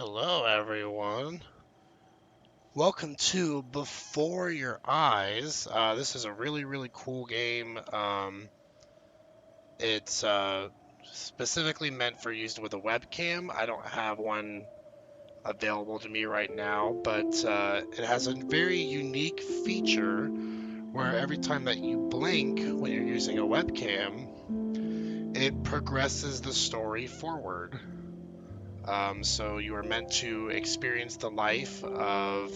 Hello, everyone. Welcome to Before Your Eyes. This is a really cool game. It's specifically meant for use with a webcam. I don't have one available to me right now, but it has a very unique feature where every time that you blink when you're using a webcam, it progresses the story forward. So you are meant to experience the life of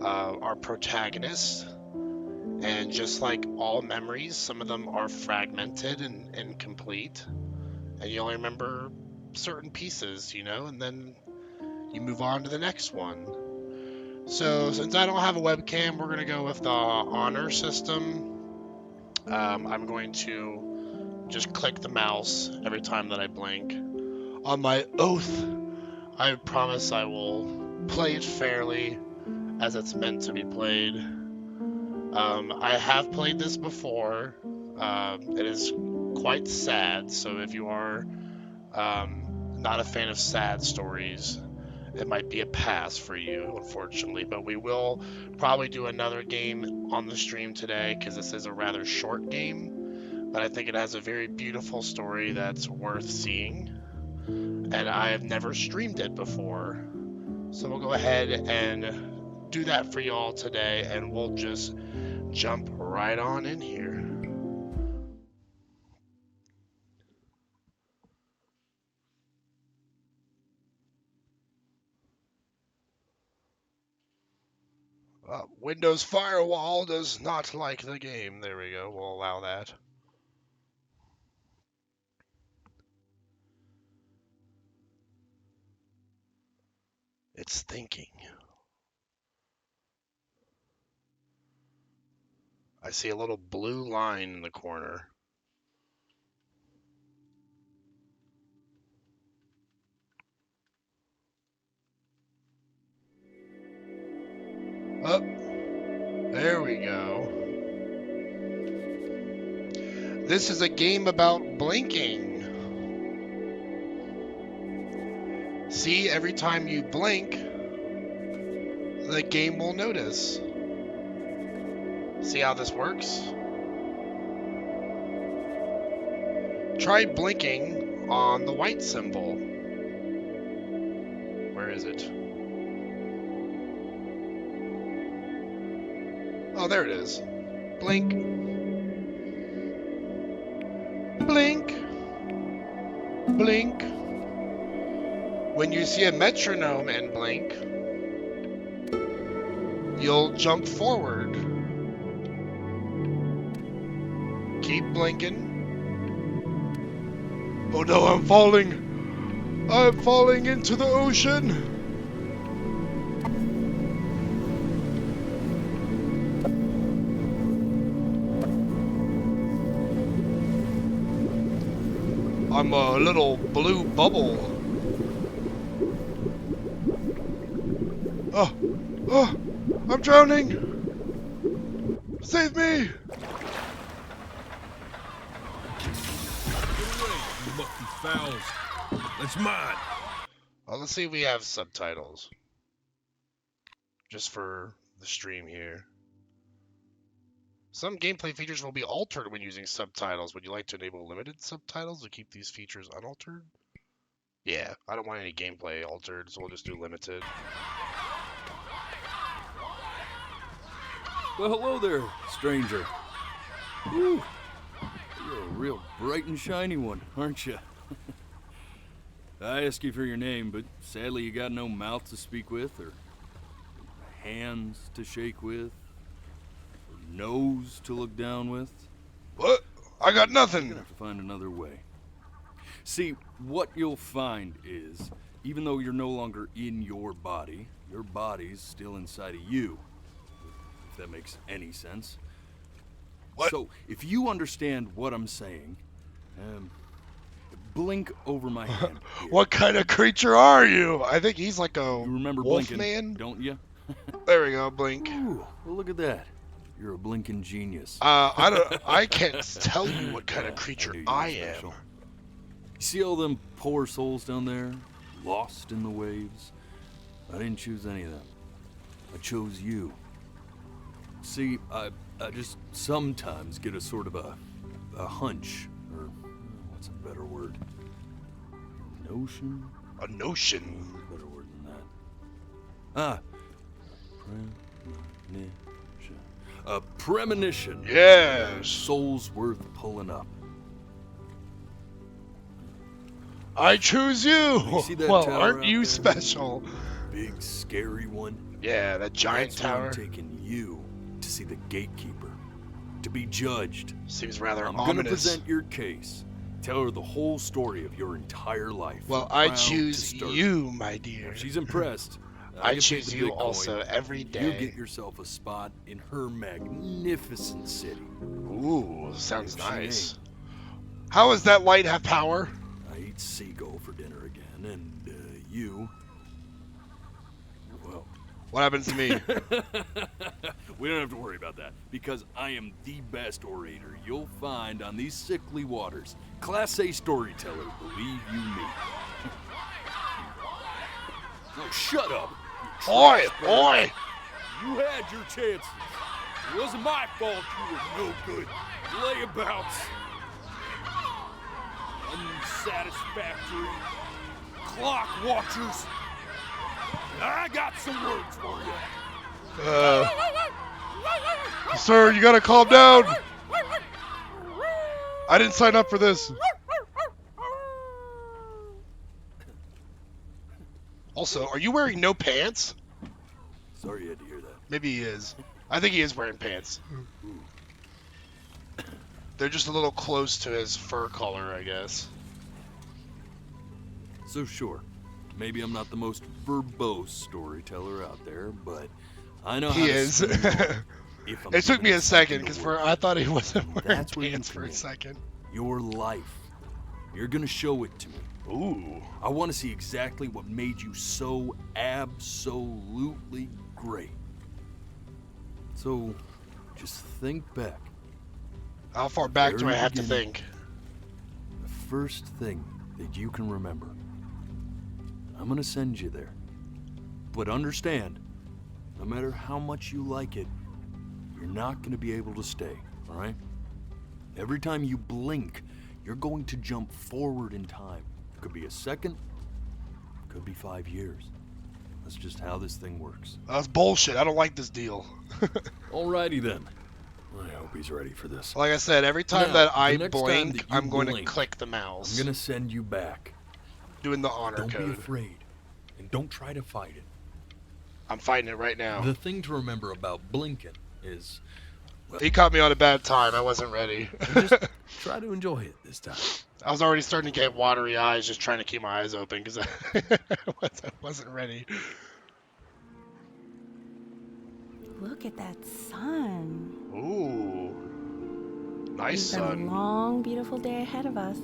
our protagonist, and just like all memories, some of them are fragmented and incomplete, and you only remember certain pieces, and then you move on to the next one. So, since I don't have a webcam, we're going to go with the honor system. I'm going to just click the mouse every time that I blink. On my oath, I promise I will play it fairly as it's meant to be played. I have played this before. It is quite sad, so if you are not a fan of sad stories, it might be a pass for you, unfortunately. But we will probably do another game on the stream today because this is a rather short game. But I think it has a very beautiful story that's worth seeing. And I have never streamed it before. So we'll go ahead and do that for y'all today, and we'll just jump right on in here. Windows Firewall does not like the game. There we go. We'll allow that. It's thinking. I see a little blue line in the corner. Oh, there we go. This is a game about blinking. See, every time you blink, the game will notice. See how this works? Try blinking on the white symbol. Where is it? Oh, there it is. Blink. Blink. Blink. When you see a metronome and blink, you'll jump forward. Keep blinking. Oh no, I'm falling! I'm falling into the ocean! I'm a little blue bubble. Oh, I'm drowning! Save me! You mucky fowls. That's mine. Well, let's see if we have subtitles. Just for the stream here. Some gameplay features will be altered when using subtitles. Would you like to enable limited subtitles to keep these features unaltered? Yeah, I don't want any gameplay altered, so we'll just do limited. Well, hello there, stranger. Whew. You're a real bright and shiny one, aren't you? I asked you for your name, but sadly you got no mouth to speak with, or hands to shake with, or nose to look down with. What? I got You're nothing! gonna have to find another way. See, what you'll find is, even though you're no longer in your body's still inside of you. If that makes any sense. What? So, if you understand what I'm saying, blink over my hand. Here. What kind of creature are you? I think he's like a You remember wolf blinking, man. don't you? There we go, blink. Ooh, well, look at that. You're a blinking genius. I can't tell you what kind of creature knew you I were am. special. You see all them poor souls down there, lost in the waves? I didn't choose any of them. I chose you. See, I just sometimes get a sort of a hunch, or what's a better word? Notion? A notion. A better word than that. Premonition. A premonition. Yes. Soul's worth pulling up. I choose you. You see that Well, tower aren't out you there? special? Big, scary one. Yeah, that giant That's where tower I'm taking you to see the gatekeeper, to be judged. seems rather I'm ominous. gonna present your case. Tell her the whole story of your entire life. Well, from I proud choose to sturdy. you, my dear. If she's impressed, I can choose pay the you Bitcoin. also every You day. get yourself a spot in her magnificent city. Ooh, sounds If she nice. ain't, How does that light have power? I eat seagull for dinner again, and you. Well, What happens to me? we don't have to worry about that, because I am the best orator you'll find on these sickly waters. Class A storyteller, believe you me. So shut up. you Oi, trash bird. oi! You had your chances. It wasn't my fault you were no good. Layabouts. Unsatisfactory. Clock watchers. I got some words for you. Sir, you gotta calm down. I didn't sign up for this. Also, are you wearing no pants? Sorry you had to hear that. Maybe he is. I think he is wearing pants. They're just a little close to his fur color, I guess. So sure, maybe I'm not the most verbose storyteller out there, but I know how He to is. spin it on if I'm It took given me a second something to because work I thought he wasn't wearing That's where you pants for come a in. second. your life. You're gonna show it to me. Ooh. I want to see exactly what made you so absolutely great. So, just think back. How far back do I Very have to beginning. think? The first thing that you can remember. I'm gonna send you there. But understand, no matter how much you like it, you're not gonna be able to stay, alright? Every time you blink, you're going to jump forward in time. Could be a second, could be 5 years. That's just how this thing works. That's bullshit. I don't like this deal. Alrighty then. I hope he's ready for this. Like I said, every time Now, that the I next time blink, that you I'm going blink, to click the mouse. I'm gonna send you back. Doing the honor Don't be code. afraid, and don't try to fight it. I'm fighting it right now. The thing to remember about blinking is, He caught me on a bad time. I wasn't ready. just try to enjoy it this time. I was already starting to get watery eyes just trying to keep my eyes open because I wasn't ready. Look at that sun. Ooh. Nice We've got a sun. long, beautiful day ahead of us.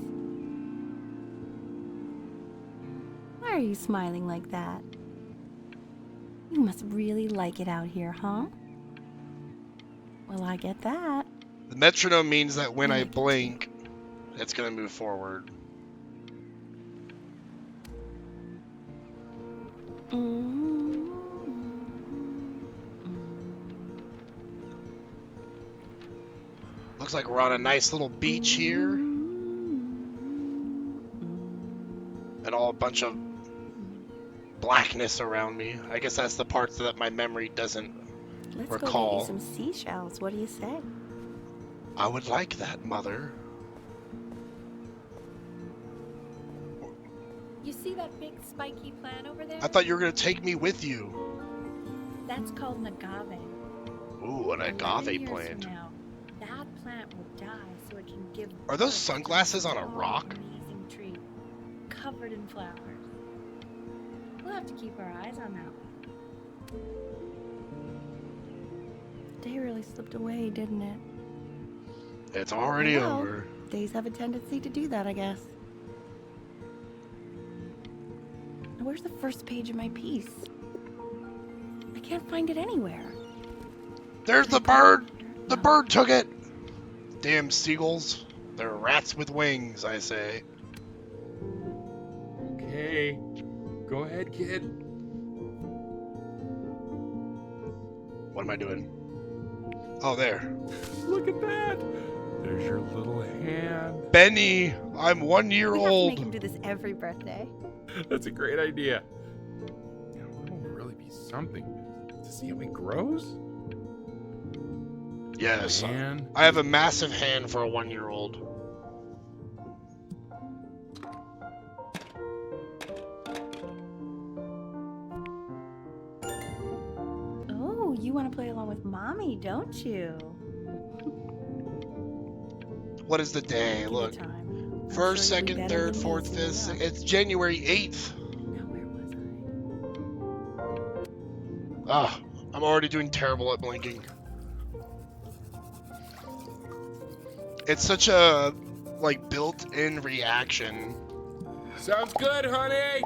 Why are you smiling like that? You must really like it out here, huh? Well, I get that. The metronome means that when I I like it too. blink, it's going to move forward. Looks like we're on a nice little beach here. And all a bunch of blackness around me. I guess that's the parts that my memory doesn't Let's recall. go get you some seashells. What do you say? I would like that, Mother. You see that big spiky plant over there? I thought you were going to take me with you. That's called an agave. Ooh, an 11 agave years plant. From now, that plant will die so it can give Are those birth to sunglasses on a tall, rock? Amazing tree, covered in flowers. We'll have to keep our eyes on that one. Day really slipped away, didn't it? It's already Well, over. Days have a tendency to do that, I guess. Now, where's the first page of my piece? I can't find it anywhere. There's the bird! The bird took it! Damn seagulls. They're rats with wings, I say. Okay, go ahead, kid. What am I doing? Oh, there. Look at that. There's your little hand. Benny, I'm 1 year We have to make old. him do this every birthday. That's a great idea. It'll really be something to see how he grows. Yes, Man. I have a massive hand for a 1 year old. Oh, you want to play along with Mommy, don't you? What is the day? Give it Look. time. I'm First, sure you'll be second, better third, than me fourth, soon fifth. enough. It's January 8th. Now where was I? Ah, I'm already doing terrible at blinking. It's such a, like, built-in reaction. Sounds good, honey.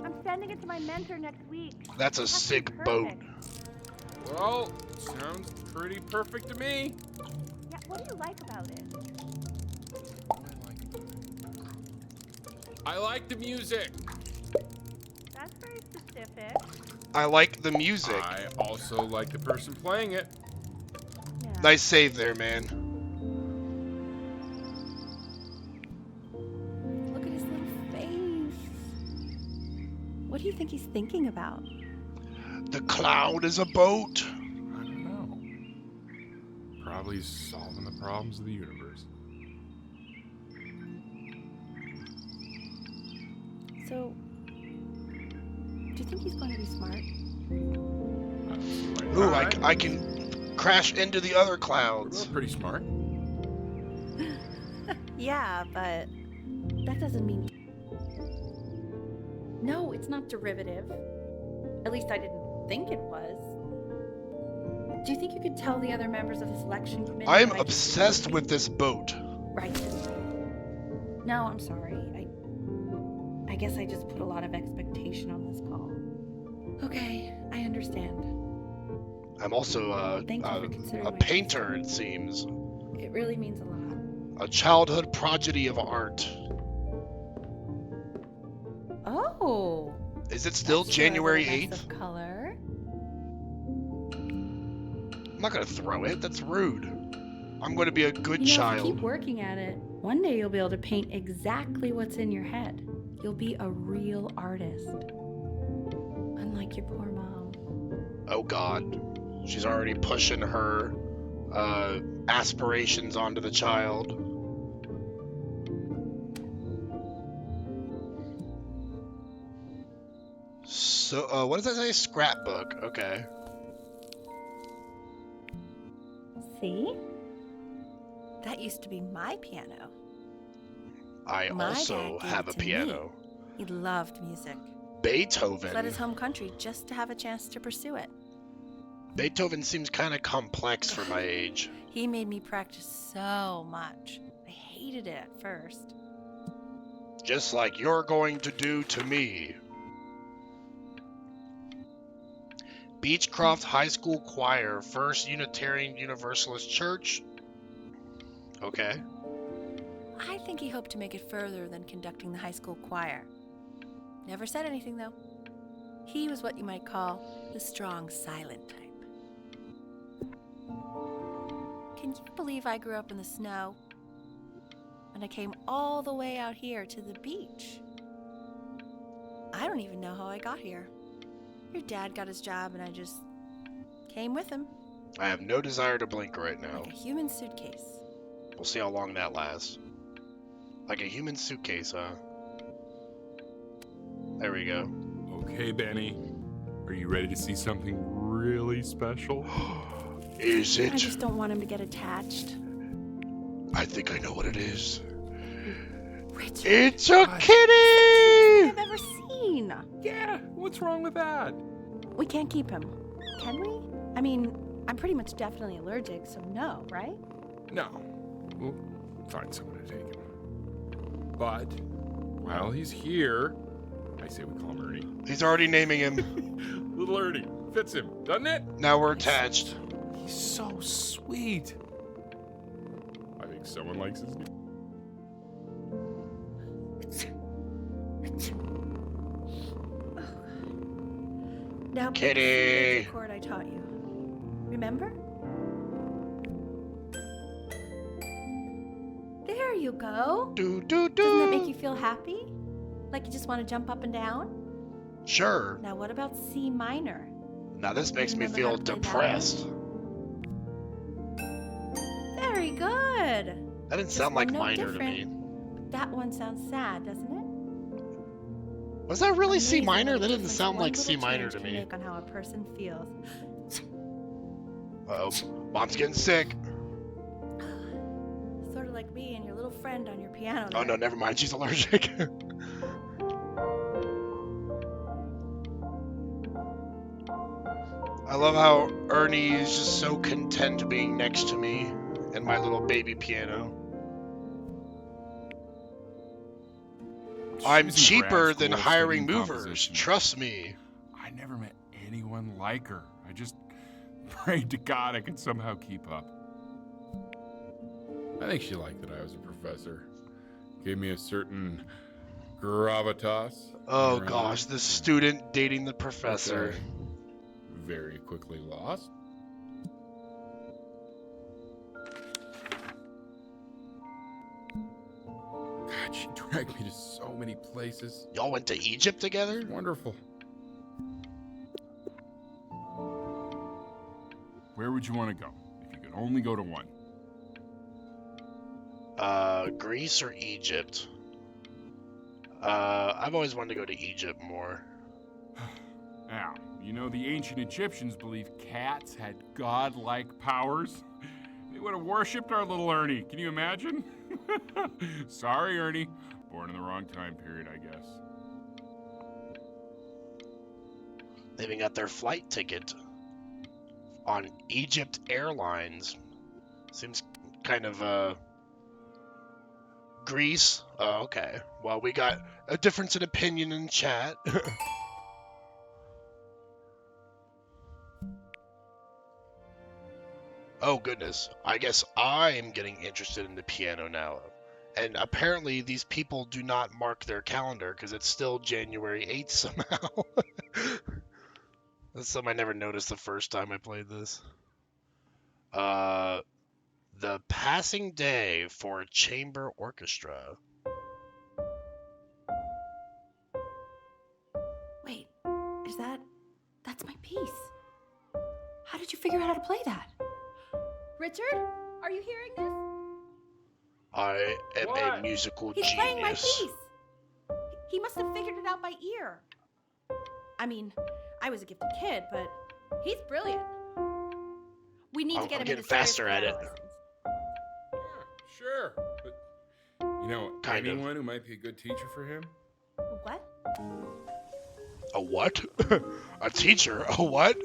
I'm sending it to my mentor next week. That's a It has to be sick boat. perfect. Well, sounds pretty perfect to me. Yeah, what do you like about it? I like the music. That's very specific. I like the music. I also like the person playing it. Yeah. Nice save there, man. Look at his little face. What do you think he's thinking about? The cloud is a boat. I don't know. Probably solving the problems of the universe. So, do you think he's going to be smart? Ooh, I can crash into the other We're clouds. pretty smart. Yeah, but that doesn't mean... No, it's not derivative. At least I didn't think it was. Do you think you could tell the other members of the selection committee? I am that just obsessed wrote with this boat. Right. No, I'm sorry. I guess I just put a lot of expectation on this call. Okay, I understand. I'm also Thank you for considering a my painter, it seems. It really means a lot. A childhood prodigy of art. Oh. Is it still That's sure is a January mess 8th? of color. I'm not gonna throw it. That's rude. I'm going to be a good You know, if you child. keep working at it, one day you'll be able to paint exactly what's in your head. You'll be a real artist. Unlike your poor mom. Oh God, she's already pushing her aspirations onto the child. So, what does that say? Scrapbook. Okay. See? That used to be my piano. I My also dad gave have it a to me. piano. He loved music. Beethoven. Fled his home country just to have a chance to pursue it. Beethoven seems kind of complex for my age. He made me practice so much. I hated it at first. Just like you're going to do to me. Beechcroft High School Choir, First Unitarian Universalist Church. Okay. I think he hoped to make it further than conducting the high school choir. Never said anything, though. He was what you might call the strong, silent type. Can you believe I grew up in the snow? And I came all the way out here to the beach. I don't even know how I got here. Your dad got his job and I just came with him. I have no desire to blink right now. Like a human suitcase. We'll see how long that lasts. Like a human suitcase, huh? There we go. Okay, Benny. Are you ready to see something really special? Is I it? just don't want him to get attached. I think I know what it is. Richard, It's a What? kitty! I've ever seen. Yeah, what's wrong with that? We can't keep him, can we? I mean, I'm pretty much definitely allergic, so no, right? No. We'll find someone to take him. But while he's here, I say we call him Ernie. He's already naming him. Little Ernie. Fits him, doesn't it? Now we're attached. He's so sweet. I think someone likes his new. Now, Kitty. the chord I taught you. remember? There you go. Do do do. Doesn't that make you feel happy? Like you just want to jump up and down? Sure. Now what about C minor? Now this makes me Remember feel how to play that depressed. Very good. That didn't Just sound one like note minor to different. me. But that one sounds sad, doesn't it? Was that really C Amazing minor? what a That didn't difference sound one like C little minor change to can me. make on how a person feels. Uh-oh. Mom's getting sick. Sort of like me and your little friend on your piano. Oh there. no, never mind. She's allergic. I love how Ernie is just so content being next to me and my little baby piano. I'm She was in cheaper grad than school hiring studying movers. composition. Trust me. I never met anyone like her. I just prayed to God I could somehow keep up. I think she liked that I was a professor. Gave me a certain gravitas. Oh around gosh, her, the student dating the professor. which I very quickly lost. God, she dragged me to so many places. Y'all went to Egypt together? Wonderful. Where would you want to go if you could only go to one? Greece or Egypt? I've always wanted to go to Egypt more. Now, you know the ancient Egyptians believed cats had godlike powers. They would have worshipped our little Ernie. Can you imagine? Sorry, Ernie. Born in the wrong time period, I guess. They even got their flight ticket on Egypt Airlines. Seems kind of, Greece? Oh, okay. Well, we got a difference in opinion in chat. Oh, goodness. I guess I'm getting interested in the piano now. And apparently these people do not mark their calendar because it's still January 8th somehow. That's something I never noticed the first time I played this. The passing day for a chamber orchestra. Wait, that's my piece. How did you figure out how to play that? Richard, are you hearing this? I am a What? musical He's genius. playing my piece. He must have figured it out by ear. I mean, I was a gifted kid, but he's brilliant. We need to get I'm him getting into serious faster at piano it. lessons. Sure, but you know Kind of. anyone who might be a good teacher for him? What? A what? A teacher? A what?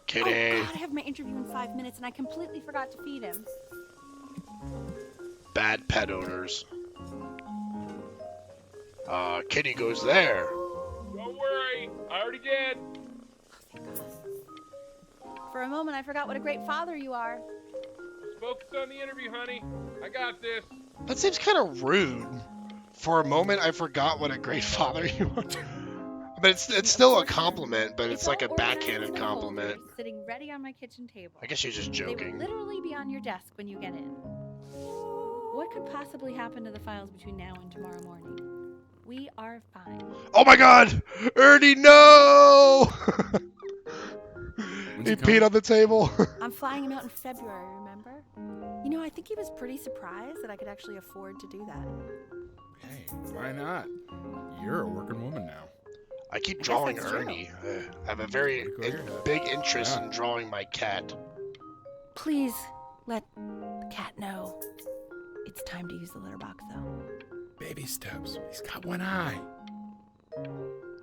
Kitty. Oh God, I have my interview in 5 minutes and I completely forgot to feed him. Bad pet owners. Kitty goes there. Don't worry, I already did. For a moment, I forgot what a great father you are. Just focus on the interview, honey. I got this. That seems kind of rude. For a moment, I forgot what a great father you are. But it's still a compliment, but it's like a all organized backhanded in compliment. folders, sitting ready on my kitchen table. I guess you're just They will joking. literally be on your desk when you get in. What could possibly happen to the files between now and tomorrow morning? We are fine. Oh my god! Ernie, no! He peed on the table. I'm flying him out in February, remember? You know, I think he was pretty surprised that I could actually afford to do that. Hey, why not? You're a working woman now. I keep guess drawing that's true. Ernie. I have a very big interest in drawing my cat. Please let the cat know. It's time to use the litter box, though. Baby steps. He's got one eye.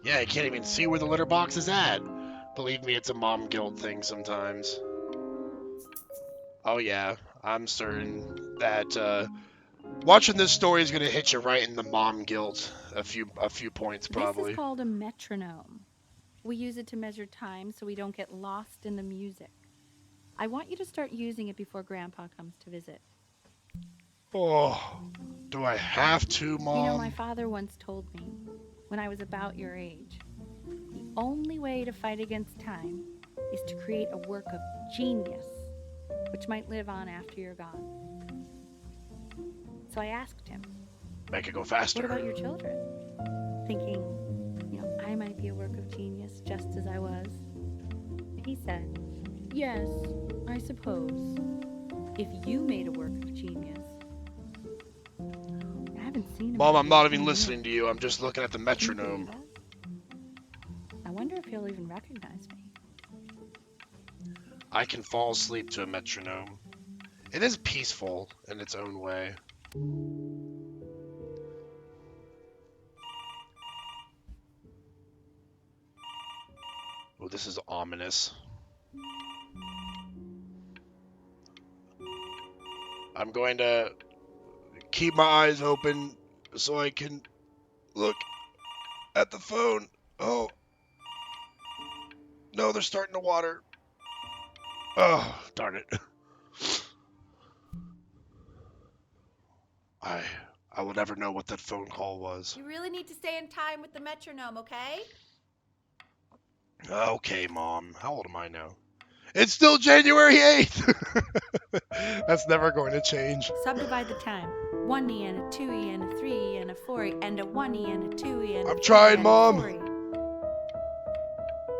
Yeah, I can't even see where the litter box is at. Believe me, it's a mom guilt thing sometimes. Oh yeah, I'm certain that watching this story is gonna hit you right in the mom guilt. A few points This probably. is called a metronome. We use it to measure time so we don't get lost in the music. I want you to start using it before Grandpa comes to visit. Oh, do I have to, Mom? You know, my father once told me, when I was about your age, the only way to fight against time is to create a work of genius, which might live on after you're gone. So I asked him, Make it go what faster. about your children? Thinking, I might be a work of genius just as I was. He said, yes, I suppose. If you made a work of genius. I haven't seen him. Mom, in I'm not even 15 listening to years. you. I'm just looking at the Can you believe metronome. that? I wonder if he'll even recognize me. I can fall asleep to a metronome. It is peaceful in its own way. Oh, this is ominous. I'm going to keep my eyes open so I can look at the phone. Oh. No, they're starting to water. Oh, darn it. I will never know what that phone call was. You really need to stay in time with the metronome, okay? Okay, Mom. How old am I now? It's still January 8th! That's never going to change. Subdivide the time. 1E and a 2E and a 3E and a 4E and a 1E and a 2E and a I'm 3E trying, and Mom. a 4E.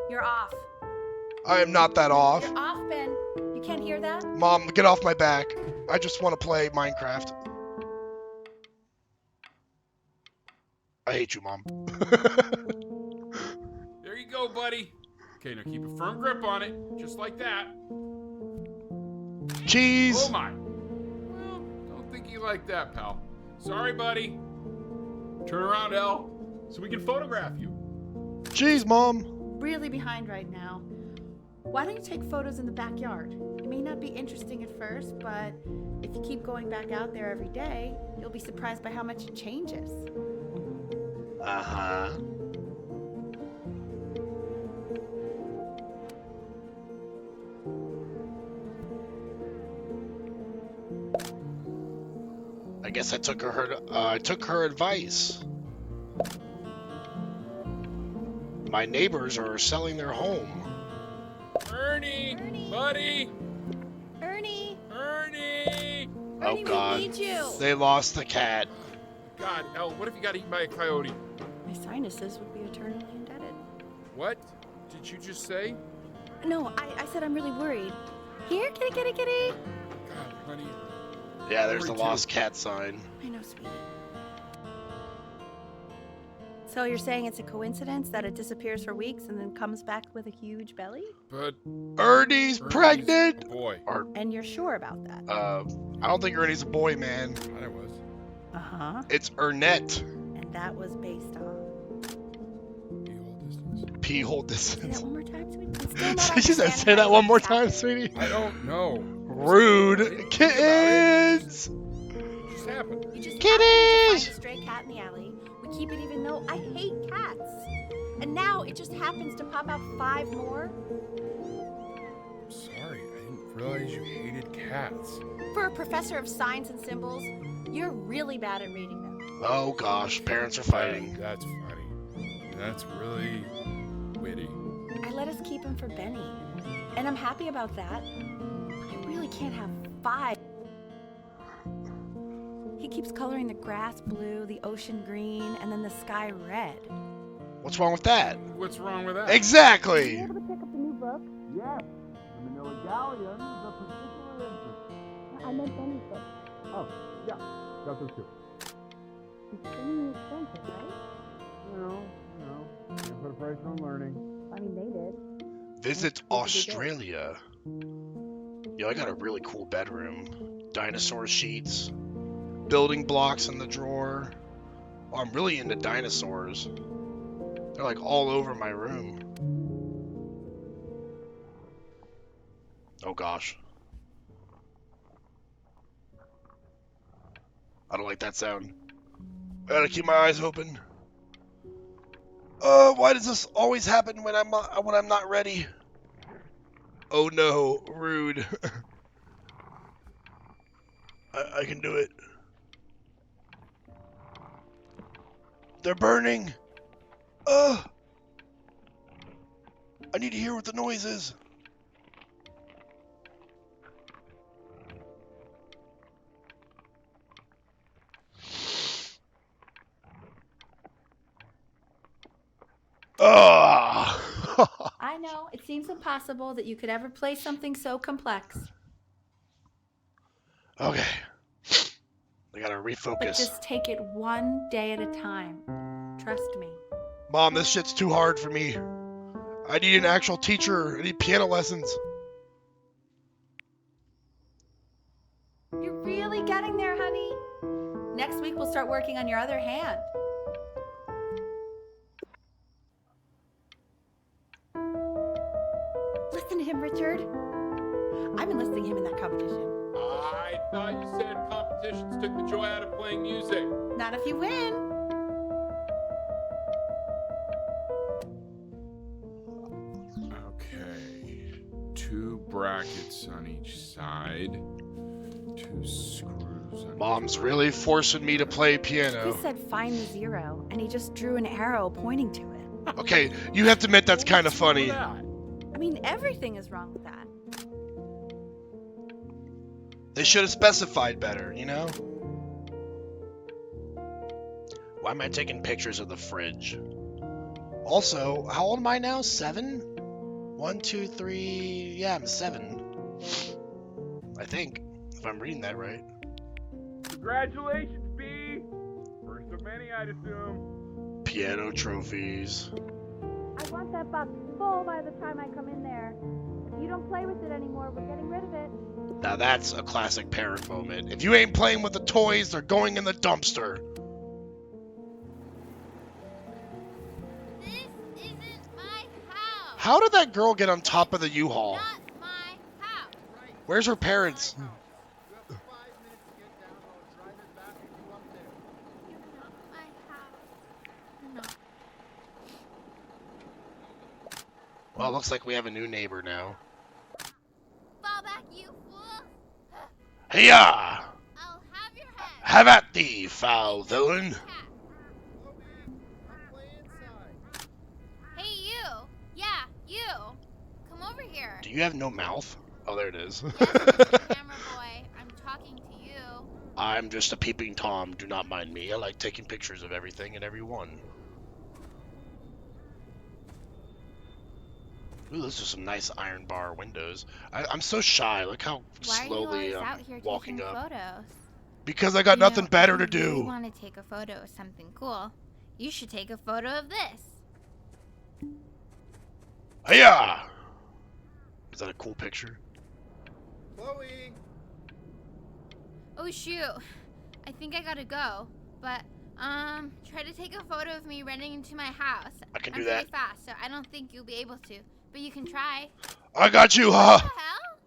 You're off. I am not that off. You're off, Ben. You can't hear that? Mom, get off my back. I just want to play Minecraft. I hate you, Mom. There you go, buddy. Okay, now keep a firm grip on it, just like that. Cheese! Oh my. Well, don't think you like that, pal. Sorry, buddy. Turn around, Elle, so we can photograph you. Cheese, Mom! Really behind right now. Why don't you take photos in the backyard? It may not be interesting at first, but if you keep going back out there every day, you'll be surprised by how much it changes. Uh-huh. I guess I took her advice. My neighbors are selling their home. Ernie, buddy, Ernie! Ernie. Oh Ernie, God, we need you! they lost the cat. God, Elle, what if you got eaten by a coyote? My sinuses would be eternally indebted. What did you just say? No, I said I'm really worried. Here, kitty, kitty, kitty! God, honey. Yeah, there's the Worried too. lost cat sign. I know, sweetie. So you're saying it's a coincidence that it disappears for weeks and then comes back with a huge belly? But Ernie's pregnant. Boy, And you're sure about that? I don't think Ernie's a boy, man. thought I was. Uh-huh. It's Ernette. And that was based on... The whole distance. Pee-hole Say that distance. one more time, sweetie. I'm still not She said, understanding say how that you one let more this time, happen. sweetie. I don't know. Rude. Think about it. Kids. It just happened. You just Kitties! happened to find a stray cat in the alley. We keep it even though I hate cats. And now it just happens to pop out 5 more? Sorry, I didn't realize you hated cats. For a professor of signs and symbols, you're really bad at reading them. Oh gosh, parents are fighting. That's funny. That's really witty. I let us keep him for Benny. And I'm happy about that. But I really can't have 5. He keeps coloring the grass blue, the ocean green, and then the sky red. What's wrong with that? What's wrong with that? Exactly. able to pick up the new book? Yes, the Manila Galleon is a particular interest. I meant Benny's book. Oh, yeah, got those too. It's extremely expensive, right? Can't put a price on learning. I mean, they did. Visit Australia. Yo, I got a really cool bedroom. Dinosaur sheets. Building blocks in the drawer. Oh, I'm really into dinosaurs. They're like all over my room. Oh gosh. I don't like that sound. I gotta keep my eyes open. Why does this always happen when I'm not ready? Oh no, rude. I can do it. They're burning. I need to hear what the noise is. Ugh. I know, it seems impossible that you could ever play something so complex. Okay. I gotta But refocus. just take it one day at a time. Trust me. Mom, this shit's too hard for me. I need an actual teacher. I need piano lessons. You're really getting there, honey. Next week we'll start working on your other hand. Listen to him, Richard. I'm enlisting him in that competition. I thought you said competitions took the joy out of playing music. Not if you win. Okay. 2 brackets on each side. 2 screws on Mom's really forcing me to play He piano. said find the 0, and he just drew an arrow pointing to it. Okay, you have to admit that's kind of funny. I mean, everything is wrong with that. They should have specified better, you know? Why am I taking pictures of the fridge? Also, how old am I now? 7? 1, 2, 3... Yeah, I'm 7. I think, if I'm reading that right. Congratulations, B! First of many, I'd assume. Piano trophies. I want that box full by the time I come in there. If you don't play with it anymore, we're getting rid of it. Now that's a classic parent moment. If you ain't playing with the toys, they're going in the dumpster. This isn't my house. How did that girl get on top of the U-Haul? Not my house. Where's her parents? Not my house. No. Well, looks like we have a new neighbor now. Fall back, you fool. Hiya! I'll have your head. Have at thee, foul villain. Cat. Hey, you. Yeah, you. Come over here. Do you have no mouth? Oh, there it is. Yes, Mr. Camera Boy. I'm talking to you. I'm just a peeping Tom. Do not mind me. I like taking pictures of everything and everyone. Ooh, those are some nice iron bar windows. I'm so shy. Look how Why slowly are you always I'm out here walking taking up. photos? Because I got nothing better to If you really do. want to take a photo of something cool, you should take a photo of this. Hiya! Is that a cool picture? Chloe! Oh shoot, I think I gotta go. But try to take a photo of me running into my house. I can I'm do pretty that. fast, so I don't think you'll be able to. But you can try. I got you, What huh? the hell?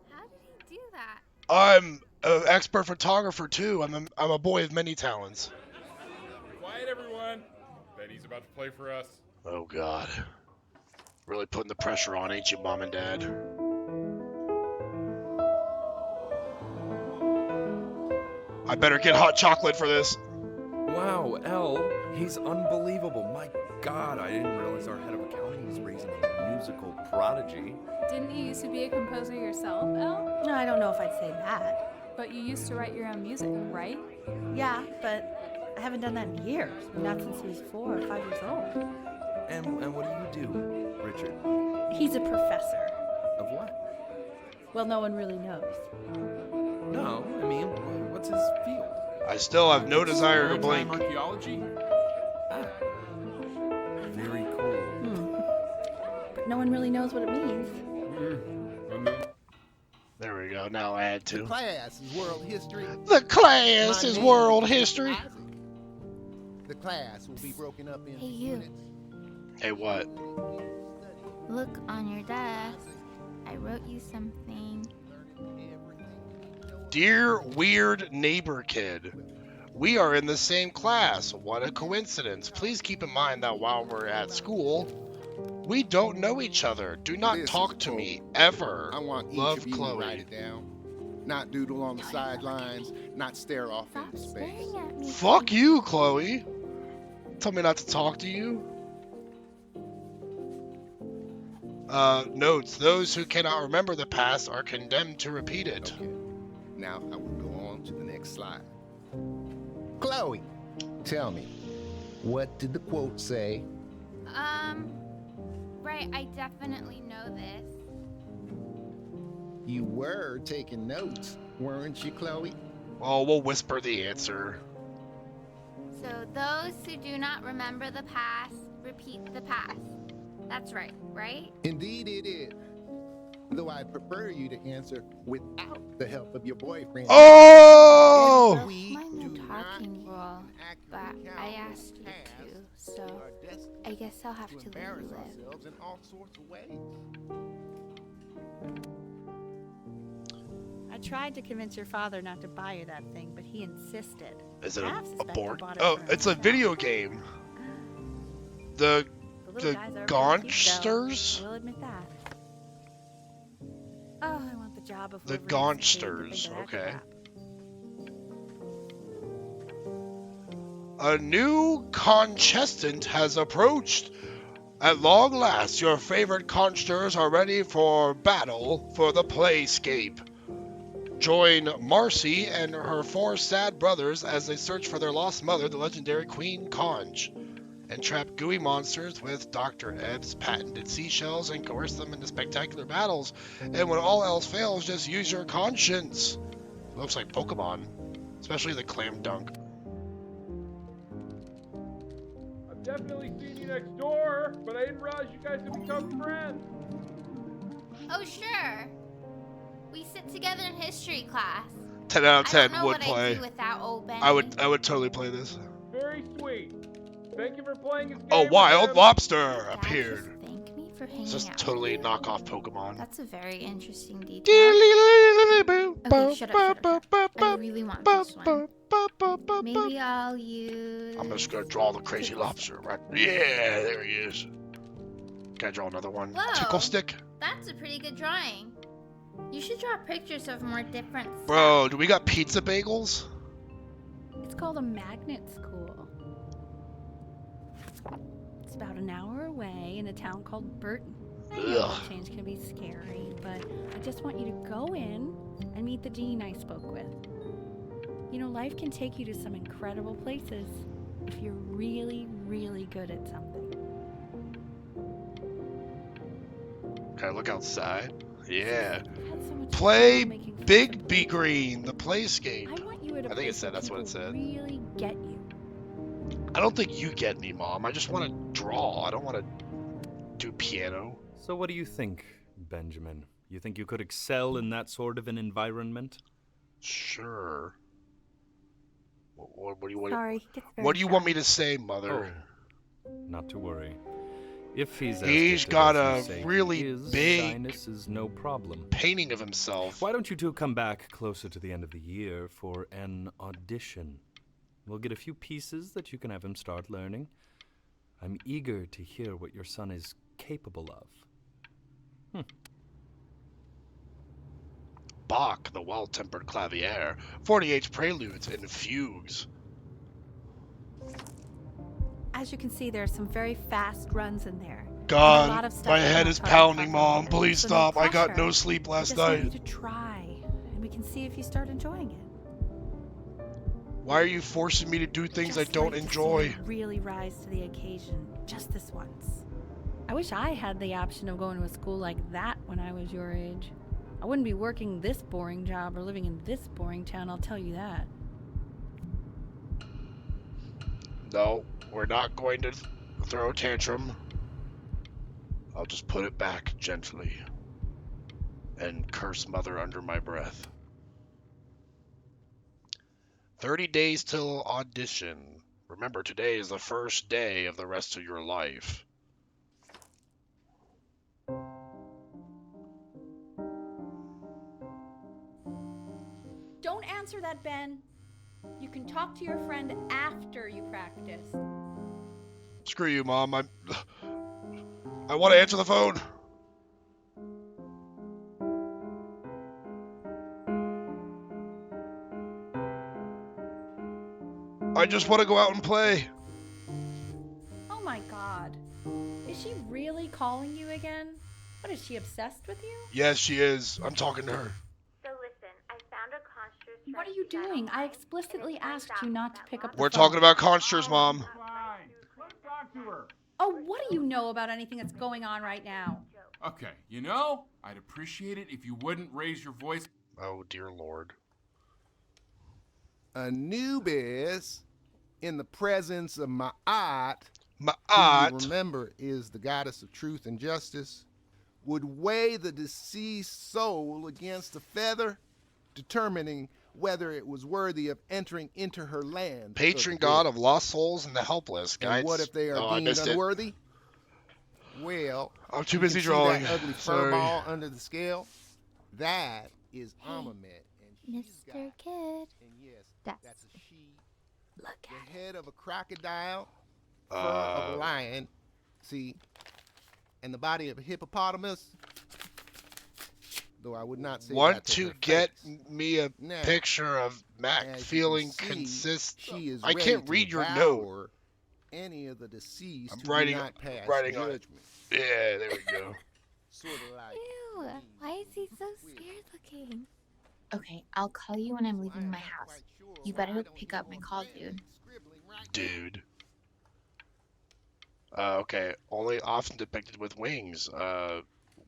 How did he do that? I'm an expert photographer too. I'm a boy of many talents. Quiet, everyone. Betty's about to play for us. Oh God. Really putting the pressure on, ain't you, Mom and Dad? I better get hot chocolate for this. Wow, Elle, he's unbelievable. My God, I didn't realize our head of accounting was raising a musical prodigy. Didn't you used to be a composer yourself, Elle? No, I don't know if I'd say that. But you used to write your own music, right? Yeah, but I haven't done that in years. Not since he was 4 or 5 years old. And what do you do, Richard? He's a professor. Of what? Well, no one really knows. No, I mean, what's his field? I still have no desire to Maritime blink. archaeology? Ah, very cool. But no one really knows what it means. There we go. Now I had to. Class is world history. The class My is name world is history. Isaac. The class will be broken up into Hey, you. units. Hey, what? Look on your desk. I wrote you something. Dear weird neighbor kid, we are in the same class. What a coincidence. Please keep in mind that while we're at school, we don't know each other. Do not This talk is to a me poem. ever. I want each Love of you Chloe. to write it down. Not doodle on the sidelines, not stare off Stop into space. staring at me. Fuck you, Chloe. Tell me not to talk to you. Notes, those who cannot remember the past are condemned to repeat it. Okay. Now I will go on to the next slide. Chloe, tell me, what did the quote say? Right, I definitely know this. You were taking notes, weren't you, Chloe? Oh, we'll whisper the answer. So those who do not remember the past, repeat the past. That's right, right? Indeed it is. Though I prefer you to answer without the help of your boyfriend. Oh! Well, mine no talking rule, but I asked you to, so I guess I'll have to let you live. Ourselves in all sorts of ways. I tried to convince your father not to buy you that thing, but he insisted. Is it Half a suspect I board? bought it Oh, for it's a himself. video game. The little guys are pretty cute, Gonsters? though. I will admit that. Oh, I want the job of The whoever needs to pay to Gonsters, think of that okay. crap. A new contestant has approached. At long last, your favorite consters are ready for battle for the playscape. Join Marcy and her 4 sad brothers as they search for their lost mother, the legendary Queen Conch, and trap gooey monsters with Dr. Ebb's patented seashells and coerce them into spectacular battles. And when all else fails, just use your conscience. It looks like Pokemon, especially the Clam Dunk. I've definitely seen you next door, but I didn't realize you guys had become friends. Oh, sure. We sit together in history class. 10 out of 10 I don't know would what play. I'd do without old Benny. I would totally play this. Very sweet. Thank you for playing his game. A with wild him. lobster Dad appeared. just thanked me for hanging It's just out totally with you. knockoff Pokemon. That's a very interesting detail. Okay, shut up. I really want this one. Maybe I'll use... I'm just gonna draw the crazy lobster, right? Yeah, there he is. Can I draw another one? Whoa. Tickle stick? That's a pretty good drawing. You should draw pictures of more different stuff. Bro, do we got pizza bagels? It's called a magnet school. It's about an hour away in a town called Burton. I know Ugh. that change can be scary, but I just want you to go in and meet the dean I spoke with. You know, life can take you to some incredible places if you're really, really good at something. Can I look outside? Yeah. I've had so much Play trouble making friends Big with B people. Green, the playscape. I want you at a I think it place said where that's what it people said. really get you. I don't think you get me, Mom. I just want to draw. I don't want to do piano. So what do you think, Benjamin? You think you could excel in that sort of an environment? Sure. What do you Sorry, he gets very What do you want shy. me to say, Mother? Not to worry. If he's as He's gifted got as a you say really he is, big shyness is no problem. Painting of himself. Why don't you two come back closer to the end of the year for an audition? We'll get a few pieces that you can have him start learning. I'm eager to hear what your son is capable of. Bach, the well-tempered clavier, 48 preludes and fugues. As you can see, there are some very fast runs in there. And a lot God, of stuff my that head I'm is not talking pounding, about Mom. here. Please So stop. I got pressure. no sleep I last just want you night. to try, and we can see if you start enjoying it. Why are you forcing me to do things I Just don't like to see enjoy? you really rise to the occasion, just this once. I wish I had the option of going to a school like that when I was your age. I wouldn't be working this boring job or living in this boring town, I'll tell you that. No, we're not going to throw a tantrum. I'll just put it back gently and curse Mother under my breath. 30 days till audition. Remember, today is the first day of the rest of your life. Don't answer that, Ben. You can talk to your friend after you practice. Screw you, Mom. I want to answer the phone. I just want to go out and play. Oh my god. Is she really calling you again? What, is she obsessed with you? Yes, she is. I'm talking to her. So listen, I found a construct. What are you doing? I explicitly asked you not to pick up the We're phone. talking about consters, Mom. Fine. Let's talk to her. Oh, what do you know about anything that's going on right now? Okay, you know, I'd appreciate it if you wouldn't raise your voice. Oh, dear Lord. Anubis, in the presence of Ma'at, who Ma'at. you remember is the goddess of truth and justice, would weigh the deceased soul against a feather, determining whether it was worthy of entering into her land. Patron god of lost souls and the helpless, guys. And what if they are I deemed missed unworthy? Well, I'm too you busy can drawing. See that ugly Sorry. furball under the scale? That is Amamet, and she's got, Mr. Kid. and yes, That's a she. Look The at head of a crocodile, fur of a lion, see, and the body of a hippopotamus. Though I would not say Want that to her get face. Me a Now, picture of Mac as you feeling can see, consist. She is I ready can't to read your note. devour any of the deceased I'm who writing- do not pass writing on it. judgment. Yeah, there we go. Sort of like. Ew, why is he so scared looking? Okay, I'll call you when I'm leaving my house. You better pick up my call, dude. Dude. Okay. Only often depicted with wings.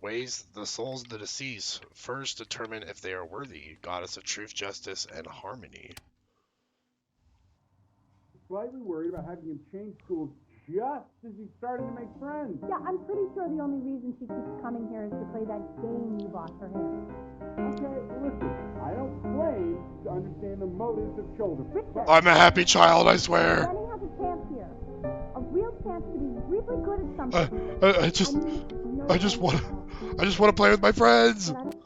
Weighs the souls of the deceased. First, determine if they are worthy. Goddess of truth, justice, and harmony. Slightly worried about having him change schools just as he's starting to make friends. Yeah, I'm pretty sure the only reason she keeps coming here is to play that game you bought for him. Okay, listen, I don't claim to understand the motives of children. Richard, I'm a happy child, I swear. Benny has a chance here. A real chance to be really good at something. I just want to play with my friends. But I don't-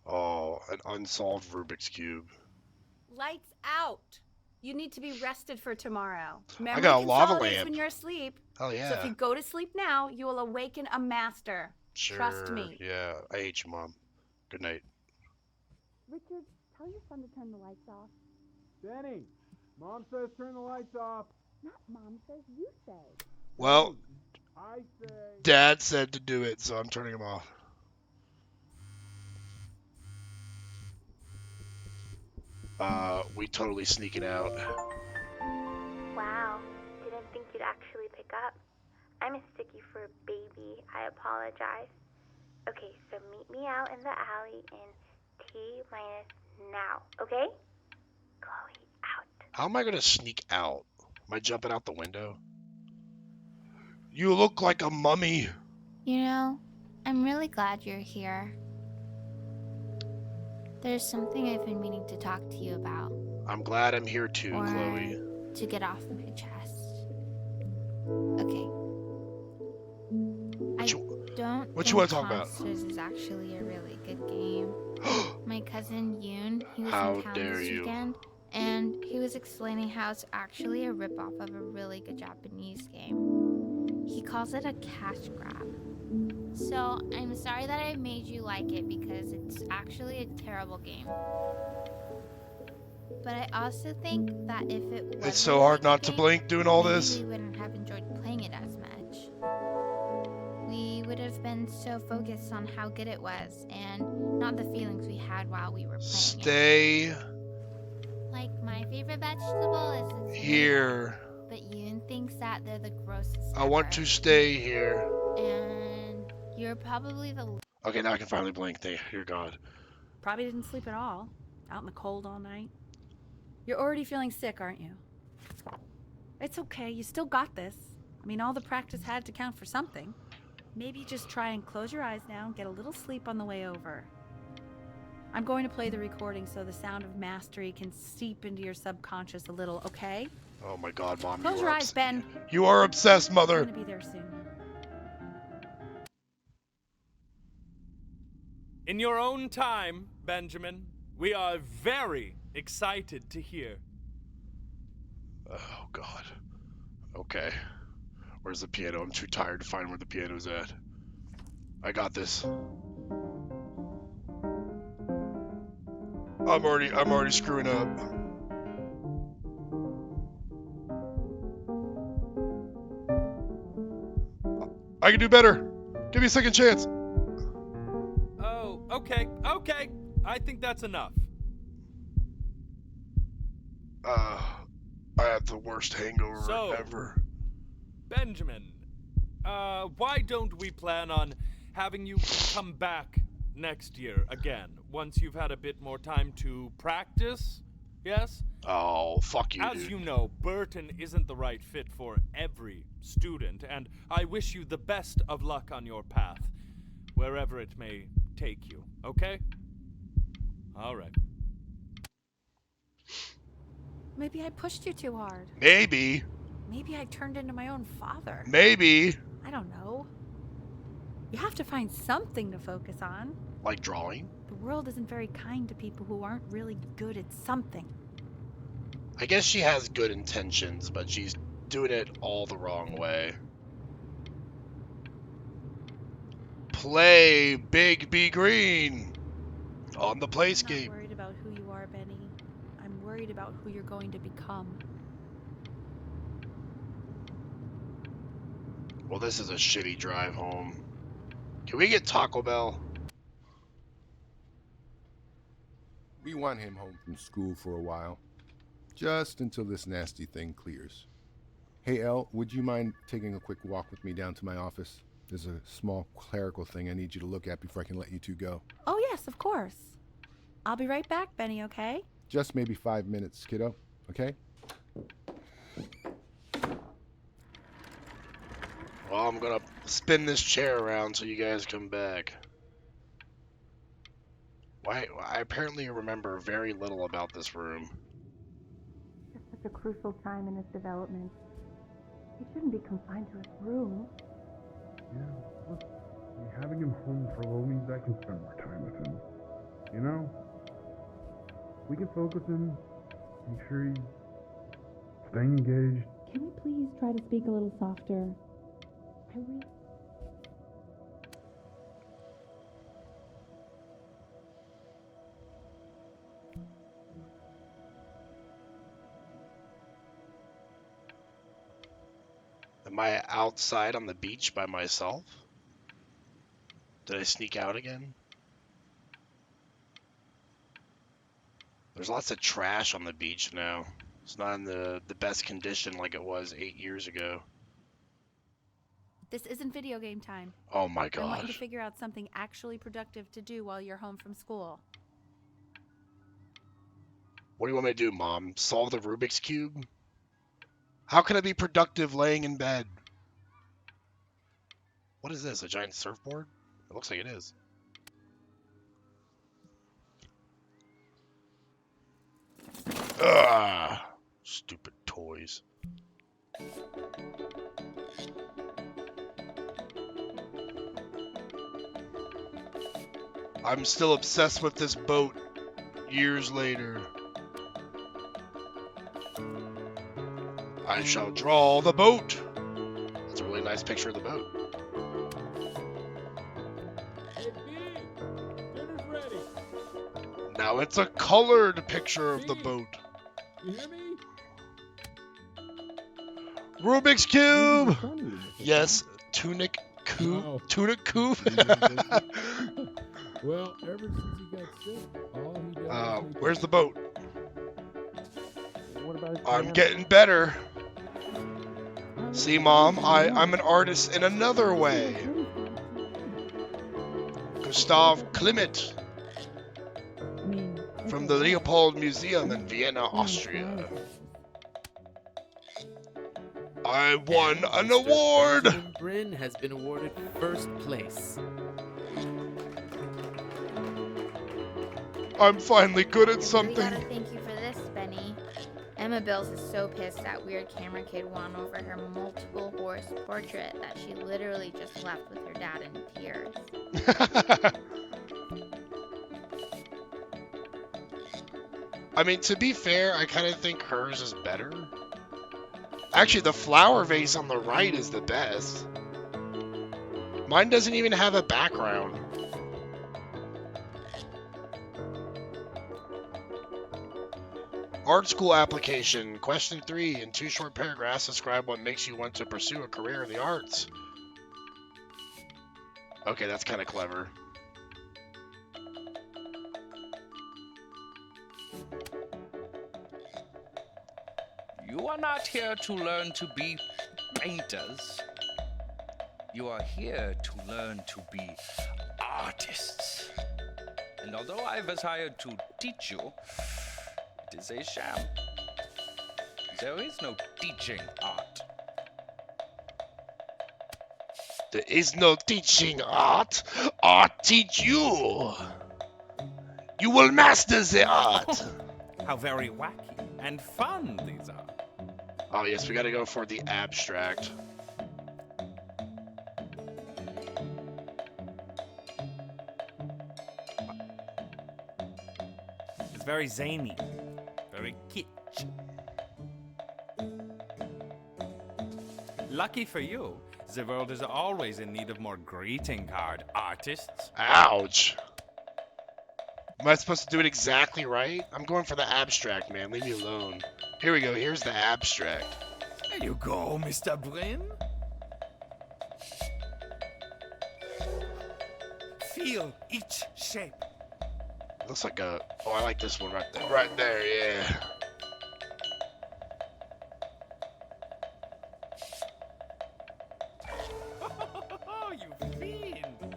Oh, an unsolved Rubik's Cube. Lights out. You need to be rested for tomorrow. I got a lava consolidates lamp. when you're asleep. Hell yeah. So if you go to sleep now, you will awaken a master. Sure. Trust me. Yeah, I hate you, Mom. Good night. Richard, tell your son to turn the lights off. Benny, Mom says turn the lights off. Not Mom says, you say. Well, I say. Dad said to do it, so I'm turning him off. We totally sneaking out. Wow, didn't think you'd actually pick up. I mistook you for a baby. I apologize. Okay, so meet me out in the alley in T-minus now, okay? Chloe, out. How am I gonna sneak out? Am I jumping out the window? You look like a mummy. You know, I'm really glad you're here. There's something I've been meaning to talk to you about. I'm glad I'm here too, Or Chloe. to get off my chest. Okay. What you wanna talk about? Monsters is actually a really good game. My cousin Yoon, he was How in town dare this you. weekend, and he was explaining how it's actually a ripoff of a really good Japanese game. He calls it a cash grab. So I'm sorry that I made you like it because it's actually a terrible game. But I also think that if it was It's so hard not to blink doing all this. we wouldn't have enjoyed playing it as much. We would have been so focused on how good it was and not the feelings we had while we were playing Stay it. Like my favorite vegetable is the tomato, here. but Yoon thinks that they're the grossest I want ever. to stay here. And you're probably the Okay, now I can finally blink. Dear God. Probably didn't sleep at all. Out in the cold all night. You're already feeling sick, aren't you? It's okay. You still got this. I mean, all the practice had to count for something. Maybe just try and close your eyes now and get a little sleep on the way over. I'm going to play the recording so the sound of mastery can seep into your subconscious a little, okay? Oh my God, Mom. Close you your are eyes, Ben. You are obsessed, I'm Mother. gonna be there soon. In your own time, Benjamin, we are very excited to hear. Oh God. Okay. Where's the piano? I'm too tired to find where the piano's at. I got this. I'm already screwing up. I can do better. Give me a second chance. Oh, okay. I think that's enough. I had the worst hangover So, ever. Benjamin, why don't we plan on having you come back next year again, once you've had a bit more time to practice? Yes? Oh, fuck you, As dude. you know, Burton isn't the right fit for every student, and I wish you the best of luck on your path, wherever it may take you, okay? All right. Maybe I pushed you too hard. Maybe. Maybe I turned into my own father. Maybe. I don't know. You have to find something to focus on. Like drawing? The world isn't very kind to people who aren't really good at something. I guess she has good intentions, but she's doing it all the wrong way. Play Big B Green on the I'm playscape. not worried about who you are, Benny. I'm worried about who you're going to become. Well, this is a shitty drive home. Can we get Taco Bell? We want him home from school for a while. Just until this nasty thing clears. Hey, Elle, would you mind taking a quick walk with me down to my office? There's a small clerical thing I need you to look at before I can let you two go. Oh, yes, of course. I'll be right back, Benny, okay? Just maybe 5 minutes, kiddo, okay? Well, I'm gonna spin this chair around so you guys come back. Why? I apparently remember very little about this room. It's such a crucial time in his development. He shouldn't be confined to his room. Yeah, look, having him home for a little means I can spend more time with him. You know? We can focus him, make sure he's staying engaged. Can we please try to speak a little softer? I really... Am I outside on the beach by myself? Did I sneak out again? There's lots of trash on the beach now. It's not in the best condition like it was 8 years ago. This isn't video game time. Oh my I want you to gosh. figure out something actually productive to do while you're home from school. What do you want me to do, Mom? Solve the Rubik's Cube? How can I be productive laying in bed? What is this, a giant surfboard? It looks like it is. Ugh, stupid toys. I'm still obsessed with this boat years later. I shall draw the boat. That's a really nice picture of the boat. Hey, B, dinner's ready. Now it's a colored picture of the boat. You hear me? Rubik's Cube! Yes, tunic coupe. No. Tunic coupe. Well, ever since he got sick, all he does is make Where's the boat? What about his I'm piano? getting better. See, Mom, I'm an artist in another way. Gustav Klimt from the Leopold Museum in Vienna, Austria. I won an award! Benjamin Bryn has been awarded first place. I'm finally good at We something. gotta thank you for this, Benny. Emma Bills is so pissed that weird camera kid won over her multiple horse portrait that she literally just left with her dad in tears. I mean, to be fair, I kind of think hers is better. Actually, the flower vase on the right is the best. Mine doesn't even have a background. Art school application. Question 3. In 2 short paragraphs, describe what makes you want to pursue a career in the arts. Okay, that's kind of clever. You are not here to learn to be painters. You are here to learn to be artists. And although I was hired to teach you, it is a sham. There is no teaching art. There is no teaching art. Art teach you. You will master the art. How very wacky and fun these are. Oh yes, we gotta go for the abstract. It's very zany, very kitsch. Lucky for you, the world is always in need of more greeting card artists. Ouch. Am I supposed to do it exactly right? I'm going for the abstract, man. Leave me alone. Here we go. Here's the abstract. There you go, Mr. Bryn. Feel each shape. Looks like a... Oh, I like this one right there. Right there, yeah. Oh, you fiend.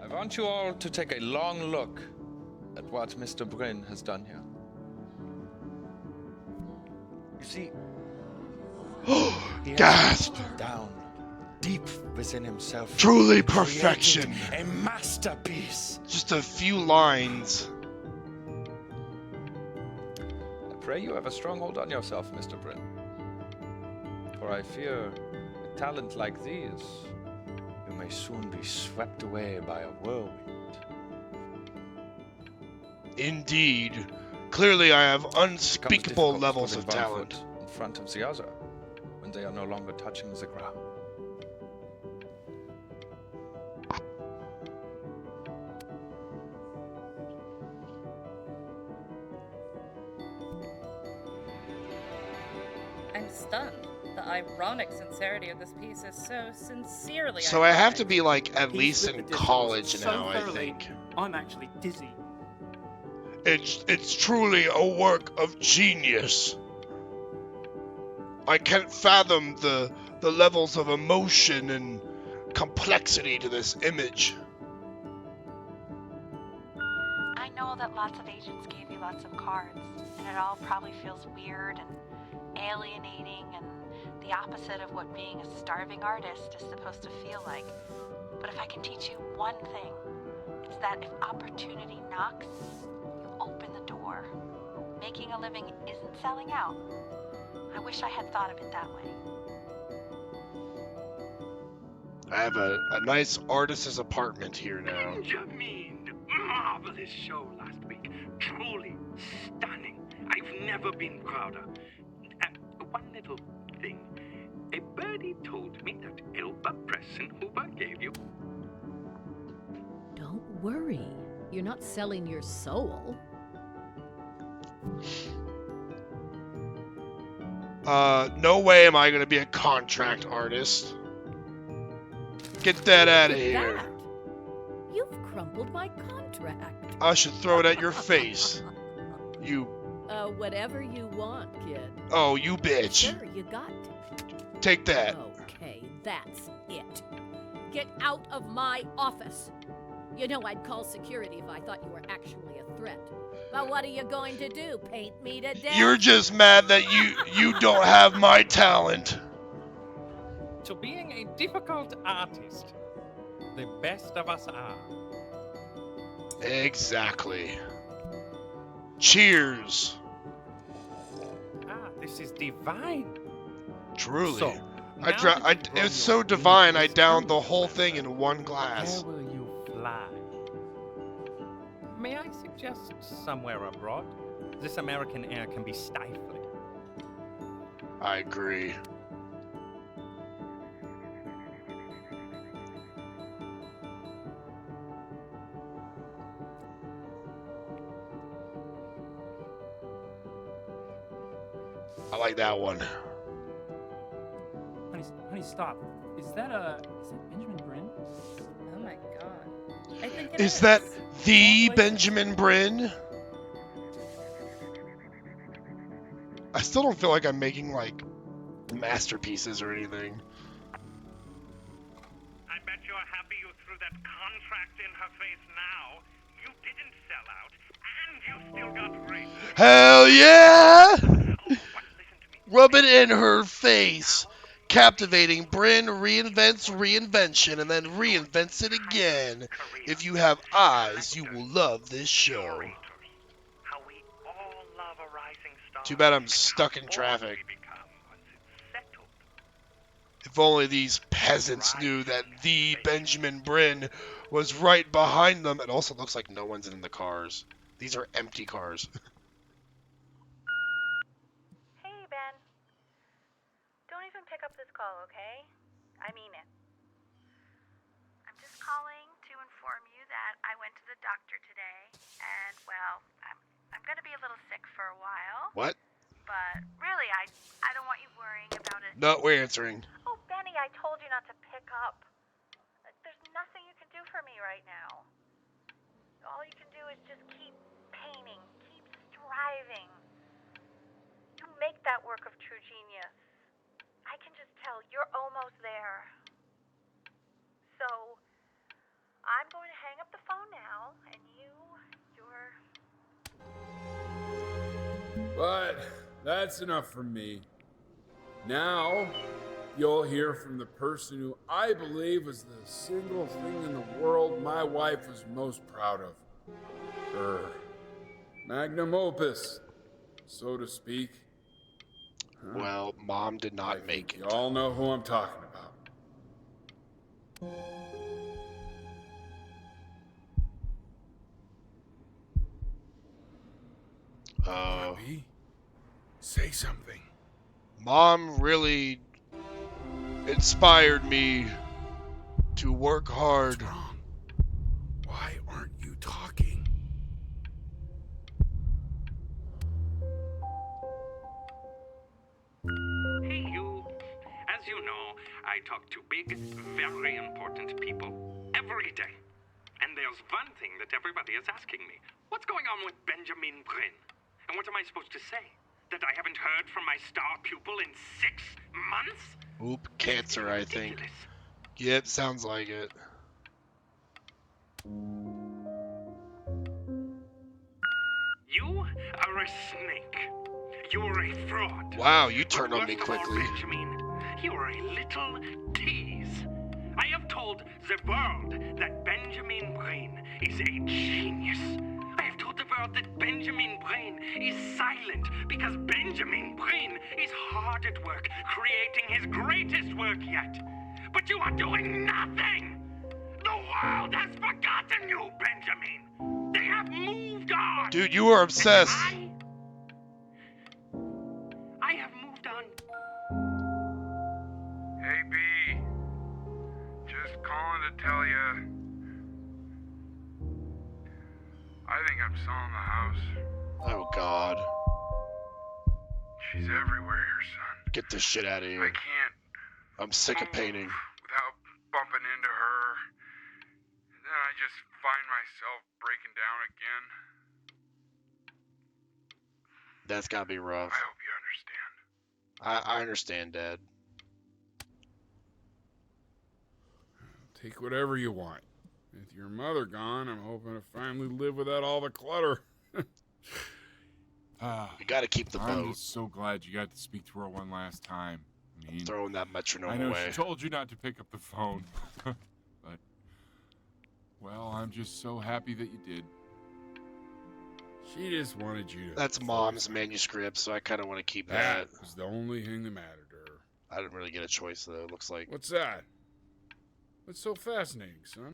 I want you all to take a long look at what Mr. Bryn has done here. You see, he Gasp! has down deep within himself. Truly created perfection. A masterpiece. Just a few lines. I pray you have a strong hold on yourself, Mr. Bryn. For I fear with talent like these, you may soon be swept away by a whirlwind. Indeed. Clearly I have It becomes unspeakable difficult levels putting of one talent. foot in front of the other when they are no longer touching the ground. I'm stunned. The ironic sincerity of this piece is so sincerely So I have to ironic. be like at He's least with in the distance college so now, I thoroughly, think. I'm actually dizzy. It's truly a work of genius. I can't fathom the levels of emotion and complexity to this image. I know that lots of agents gave you lots of cards, and it all probably feels weird and alienating and the opposite of what being a starving artist is supposed to feel like. But if I can teach you one thing, it's that if opportunity knocks, you open the door. Making a living isn't selling out. I wish I had thought of it that way. I have a nice artist's apartment here now. Benjamin, marvelous show last week. Truly stunning. I've never been prouder. One little thing. A birdie told me that Elba Pressenhuber gave you. Don't worry. You're not selling your soul. No way am I gonna be a contract artist. Get that out of here. That? You've crumpled my contract. I should throw it at your face. You. Whatever you want, kid. Oh, you bitch. Sure, you got it. Take that. Okay, that's it. Get out of my office. You know I'd call security if I thought you were actually a threat. But what are you going to do? Paint me to death? You're just mad that you don't have my talent. To being a difficult artist, the best of us are. Exactly. Cheers. Ah, this is divine. Truly. So, It's so divine I downed the whole thing in one glass. Where will you fly? May I suggest somewhere abroad? This American air can be stifling. I agree. I like that one. Honey, Benny, stop. Is that Benjamin Bryn? Oh my god. I think it Is that the All places. Benjamin Bryn? I still don't feel like I'm making like masterpieces or anything. I bet you're happy you threw that contract in her face now. You didn't sell out, and you still got raises. Hell yeah! Rub it in her face. Captivating Bryn reinvents reinvention and then reinvents it again. If you have eyes, you will love this show. How we all love a rising star. Too bad I'm stuck in traffic. If only these peasants knew that the Benjamin Bryn was right behind them. It also looks like no one's in the cars. These are empty cars. Hey, Ben. Don't even pick up this call, okay? I mean it. I'm just calling to inform you that I went to the doctor today, and, well, I'm gonna be a little sick for a while. What? But, really, I don't want you worrying about it. No, we're answering. Oh, Benny, I told you not to pick up. There's nothing you can do for me right now. All you can do is just keep painting, keep striving. You make that work of true genius. I can just tell you're almost there. So, I'm going to hang up the phone now, and you're... But that's enough from me. Now, you'll hear from the person who I believe was the single thing in the world my wife was most proud of. Her magnum opus, so to speak. Well, Mom did not make it. You all know who I'm talking about. Bobby, say something. Mom really inspired me to work hard. What's wrong? Why aren't you talking? Hey, you. As you know, I talk to big, very important people every day. And there's one thing that everybody is asking me. What's going on with Benjamin Bryn? And what am I supposed to say? That I haven't heard from my star pupil in 6 months? Oop, cancer, I think. Yep, sounds like it. You are a snake. You're a fraud. Wow, you turned on me But worst of all, quickly. Benjamin, you're a little tease. I have told the world that Benjamin Bryn is a genius. I have told the world that Benjamin Bryn is silent because Benjamin Bryn is hard at work creating his greatest work yet. But you are doing nothing! The world has forgotten you, Benjamin! They have moved on! Dude, you are obsessed. I have moved on. Hey, B. Just calling to tell you. I think I'm selling the house. Oh, God. She's everywhere here, son. Get this shit out of here. I can't I'm sick of move painting. without bumping into her. And then I just find myself breaking down again. That's gotta be rough. I hope you understand. I understand, Dad. Take whatever you want. With your mother gone, I'm hoping to finally live without all the clutter. You gotta keep the I'm boat. just so glad you got to speak to her one last time. I mean, Throwing that metronome I know away. she told you not to pick up the phone, but, well, I'm just so happy that you did. She just wanted you to... That's Mom's manuscript, so I kind of want to keep that. That was the only thing that mattered to her. I didn't really get a choice, though, it looks like. What's that? What's so fascinating, son?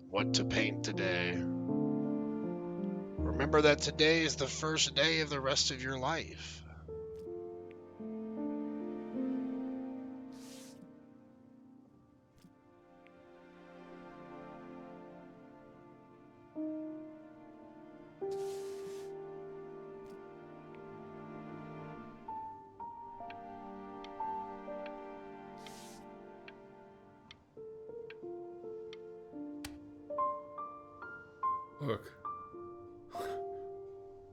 What to paint today? Remember that today is the first day of the rest of your life. Look.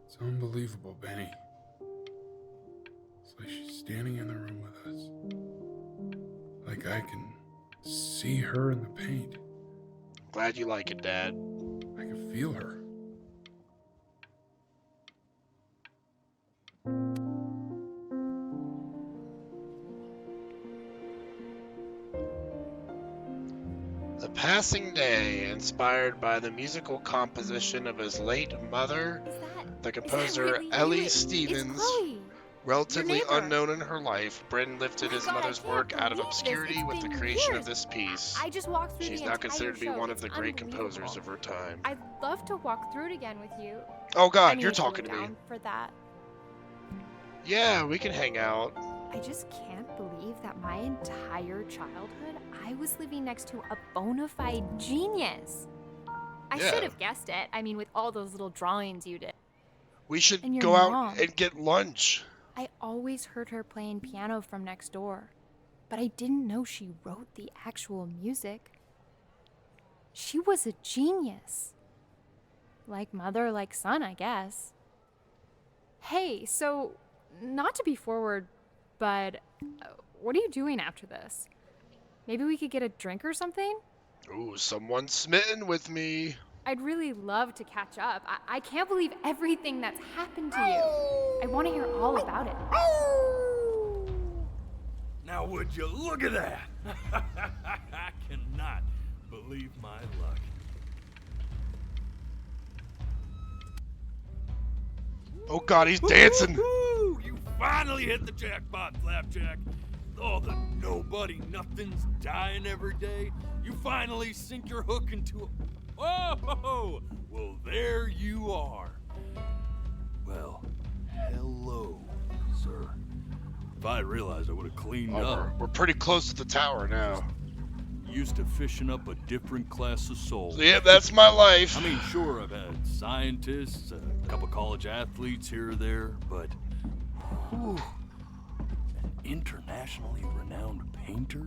It's unbelievable, Benny. It's like she's standing in the room with us. Like I can see her in the paint. Glad you like it, Dad. I can feel her. A Passing Day, inspired by the musical composition of his late mother, the composer really Ellie you? It's Stevens. Chloe. Relatively Your neighbor. unknown in her life, Bryn lifted his God, I mother's can't work out of believe this. obscurity It's with the been creation years. of this piece. I just walked through She's the now entire considered to be show. one of It's the great unbelievable. composers of her time. I'd love to walk through it again with you. Oh God, I mean, you're if you were talking to me. down for that. Yeah, we can hang out. I just can't believe that my entire childhood I was living next to a bona fide genius. I Yeah. should have guessed it. I mean, with all those little drawings you did. We should And your go out mom. and get lunch. I always heard her playing piano from next door, but I didn't know she wrote the actual music. She was a genius. Like mother, like son, I guess. Hey, so, not to be forward, but what are you doing after this? Maybe we could get a drink or something? Ooh, someone's smitten with me. I'd really love to catch up. I can't believe everything that's happened to you. I want to hear all about it. Now would you look at that? I cannot believe my luck. Oh God, he's dancing. Woo-hoo-hoo! You finally hit the jackpot, Flapjack. All the nobody nothings dying every day. You finally sink your hook into a... Oh, well, there you are. Well, hello, sir. If I realized I would have cleaned up. We're pretty close to the tower now. Used to fishing up a different class of souls. Yep, that's my life. I mean, sure, I've had scientists, a couple college athletes here or there, but whew, an internationally renowned painter?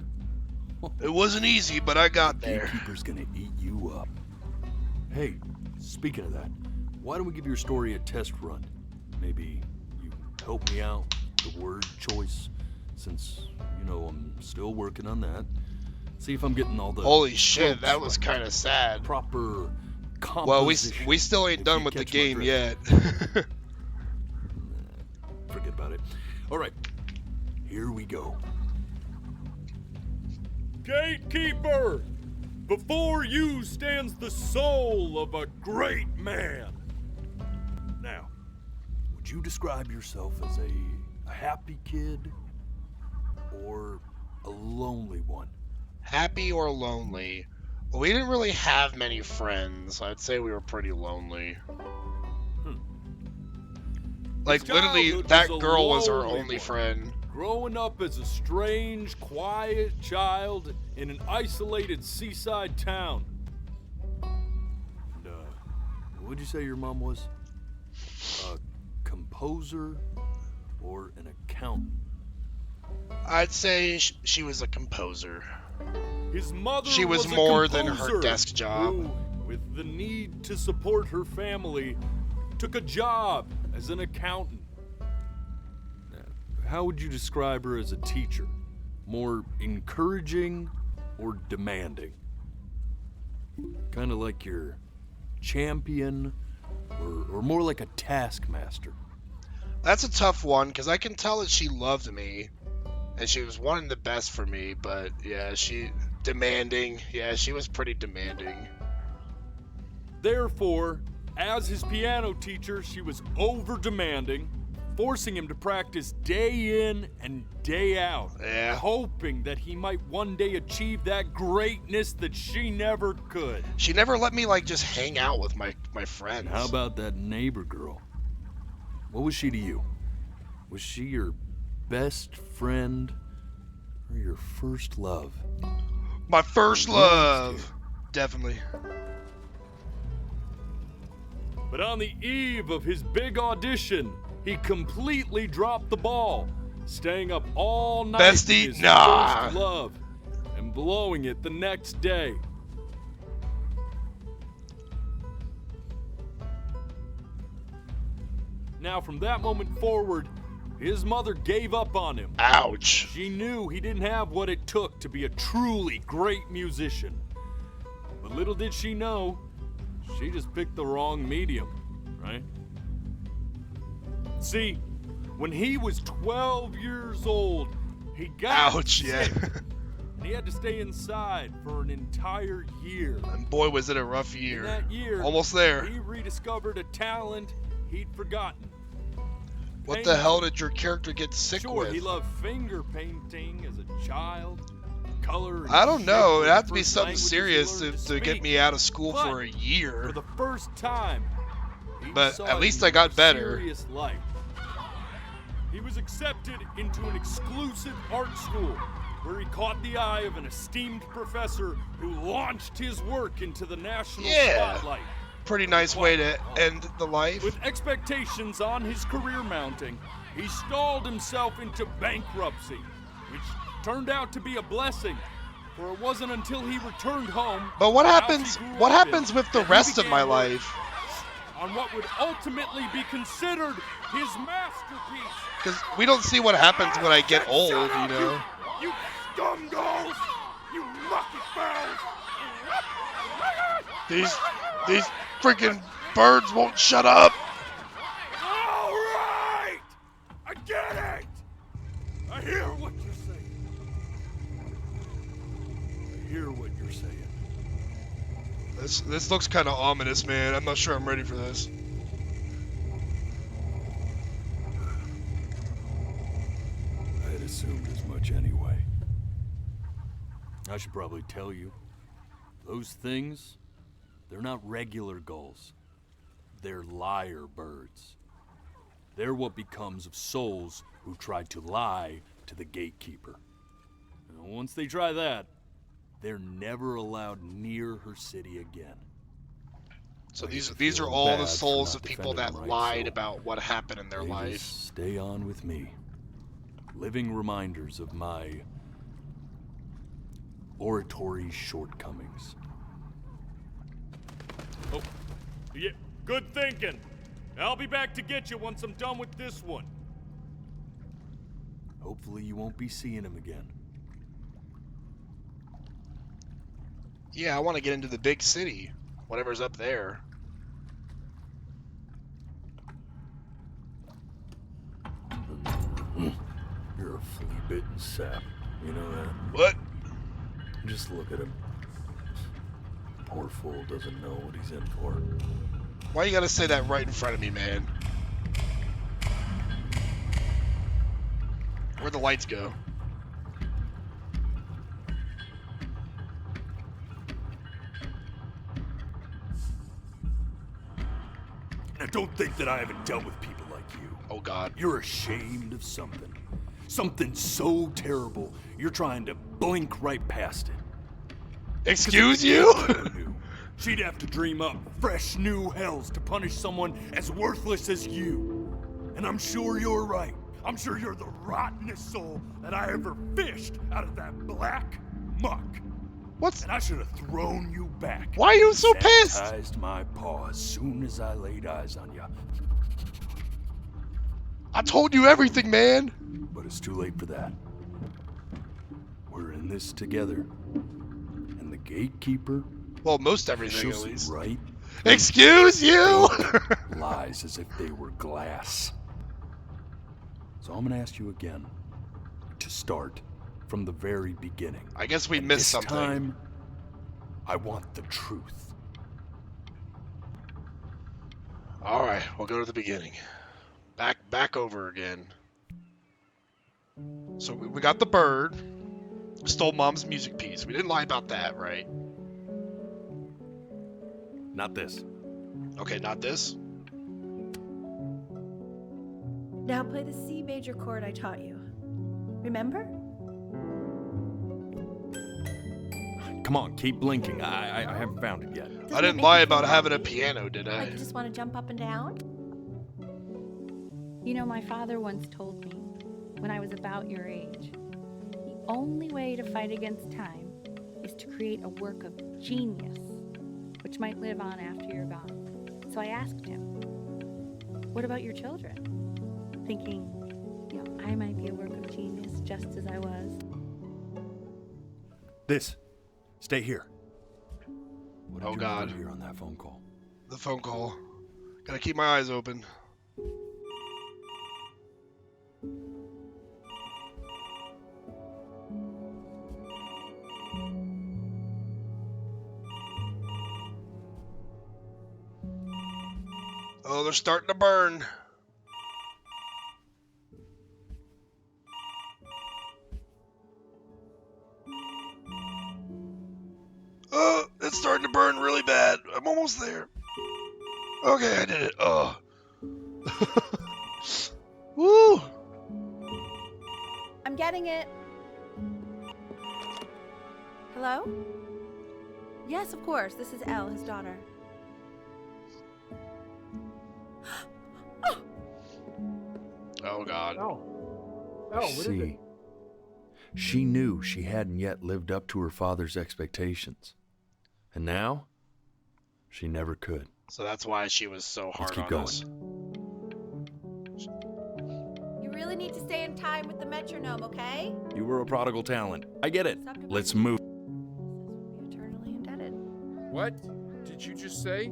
It wasn't easy, but I got there. Gatekeeper's gonna eat you up. Hey, speaking of that, why don't we give your story a test run? Maybe you help me out with the word choice, since, you know, I'm still working on that. See if I'm getting all the... Holy shit, that was kind of sad. Proper composition. Well, we still ain't done with the game yet. Forget about it. All right, here we go. Gatekeeper! Before you stands the soul of a great man. Now, would you describe yourself as a happy kid or a lonely one? Happy or lonely? Well, we didn't really have many friends. I'd say we were pretty lonely. Like, literally, that girl was our only friend. Growing up as a strange, quiet child in an isolated seaside town. And, what would you say your mom was? A composer or an accountant? I'd say she was a composer. His mother She was a more than her composer desk job. who, with the need to support her family, took a job as an accountant. How would you describe her as a teacher? More encouraging or demanding? Kind of like your champion or more like a taskmaster? That's a tough one, because I can tell that she loved me. And she was wanting the best for me, but yeah, demanding. Yeah, she was pretty demanding. Therefore, as his piano teacher, she was over-demanding, forcing him to practice day in and day out, hoping that he might one day achieve that greatness that she never could. She never let me, like, just hang out with my friends. How about that neighbor girl? What was she to you? Was she your best friend or your first love? My first love! Definitely. But on the eve of his big audition, he completely dropped the ball, staying up all night Bestie, with his nah. first love and blowing it the next day. Now, from that moment forward, his mother gave up on him. Ouch. She knew he didn't have what it took to be a truly great musician. But little did she know, she just picked the wrong medium, right? See, when he was 12 years old, he got Ouch, sick, yeah. and he had to stay inside for an entire year. And boy, was it a rough In year. that year, Almost there. he rediscovered a talent he'd forgotten. What the hell did your character get sick Sure, with? he loved finger painting as a child. Color. I don't know. shape It'd have to be first something languages he serious learned to get speak. me out of school But for a year. For the first time, he But saw at least a I got better. serious light. He was accepted into an exclusive art school where he caught the eye of an esteemed professor who launched his work into the national spotlight. Pretty nice way to end the life. With expectations on his career mounting, he stalled himself into bankruptcy, which turned out to be a blessing, for it wasn't until he returned home. But what the house happens? he grew What up in, happens with the that he rest of began my working life? on what would ultimately be considered his masterpiece. Because we don't see what happens when I get old, you know. You scumballs! You lucky fowls! These freaking birds won't shut up. All right! I get it! I hear what you're saying. I hear what you're saying. This looks kind of ominous, man. I'm not sure I'm ready for this. I had assumed as much anyway. I should probably tell you, those things, they're not regular gulls. They're lyre birds. They're what becomes of souls who tried to lie to the gatekeeper. And once they try that, they're never allowed near her city again. So these are all the souls of people that lied about what happened in their life. Stay on with me. Living reminders of my oratory shortcomings. Oh, yeah, good thinking. I'll be back to get you once I'm done with this one. Hopefully you won't be seeing him again. Yeah, I want to get into the big city. Whatever's up there. You're a flea-bitten sap. You know that? What? Just look at him. Poor fool doesn't know what he's in for. Why you gotta say that right in front of me, man? Where'd the lights go? Now don't think that I haven't dealt with people like you. Oh God. You're ashamed of something. Something so terrible, you're trying to blink right past it. Excuse you? She'd have to dream up fresh new hells to punish someone as worthless as you. And I'm sure you're right. I'm sure you're the rottenest soul that I ever fished out of that black muck. What's? And I should have thrown you back. Why are you so pissed? Sanitized my paw as soon as I laid eyes on you. I told you everything, man. But it's too late for that. We're in this together. And the gatekeeper. Well, most everything at she'll least. see right. Excuse you. Lies as if they were glass. So I'm gonna ask you again to start from the very beginning. I guess we And missed this something. time, I want the truth. All right, we'll go to the beginning. Back over again. So we got the bird. Stole Mom's music piece. We didn't lie about that, right? Not this. Okay, not this. Now play the C major chord I taught you. Remember? Come on, keep blinking. I haven't found it yet. I didn't lie about having a piano, did I? Like you just want to jump up and down? You know, my father once told me, when I was about your age, the only way to fight against time is to create a work of genius, which might live on after you're gone. So I asked him, What about your children? Thinking, I might be a work of genius just as I was. Stay here. What did Oh, your God. mother hear on that phone call? The phone call. Gotta keep my eyes open. Oh, they're starting to burn. Oh, it's starting to burn really bad. I'm almost there. Okay, I did it. Oh. Woo! I'm getting it. Hello? Yes, of course. This is Elle, his daughter. Oh, God. What is it? She knew she hadn't yet lived up to her father's expectations. And now, she never could. So that's why she was so hard Let's keep on going. us. You really need to stay in time with the metronome, okay? You were a prodigal talent. I get it. Let's move. Eternally indebted. What did you just say?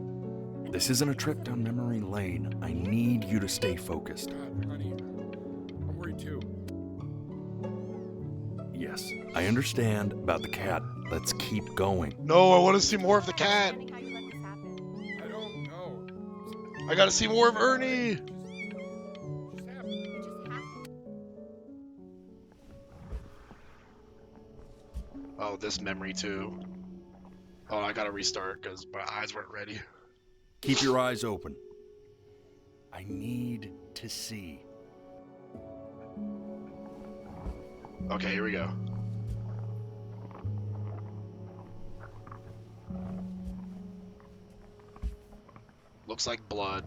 This isn't a trip down memory lane. I need you to stay focused. God, honey, I'm worried too. Yes, I understand about the cat. Let's keep going. No, I want to see more of the cat. I don't know. I gotta see more of Ernie. Oh, this memory too. Oh, I gotta restart because my eyes weren't ready. Keep your eyes open. I need to see. Okay, here we go. Looks like blood.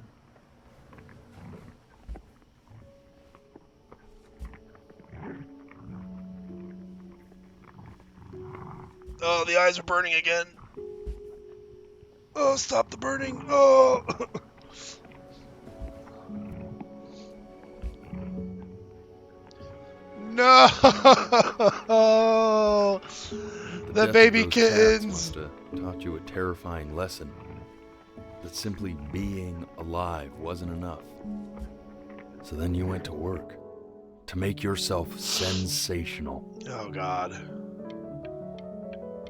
Oh, the eyes are burning again. Oh, stop the burning. Oh. No. The baby kittens. Must have taught you a terrifying lesson. That simply being alive wasn't enough. So then you went to work to make yourself sensational. Oh, God.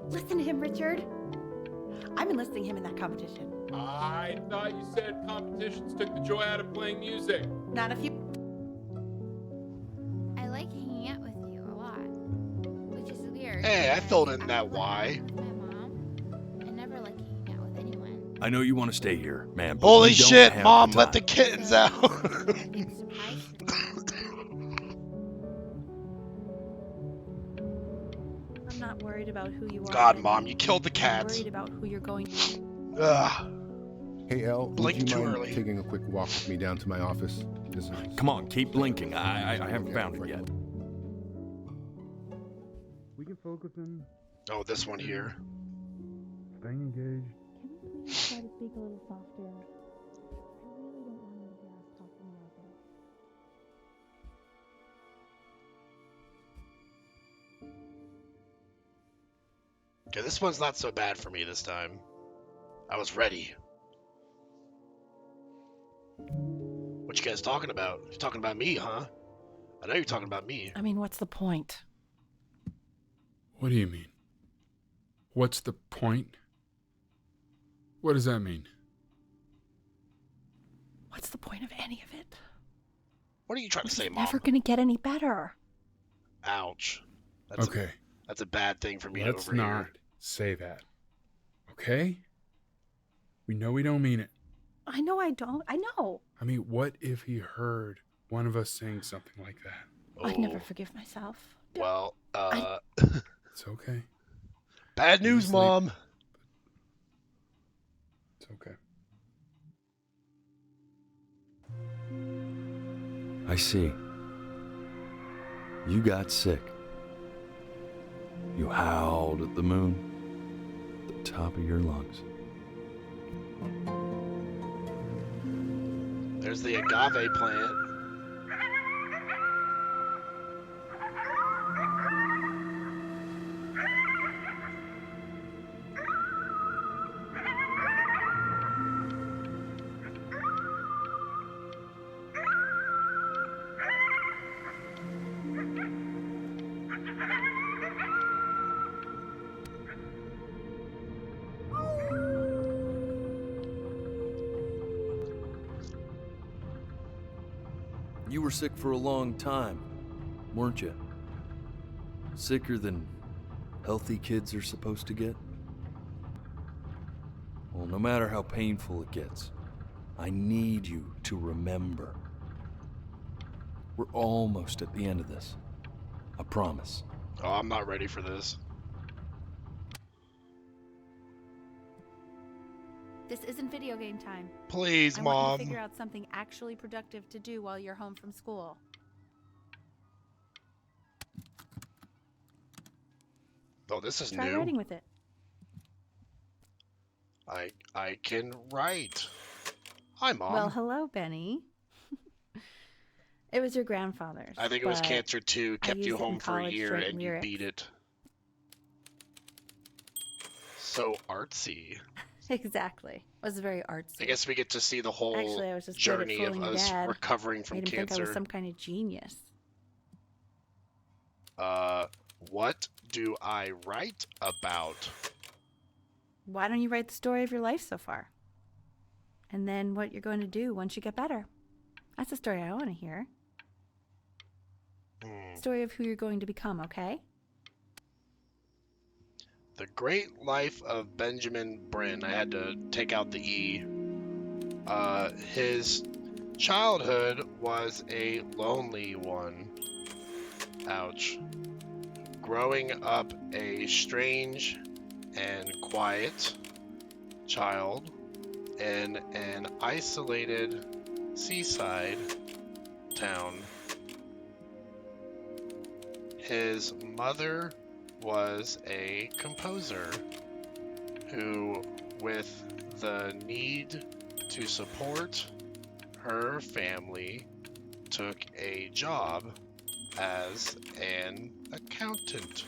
Listen to him, Richard. I'm enlisting him in that competition. I thought you said competitions took the joy out of playing music. Not if you... I like hanging out with you a lot, which is weird. Hey, I because filled in that after what why. happened with my mom, I never like hanging out with anyone. I know you want to stay here, man. But Holy we don't shit, have Mom, the let the time. kittens out. I'm not worried about who you are. God, Eddie. Mom, you killed the I'm cats. worried about who you're going to. Ugh. Hey, Elle, would Blink you too mind early. taking a quick walk with me down to my office? Come on, keep blinking. I haven't found it yet. We can focus in Oh, this one here. staying engaged. Please try to speak a little softer. I really don't want you to hear us talking about this. Okay, this one's not so bad for me this time. I was ready. What you guys talking about? You're talking about me, huh? I know you're talking about me. I mean, what's the point? What do you mean? What's the point? What does that mean? What's the point of any of it? What are you trying to say, Mom? Never gonna get any better. Ouch. That's Okay. That's a bad thing for me Let's to overhear. not say that. Okay? We know we don't mean it. I know I don't. I know. I mean, what if he heard one of us saying something like that? I'd never forgive myself. Well, It's okay. bad news, Sleep. Mom. It's okay. I see. You got sick. You howled at the moon at the top of your lungs. There's the agave plant. You were sick for a long time, weren't you? Sicker than healthy kids are supposed to get? Well, no matter how painful it gets, I need you to remember. We're almost at the end of this. I promise. Oh, I'm not ready for this. This isn't video game time. Please, I Mom. want you to figure out something actually productive to do while you're home from school. Oh, this is Try new. writing with it. I can write. Hi, Mom. Well, hello, Benny. It was your grandfather's. I think it was but Cancer 2 I kept you used it in home for a college to year write and you lyrics. beat it. So artsy. Exactly. It was very artsy. I guess we get to see the whole Actually, I was just good at journey of fooling us Dad. recovering from Made him think I cancer. was some kind of genius. What do I write about? Why don't you write the story of your life so far? And then what you're going to do once you get better. That's the story I want to hear. Story of who you're going to become, okay? The Great Life of Benjamin Bryn. I had to take out the E. His childhood was a lonely one. Ouch. Growing up a strange and quiet child in an isolated seaside town. His mother was a composer who, with the need to support her family, took a job as an accountant.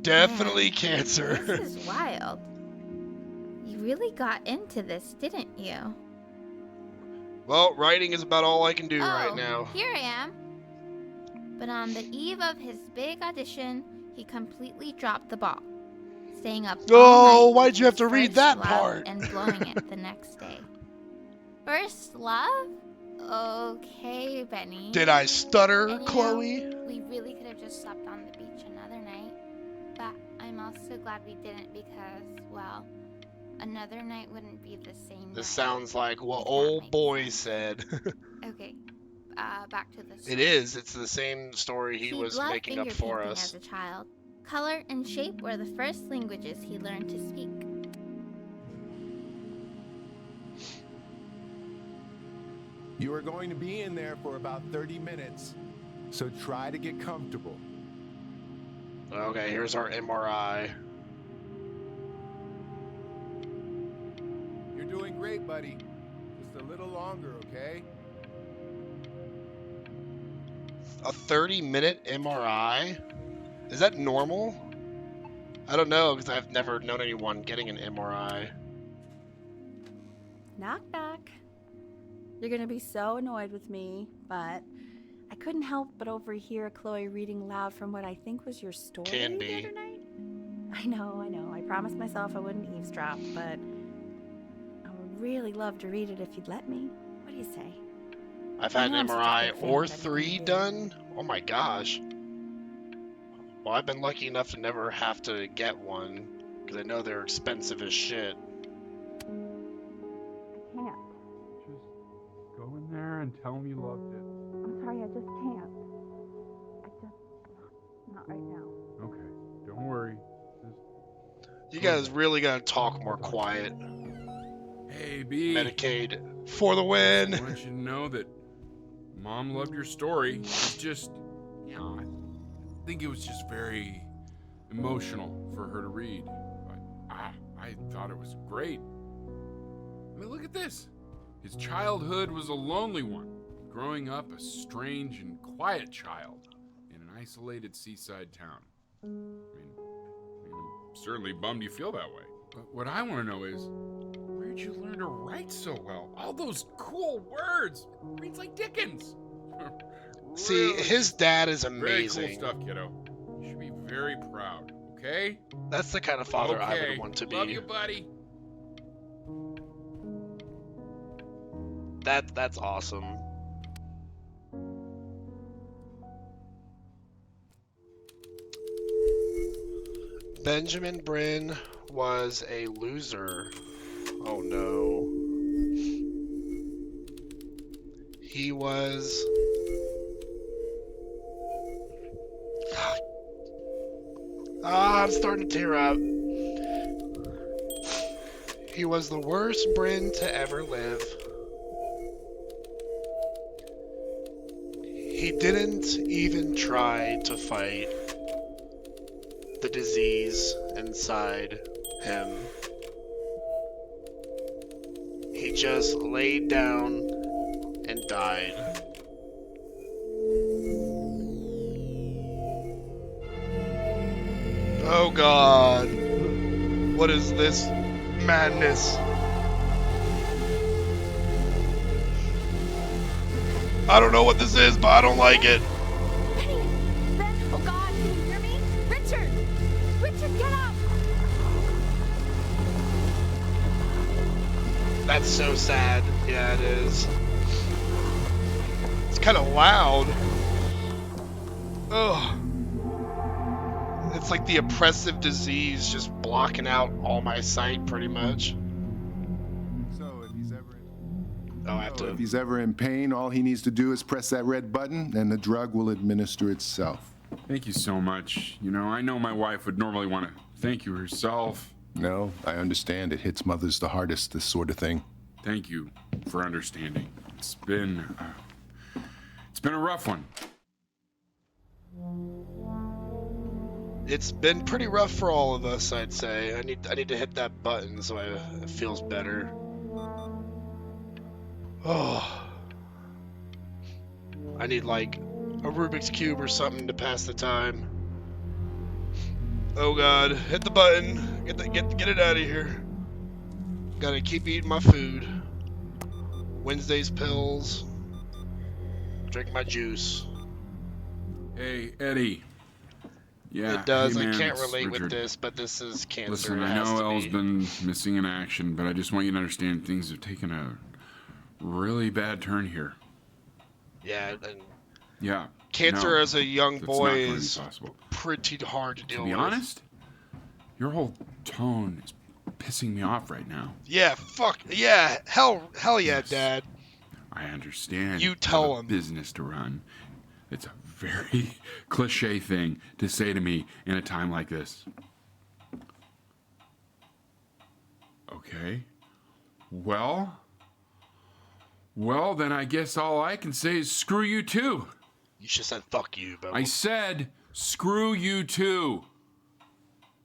Definitely cancer. This is wild. You really got into this, didn't you? Well, writing is about all I can do right Oh, now. here I am. But on the eve of his big audition, he completely dropped the ball, staying up all Oh, night why'd with you have his to read first that love part? and blowing it the next day. First love? Okay, Benny. Did I stutter, And, Chloe? We really could have just slept on the beach another night, but I'm also glad we didn't because, well, another night wouldn't be the same This night. sounds like what old boy said. Okay, back to the story. It is. It's the same story he was loved making up finger for painting us. as a child. Color and shape were the first languages he learned to speak. You are going to be in there for about 30 minutes, so try to get comfortable. Okay, here's our MRI. You're doing great, buddy. Just a little longer, okay? A 30-minute MRI? Is that normal? I don't know, because I've never known anyone getting an MRI. Knock, knock. You're going to be so annoyed with me, but I couldn't help but overhear Chloe reading loud from what I think was your story Can the be. other night. I know. I promised myself I wouldn't eavesdrop, but I would really love to read it if you'd let me. What do you say? I've I had know an I'm such a MRI big fan or of anything 3 you do. done? Oh my gosh. Well, I've been lucky enough to never have to get one, because I know they're expensive as shit. I can't. Just go in there and tell him you loved it. I'm sorry, I just can't. Not right now. Okay, don't worry. You guys really gotta talk more quiet. Hey, B. Medicaid for the win. I want you to know that Mom loved your story. It's just, you know, I think it was just very emotional for her to read. But I thought it was great. I mean, look at this. His childhood was a lonely one, growing up a strange and quiet child in an isolated seaside town. I mean, I'm certainly bummed you feel that way. But what I want to know is, where'd you learn to write so well? All those cool words. Reads like Dickens. See, his dad is amazing. Very cool stuff, kiddo. You should be very proud, okay? That's the kind of father I Okay. would want to be. Love you, buddy. That's awesome. Benjamin Bryn was a loser. Oh no. He was... I'm starting to tear up. He was the worst Bryn to ever live. He didn't even try to fight the disease inside him. He just laid down and died. Oh God, what is this madness? I don't know what this is, but I don't like it. Penny! Ben! Oh God, can you hear me? Richard! Richard, get up! That's so sad. Yeah, it is. It's kind of loud. Ugh. It's like the oppressive disease just blocking out all my sight, pretty much. So if he's ever Oh, I have to. If he's ever in pain, all he needs to do is press that red button and the drug will administer itself. Thank you so much. You know, I know my wife would normally want to thank you herself. No, I understand. It hits mothers the hardest, this sort of thing. Thank you for understanding. It's been a rough one. It's been pretty rough for all of us, I'd say. I need to hit that button so it feels better. Oh. I need like a Rubik's Cube or something to pass the time. Oh God, hit the button. Get it out of here. Gotta keep eating my food. Wednesday's pills. Drink my juice. Hey, Eddie. Yeah, It does. hey, man, I can't it's relate with Richard. this, but this is cancer. Listen, it I has know to Elle's be. been missing in action, but I just want you to understand things have taken a really bad turn here. Yeah, and Yeah. cancer no, as a young that's boy not going to be is possible. pretty hard to deal To with. be honest, your whole tone is pissing me off right now. Yeah, fuck. Yeah, hell yeah, Yes. Dad. I understand. You have tell a him. business to run. It's a very cliche thing to say to me in a time like this. Okay. Well, then I guess all I can say is screw you too. You should have said fuck you, but I said screw you too.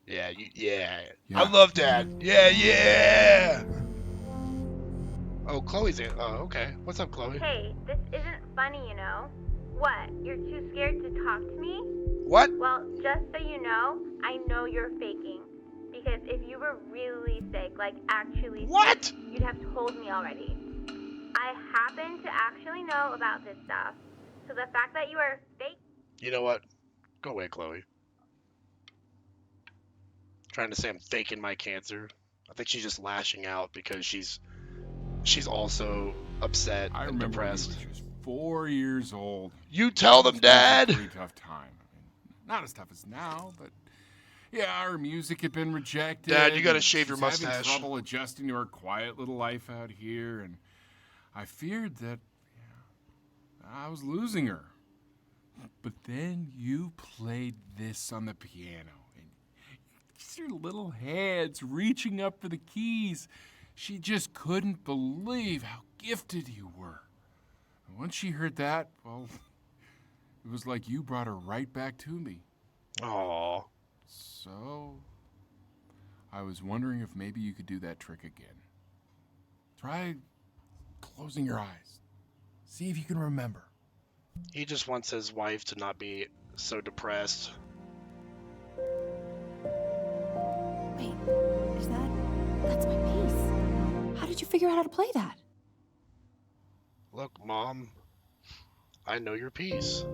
yeah. Yeah. I love Dad. Yeah. Oh, Chloe's in. Oh, okay. What's up, Chloe? Hey, this isn't funny, you know. What? You're too scared to talk to me? What? Well, just so you know, I know you're faking. Because if you were really sick, like actually sick, you'd have told me already. I happen to actually know about this stuff. So the fact that you are fake... You know what? Go away, Chloe. Trying to say I'm faking my cancer. I think she's just lashing out because she's also upset I and remember when he depressed. was just 4 years old. You tell them, He was going Dad. through a pretty tough time. I mean, not as tough as now, but yeah, her music had been rejected. Dad, you gotta and shave your she's having mustache. trouble adjusting to her quiet little life out here, and I feared that I was losing her. But then you played this on the piano, and just your little hands reaching up for the keys. She just couldn't believe how gifted you were. And once she heard that, well, it was like you brought her right back to me. Aww. So, I was wondering if maybe you could do that trick again. Try closing your eyes. See if you can remember. He just wants his wife to not be so depressed. Wait, that's my bass. How did you figure out how to play that? Look, Mom, I know your piece.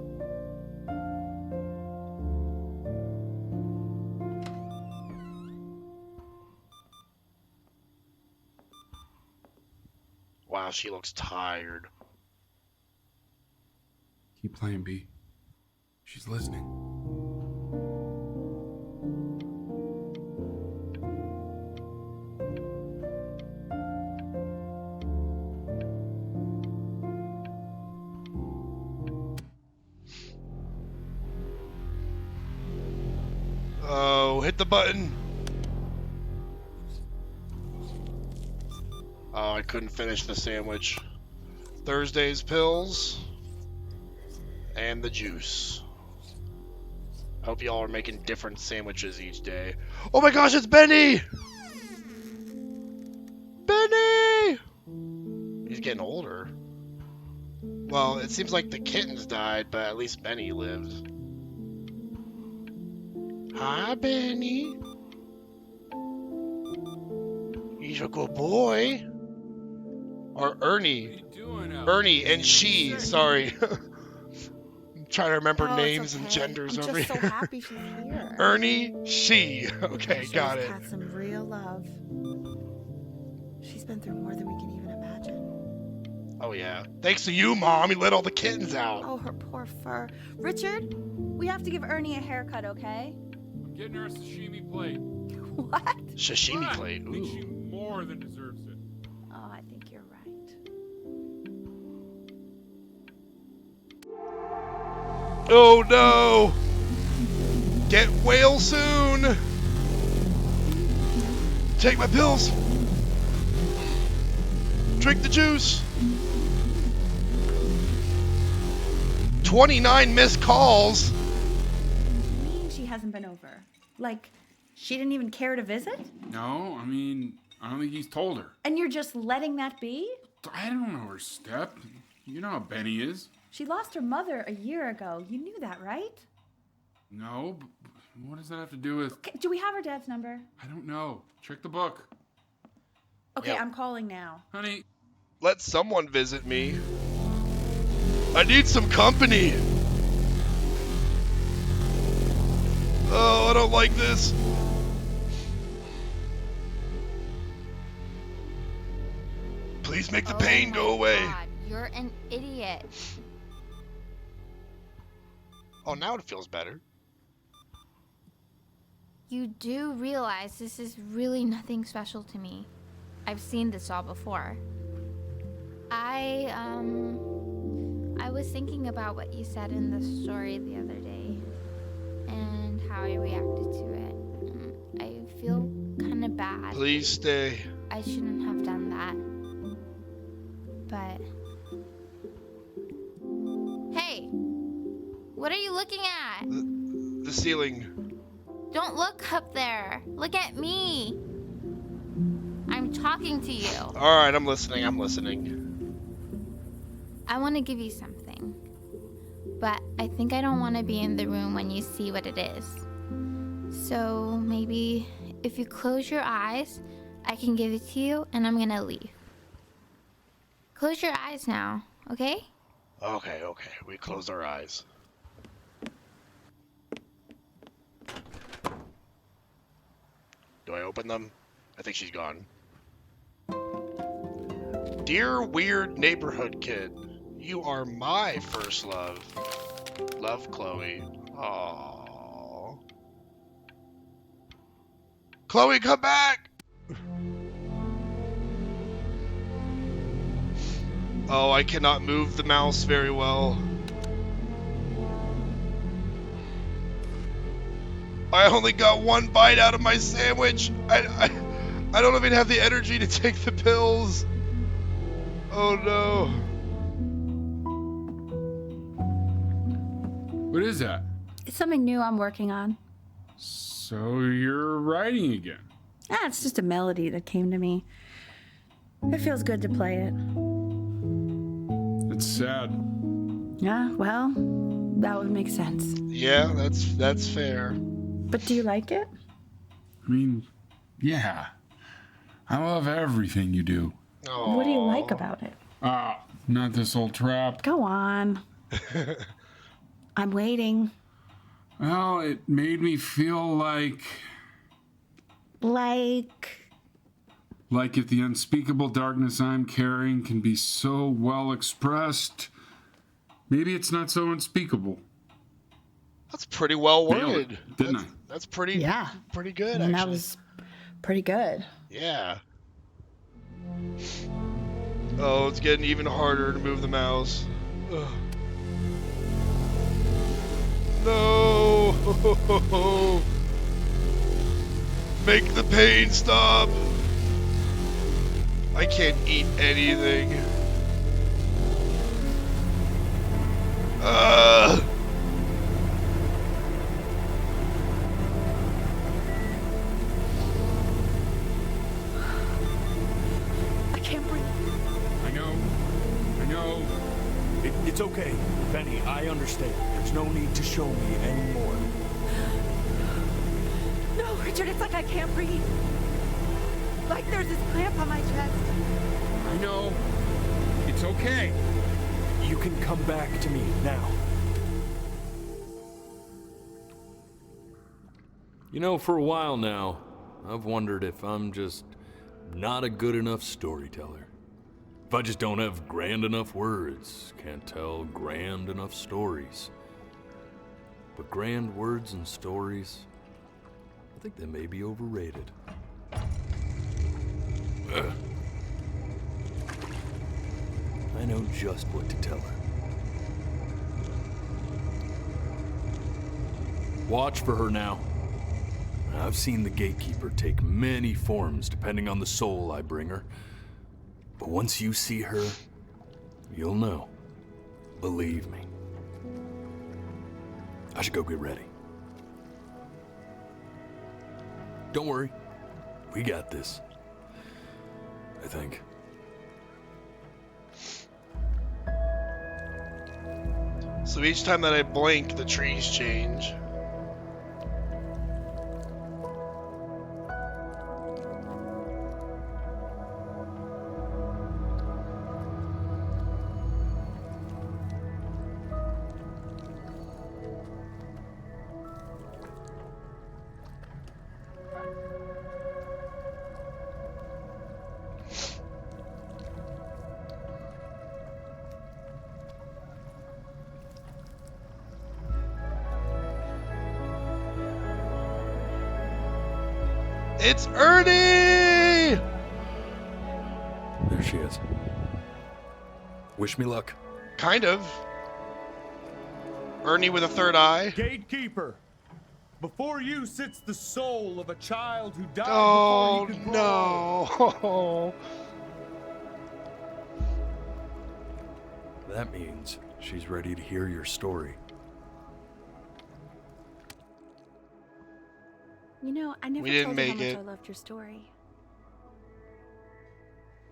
Wow, she looks tired. Keep playing, B. She's listening. Oh, hit the button. Oh, I couldn't finish the sandwich. Thursday's pills and the juice. Hope y'all are making different sandwiches each day. Oh my gosh, it's Benny! Benny! He's getting older. Well, it seems like the kittens died, but at least Benny lived. Hi, Benny. He's a good boy. Or Ernie. Ernie and she, sorry. I'm trying to remember names and genders over I'm just here. so happy she's here. Ernie, she. Okay, She's got it. had some real love. She's been through more than we can even imagine. Oh, yeah. Thanks to you, Mom. You let all the kittens out. Oh, her poor fur. Richard, we have to give Ernie a haircut, okay? I'm getting her a sashimi plate. What? Sashimi plate. I think she Ooh. more than deserves it. Oh, I think you're right. Oh, no. Get well soon. Take my pills. Drink the juice. 29 missed calls. You mean she hasn't been over? Like, she didn't even care to visit? No, I mean, I don't think he's told her. And you're just letting that be? I don't know her step. You know how Benny is. She lost her mother a year ago. You knew that, right? No, but what does that have to do with... Okay, do we have her dad's number? I don't know. Check the book. Okay, Yep. I'm calling now. Honey. Let someone visit me. I need some company. Oh, I don't like this. Please make the pain go away. God, you're an idiot. Oh, now it feels better. You do realize this is really nothing special to me. I've seen this all before. I was thinking about what you said in the story the other day and how I reacted to it. I feel kind of bad. Please stay. I shouldn't have done that. But hey, what are you looking at? The ceiling. Don't look up there. Look at me. I'm talking to you. All right, I'm listening. I'm listening. I want to give you something, but I think I don't want to be in the room when you see what it is. So maybe if you close your eyes, I can give it to you and I'm gonna leave. Close your eyes now, okay? Okay. We closed our eyes. Do I open them? I think she's gone. Dear weird neighborhood kid, you are my first love. Love, Chloe. Aww. Chloe, come back! Oh, I cannot move the mouse very well. I only got one bite out of my sandwich. I don't even have the energy to take the pills. Oh no. What is that? It's something new I'm working on. So you're writing again? It's just a melody that came to me. It feels good to play it. It's sad. Yeah, well, that would make sense. Yeah, that's fair. But do you like it? I mean, yeah. I love everything you do. What do you like about it? Not this old trap. Go on. I'm waiting. Well, it made me feel like if the unspeakable darkness I'm carrying can be so well expressed, maybe it's not so unspeakable. That's pretty well Nailed worded. it, didn't I? That's pretty pretty good, I mean, actually. that was pretty good. Yeah. Oh, it's getting even harder to move the mouse. Ugh. No! Make the pain stop! I can't eat anything. I can't breathe. I know. It's okay, Benny, I understand. There's no need to show me anymore. No, Richard, it's like I can't breathe. Like there's this clamp on my chest. I know. It's okay. You can come back to me now. You know, for a while now, I've wondered if I'm just not a good enough storyteller. If I just don't have grand enough words, can't tell grand enough stories. But grand words and stories, I think they may be overrated. I know just what to tell her. Watch for her now. I've seen the gatekeeper take many forms depending on the soul I bring her. But once you see her, you'll know. Believe me. I should go get ready. Don't worry. We got this. I think. So each time that I blink, the trees change. It's Ernie! There she is. Wish me luck. Kind of. Ernie with a third eye. Gatekeeper, before you sits the soul of a child who died Oh, before he could grow. no. That means she's ready to hear your story. You know, I never We didn't told you how make much it. I loved your story.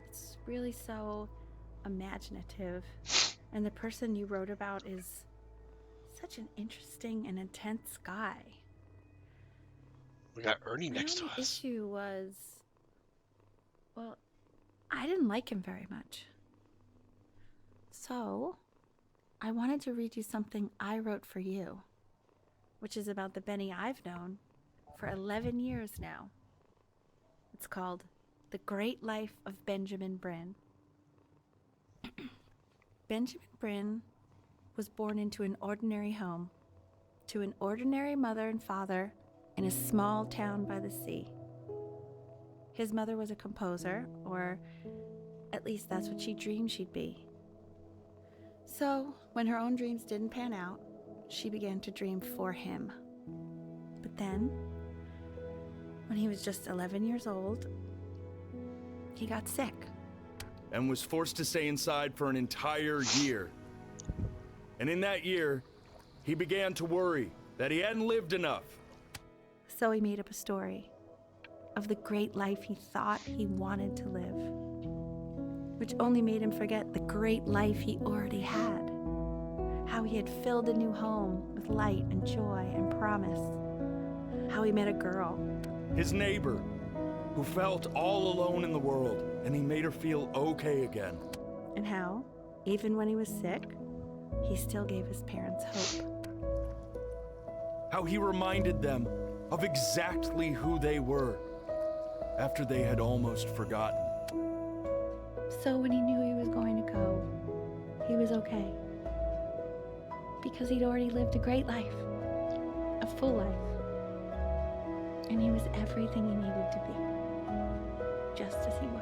It's really so imaginative. And the person you wrote about is such an interesting and intense guy. We got Ernie My next to only us. issue was, well, I didn't like him very much. So, I wanted to read you something I wrote for you, which is about the Benny I've known for 11 years now. It's called The Great Life of Benjamin Bryn. Benjamin Bryn was born into an ordinary home, to an ordinary mother and father in a small town by the sea. His mother was a composer, or at least that's what she dreamed she'd be. So, when her own dreams didn't pan out, she began to dream for him. But then, when he was just 11 years old, he got sick. And was forced to stay inside for an entire year. And in that year, he began to worry that he hadn't lived enough. So he made up a story of the great life he thought he wanted to live. which only made him forget the great life he already had. How he had filled a new home with light and joy and promise. How he met a girl. His neighbor, who felt all alone in the world, and he made her feel okay again. And how, even when he was sick, he still gave his parents hope. How he reminded them of exactly who they were after they had almost forgotten. So when he knew he was going to go, he was okay. Because he'd already lived a great life, a full life. And he was everything he needed to be, just as he was.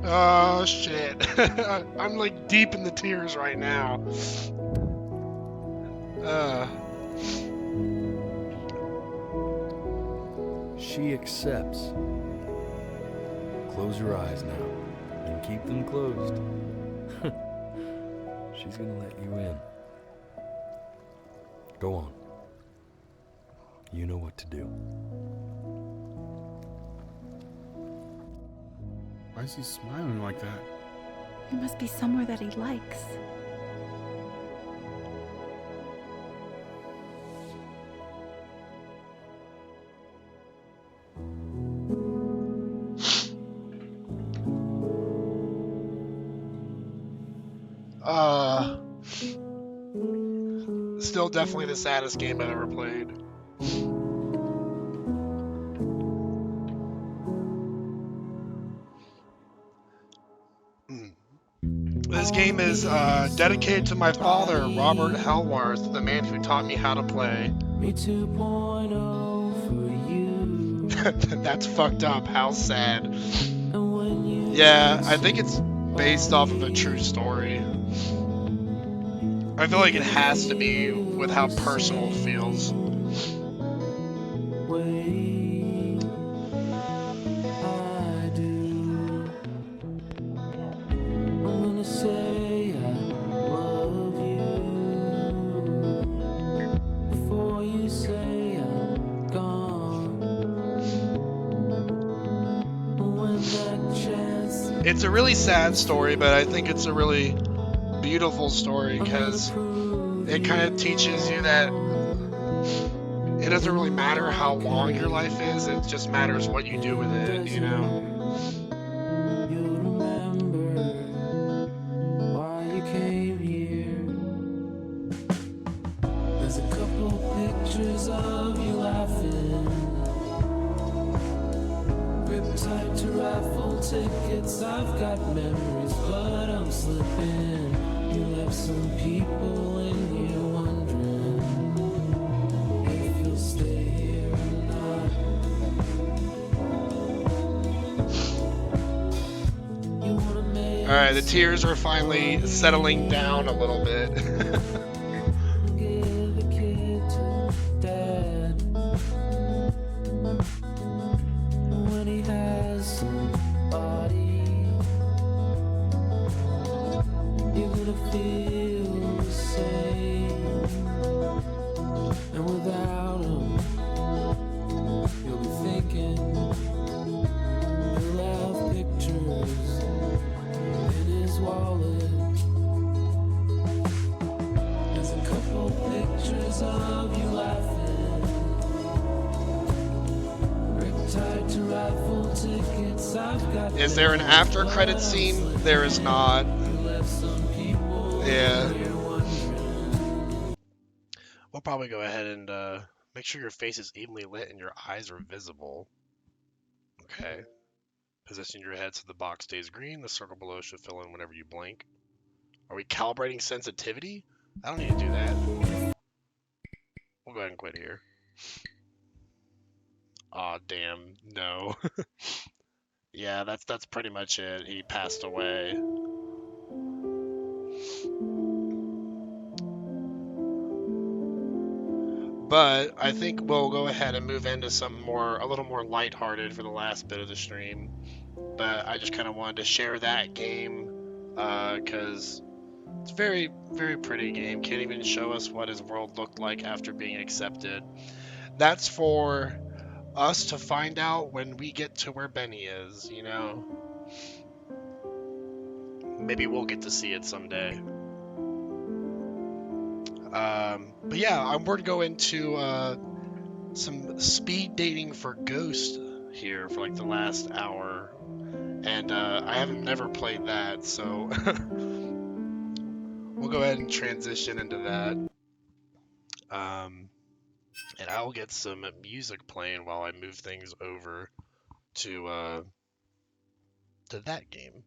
Oh shit. I'm like deep in the tears right now. She accepts. Close your eyes now, and keep them closed. She's gonna let you in. Go on. You know what to do. Why is he smiling like that? It must be somewhere that he likes. Still definitely the saddest game I've ever played. This game is dedicated to my father, Robert Helwarth, the man who taught me how to play. Me 2.0 for you. That's fucked up. How sad. Yeah, I think it's based off of a true story. I feel like it has to be with how personal it feels. It's a really sad story, but I think it's a really beautiful story because it kind of teaches you that it doesn't really matter how long your life is, it just matters what you do with it, you know? There's a couple pictures of you laughing. Grip tight to raffle tickets. I've got memories, but I'm slipping. You left some people in here wondering if you'll stay here or not. You wanna make Alright, the tears are finally settling down a little bit. give a kid to dad when he has somebody. You're gonna feel the same, and without him, you'll be thinking he'll have pictures in his wallet. There's a couple pictures of you laughing. Grip tight to raffle tickets. I've got Is there an after credit scene? There is not. Yeah. We'll probably go ahead and make sure your face is evenly lit and your eyes are visible. Okay. Position your head so the box stays green. The circle below should fill in whenever you blink. Are we calibrating sensitivity? I don't need to do that. We'll go ahead and quit here. Aw, damn. No. Yeah, that's pretty much it. He passed away. But I think we'll go ahead and move into something a little more lighthearted for the last bit of the stream. But I just kind of wanted to share that game because it's a very, very pretty game. Can't even show us what his world looked like after being accepted. That's for us to find out when we get to where Benny is, you know? Maybe we'll get to see it someday. But yeah, we're gonna go into some speed dating for Ghost here for like the last hour. And I haven't never played that, so we'll go ahead and transition into that. And I'll get some music playing while I move things over to that game.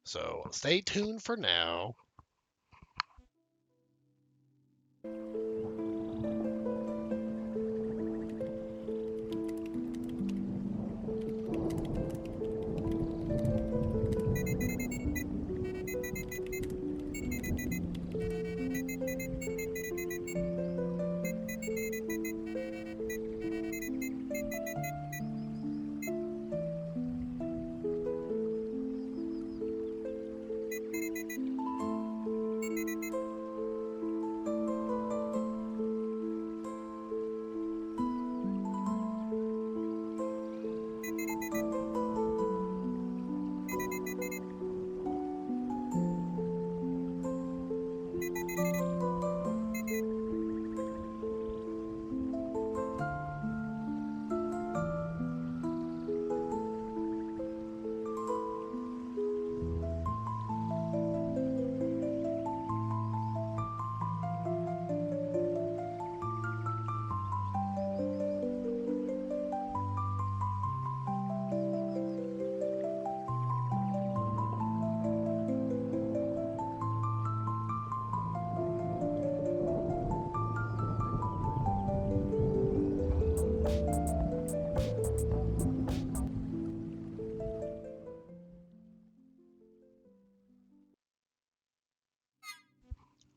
So stay tuned for now.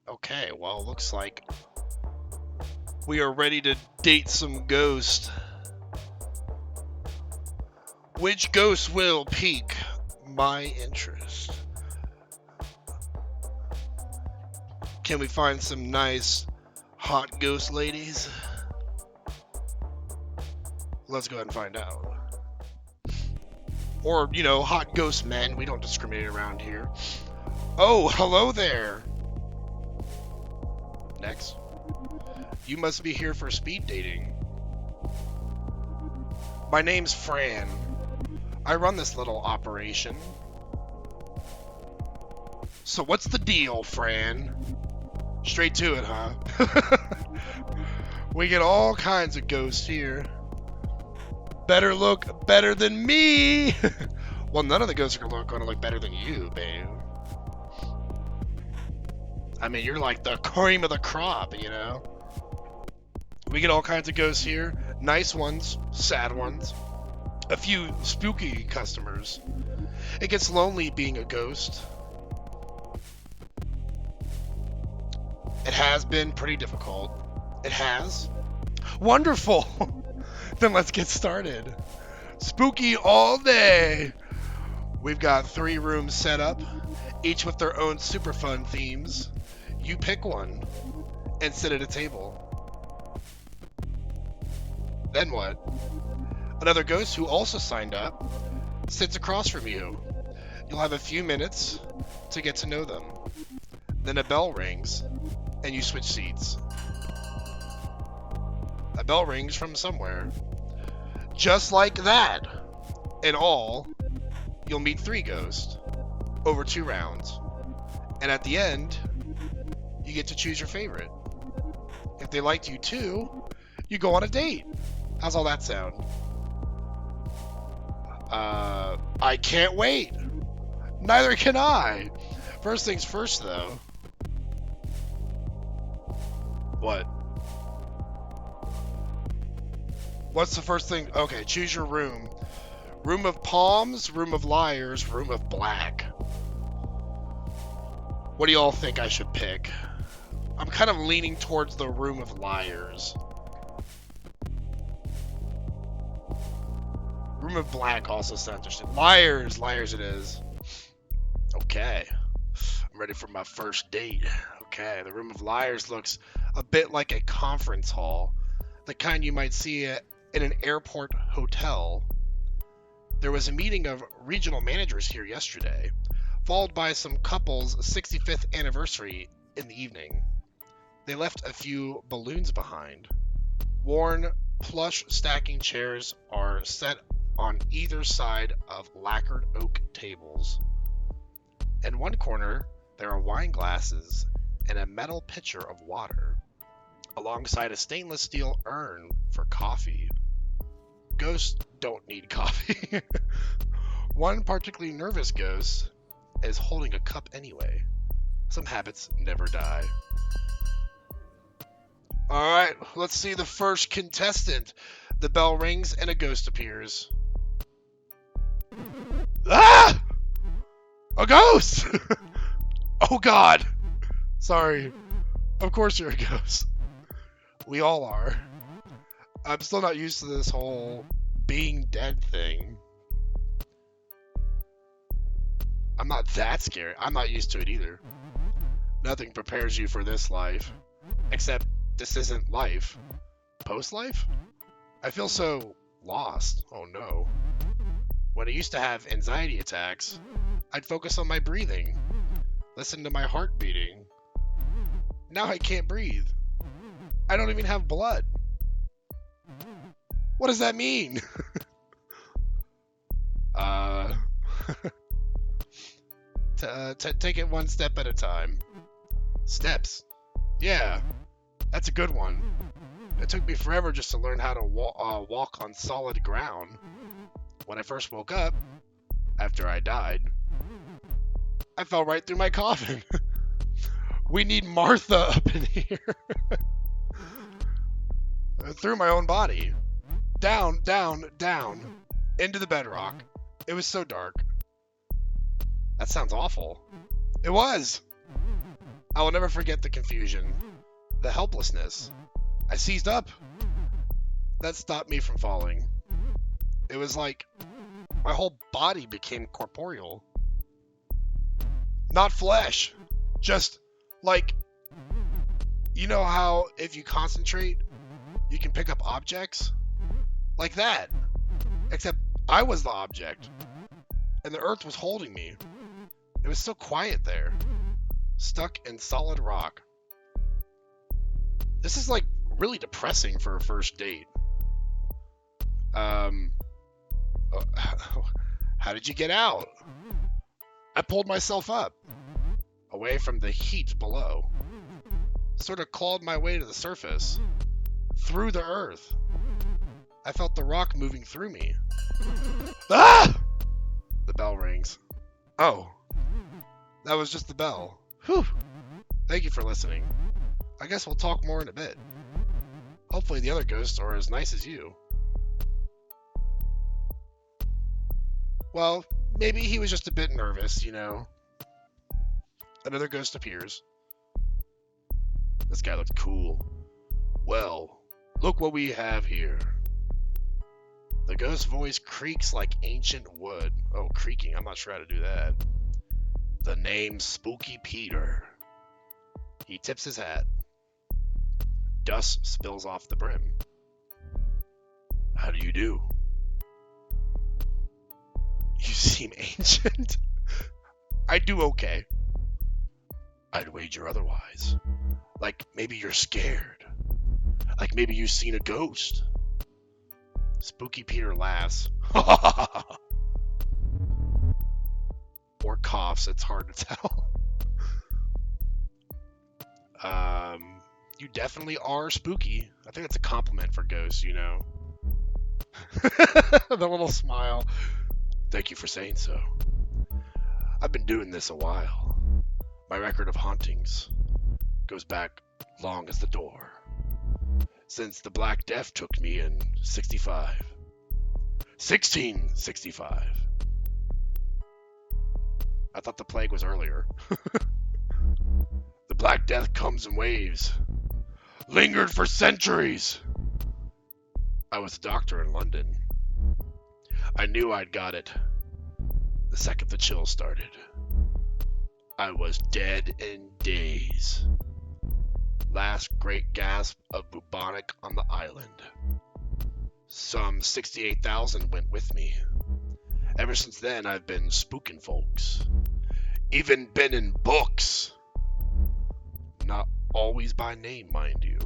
Okay, well, looks like we are ready to date some ghost. Which ghost will pique my interest? Can we find some nice, hot ghost ladies? Let's go ahead and find out. Or, you know, hot ghost men. We don't discriminate around here. Oh, hello there. Next. You must be here for speed dating. My name's Fran. I run this little operation. So what's the deal, Fran? Straight to it, huh? We get all kinds of ghosts here. Better look better than me. Well, none of the ghosts are gonna look better than you, babe. I mean, you're like the cream of the crop, you know? We get all kinds of ghosts here. Nice ones, sad ones. A few spooky customers. It gets lonely being a ghost. It has been pretty difficult. It has? Wonderful! Then let's get started. Spooky all day! We've got 3 rooms set up, each with their own super fun themes. You pick one and sit at a table. Then what? Another ghost who also signed up sits across from you. You'll have a few minutes to get to know them. Then a bell rings and you switch seats. A bell rings from somewhere. Just like that. In all, you'll meet 3 ghosts over 2 rounds. And at the end, you get to choose your favorite. If they liked you too, you go on a date. How's all that sound? I can't wait. Neither can I. First things first, though. What? What's the first thing? Okay, choose your room. Room of palms, room of liars, room of black. What do y'all think I should pick? I'm kind of leaning towards the room of liars. Room of black also sounds interesting. Liars, liars it is. Okay. I'm ready for my first date. Okay, the room of liars looks a bit like a conference hall. the kind you might see in an airport hotel. There was a meeting of regional managers here yesterday, followed by some couples' 65th anniversary in the evening. They left a few balloons behind. Worn plush stacking chairs are set on either side of lacquered oak tables. In one corner, there are wine glasses and a metal pitcher of water, alongside a stainless steel urn for coffee. Ghosts don't need coffee. One particularly nervous ghost is holding a cup anyway. Some habits never die. Alright, let's see the first contestant. The bell rings and a ghost appears. Ah! A ghost! Oh god! Sorry. Of course you're a ghost. We all are. I'm still not used to this whole being dead thing. I'm not that scared. I'm not used to it either. Nothing prepares you for this life. Except this isn't life. Post-life? I feel so lost. Oh no. When I used to have anxiety attacks, I'd focus on my breathing. Listen to my heart beating. Now I can't breathe. I don't even have blood. What does that mean? Take it one step at a time. Steps. Yeah, that's a good one. It took me forever just to learn how to walk on solid ground. When I first woke up, after I died, I fell right through my coffin. We need Martha up in here. Through my own body. Down, down, down. Into the bedrock. It was so dark. That sounds awful. It was. I will never forget the confusion. The helplessness. I seized up. That stopped me from falling. It was like my whole body became corporeal. Not flesh. Just like, you know how if you concentrate, you can pick up objects? Like that. Except I was the object. And the earth was holding me. It was so quiet there. Stuck in solid rock. This is like really depressing for a first date. How did you get out? I pulled myself up. Away from the heat below. Sort of clawed my way to the surface. Through the earth. I felt the rock moving through me. Ah! The bell rings. Oh. That was just the bell. Whew. Thank you for listening. I guess we'll talk more in a bit. Hopefully the other ghosts are as nice as you. Well, maybe he was just a bit nervous, you know. Another ghost appears. This guy looks cool. Well, look what we have here. The ghost's voice creaks like ancient wood. Oh, creaking. I'm not sure how to do that. The name's Spooky Peter. He tips his hat. Dust spills off the brim. How do you do? You seem ancient. I do okay. I'd wager otherwise. Like maybe you're scared. Like maybe you've seen a ghost. Spooky Peter laughs. Or coughs, it's hard to tell. You definitely are spooky. I think that's a compliment for ghosts, you know. The little smile. Thank you for saying so. I've been doing this a while. My record of hauntings goes back long as the door. Since the Black Death took me in 1665. I thought the plague was earlier. The Black Death comes in waves. Lingered for centuries. I was a doctor in London. I knew I'd got it the second the chill started. I was dead in days. last great gasp of bubonic on the island. Some 68,000 went with me. Ever since then, I've been spooking folks. Even been in books. Not always by name, mind you.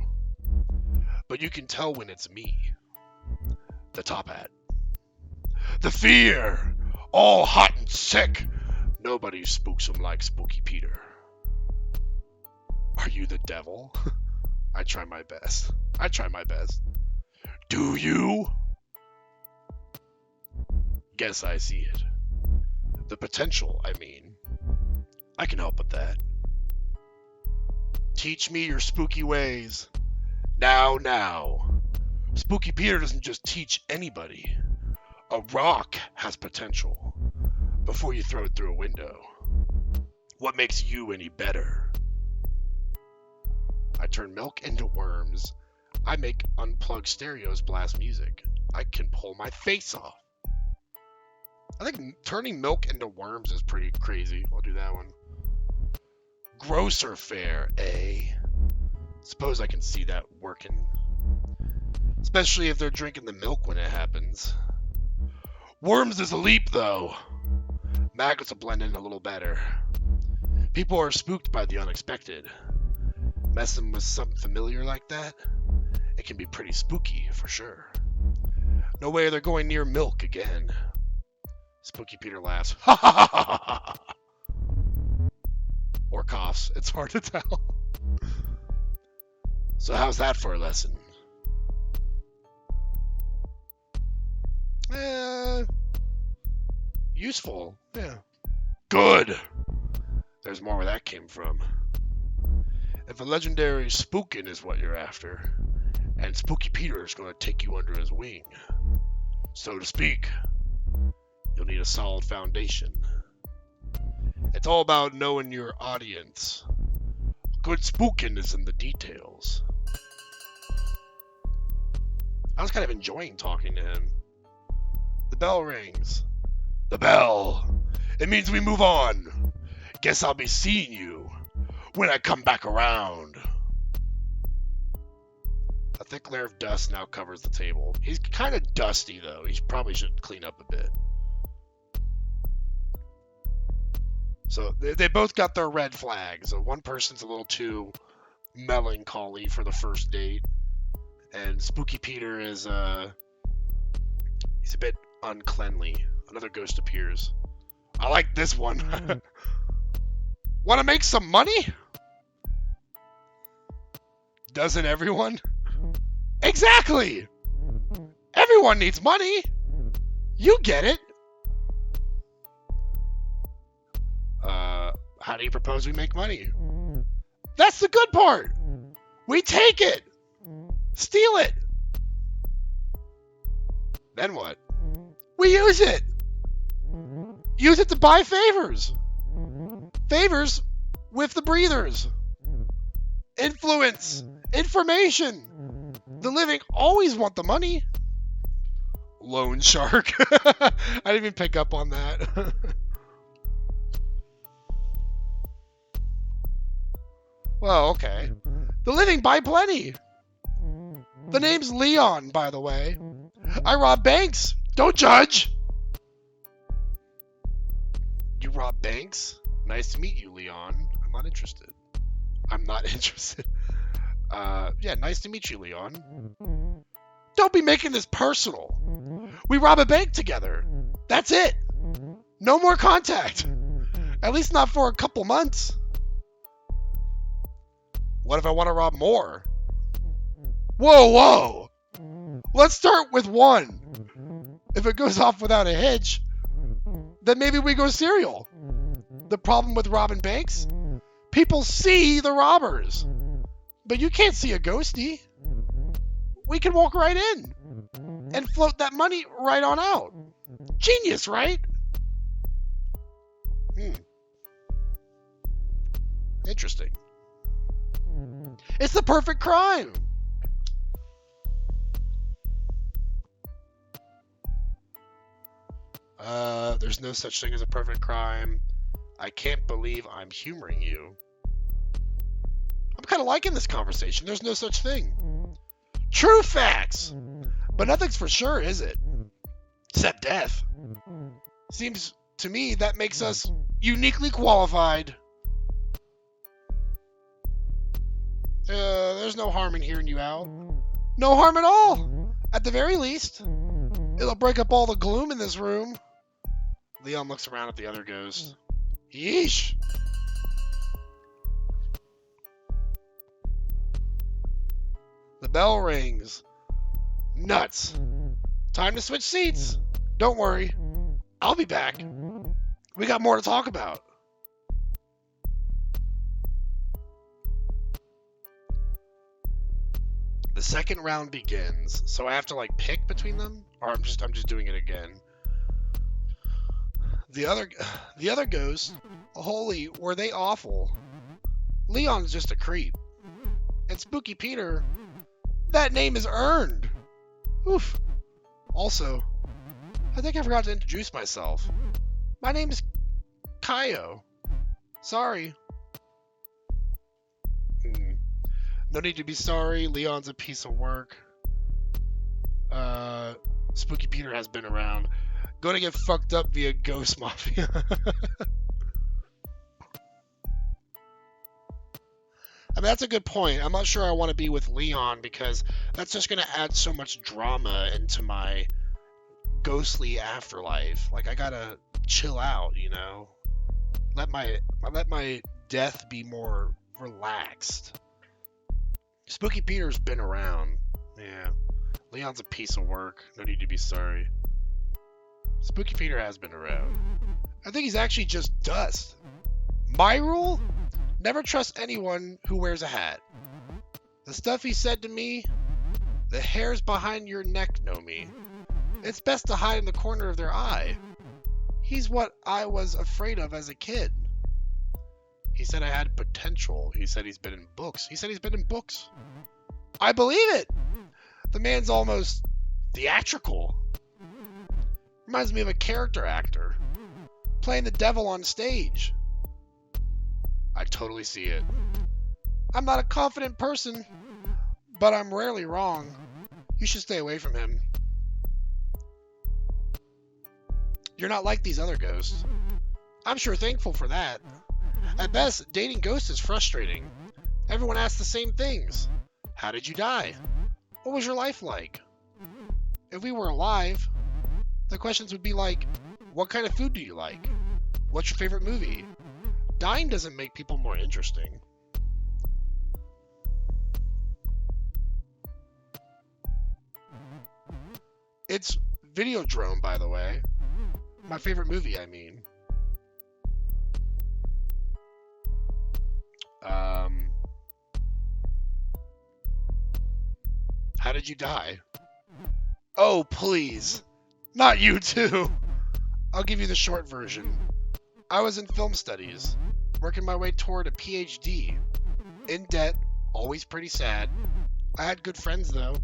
But you can tell when it's me. The top hat. The fear! All hot and sick. Nobody spooks him like Spooky Peter. Are you the devil? I try my best. Do you? Guess I see it. The potential, I mean. I can help with that. Teach me your spooky ways. Now. Spooky Peter doesn't just teach anybody. A rock has potential before you throw it through a window. What makes you any better? I turn milk into worms. I make unplugged stereos blast music. I can pull my face off. I think turning milk into worms is pretty crazy. I'll do that one. Grocer fare, eh? Suppose I can see that working. Especially if they're drinking the milk when it happens. Worms is a leap, though. Maggots will blend in a little better. People are spooked by the unexpected. Messing with something familiar like that, it can be pretty spooky, for sure. No way they're going near milk again. Spooky Peter laughs. Ha ha ha ha ha! Or coughs. It's hard to tell. So how's that for a lesson? Useful. Yeah. Good! There's more where that came from. If a legendary spookin' is what you're after, and Spooky Peter is going to take you under his wing, so to speak, you'll need a solid foundation. It's all about knowing your audience. Good spookin' is in the details. I was kind of enjoying talking to him. The bell rings. The bell. It means we move on. Guess I'll be seeing you when I come back around. A thick layer of dust now covers the table. He's kind of dusty, though. He probably should clean up a bit. So they both got their red flags. One person's a little too melancholy for the first date, and Spooky Peter is he's a bit uncleanly. Another ghost appears. I like this one. Want to make some money? Doesn't everyone? Exactly! Everyone needs money! You get it! How do you propose we make money? That's the good part! We take it! Steal it! Then what? We use it! Use it to buy favors! Favors with the breathers! Influence! Information! The living always want the money! Loan shark. I didn't even pick up on that. Well, okay. The living buy plenty. The name's Leon, by the way. I rob banks. Don't judge. You rob banks? Nice to meet you, Leon. I'm not interested. Yeah, nice to meet you, Leon. Don't be making this personal. We rob a bank together. That's it. No more contact. At least not for a couple months. What if I want to rob more? Whoa! Let's start with one. If it goes off without a hitch, then maybe we go serial. The problem with robbing banks? People see the robbers. But you can't see a ghostie. We can walk right in and float that money right on out. Genius, right? Interesting. It's the perfect crime. There's no such thing as a perfect crime. I can't believe I'm humoring you. I'm kind kind of liking this conversation. There's no such thing. True facts. But nothing's for sure, is it? Except death. Seems to me that makes us uniquely qualified. There's no harm in hearing you out. No harm at all. At the very least, it'll break up all the gloom in this room. Leon looks around at the other ghost. Yeesh. The bell rings. Nuts. Time to switch seats. Don't worry. I'll be back. We got more to talk about. The second round begins. So I have to like pick between them? Or I'm just doing it again. The other ghosts, holy, were they awful. Leon's just a creep. And Spooky Peter, that name is earned. Oof. Also, I think I forgot to introduce myself. My name is Kaio. Sorry. No need to be sorry. Leon's a piece of work. Spooky Peter has been around. Gonna get fucked up via Ghost Mafia. I mean, that's a good point. I'm not sure I want to be with Leon because that's just going to add so much drama into my ghostly afterlife. Like, I gotta chill out, you know? Let my death be more relaxed. Spooky Peter's been around. Yeah. Leon's a piece of work. No need to be sorry. Spooky Peter has been around. I think he's actually just dust. My rule? Never trust anyone who wears a hat. The stuff he said to me, the hairs behind your neck know me. It's best to hide in the corner of their eye. He's what I was afraid of as a kid. He said I had potential. He said he's been in books. He said he's been in books. I believe it! The man's almost theatrical. Reminds me of a character actor. Playing the devil on stage. I totally see it. I'm not a confident person, but I'm rarely wrong. You should stay away from him. You're not like these other ghosts. I'm sure thankful for that. At best, dating ghosts is frustrating. Everyone asks the same things. How did you die? What was your life like? If we were alive, the questions would be like, what kind of food do you like? What's your favorite movie? Dying doesn't make people more interesting. It's Videodrome, by the way. My favorite movie, I mean. How did you die? Oh, please. Not you too. I'll give you the short version. I was in film studies, working my way toward a PhD. In debt, always pretty sad. I had good friends though.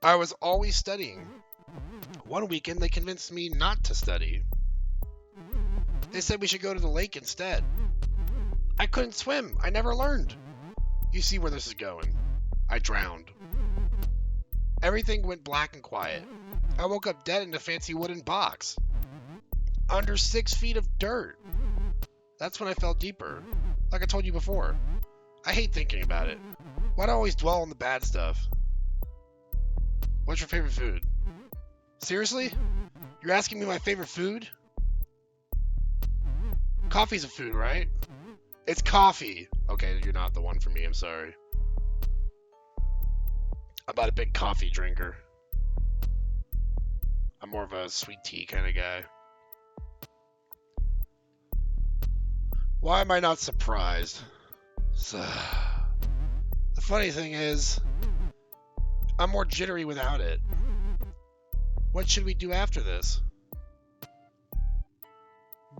I was always studying. One weekend they convinced me not to study. They said we should go to the lake instead. I couldn't swim. I never learned. You see where this is going. I drowned. Everything went black and quiet. I woke up dead in a fancy wooden box. Under 6 feet of dirt. That's when I fell deeper. Like I told you before. I hate thinking about it. Why do I always dwell on the bad stuff? What's your favorite food? Seriously? You're asking me my favorite food? Coffee's a food, right? It's coffee. Okay, you're not the one for me, I'm sorry. I'm not a big coffee drinker. I'm more of a sweet tea kind of guy. Why am I not surprised? So, the funny thing is, I'm more jittery without it. What should we do after this?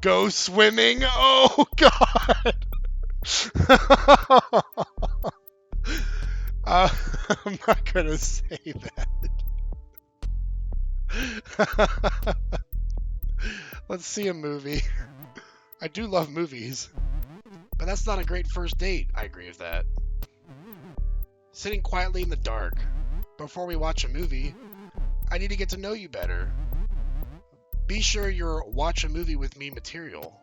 Go swimming? Oh, God! I'm not gonna say that. Let's see a movie. I do love movies, but But that's not a great first date. I agree with that. Sitting quietly in the dark. Before we watch a movie, I need to get to know you better. Be sure you're watch a movie with me material.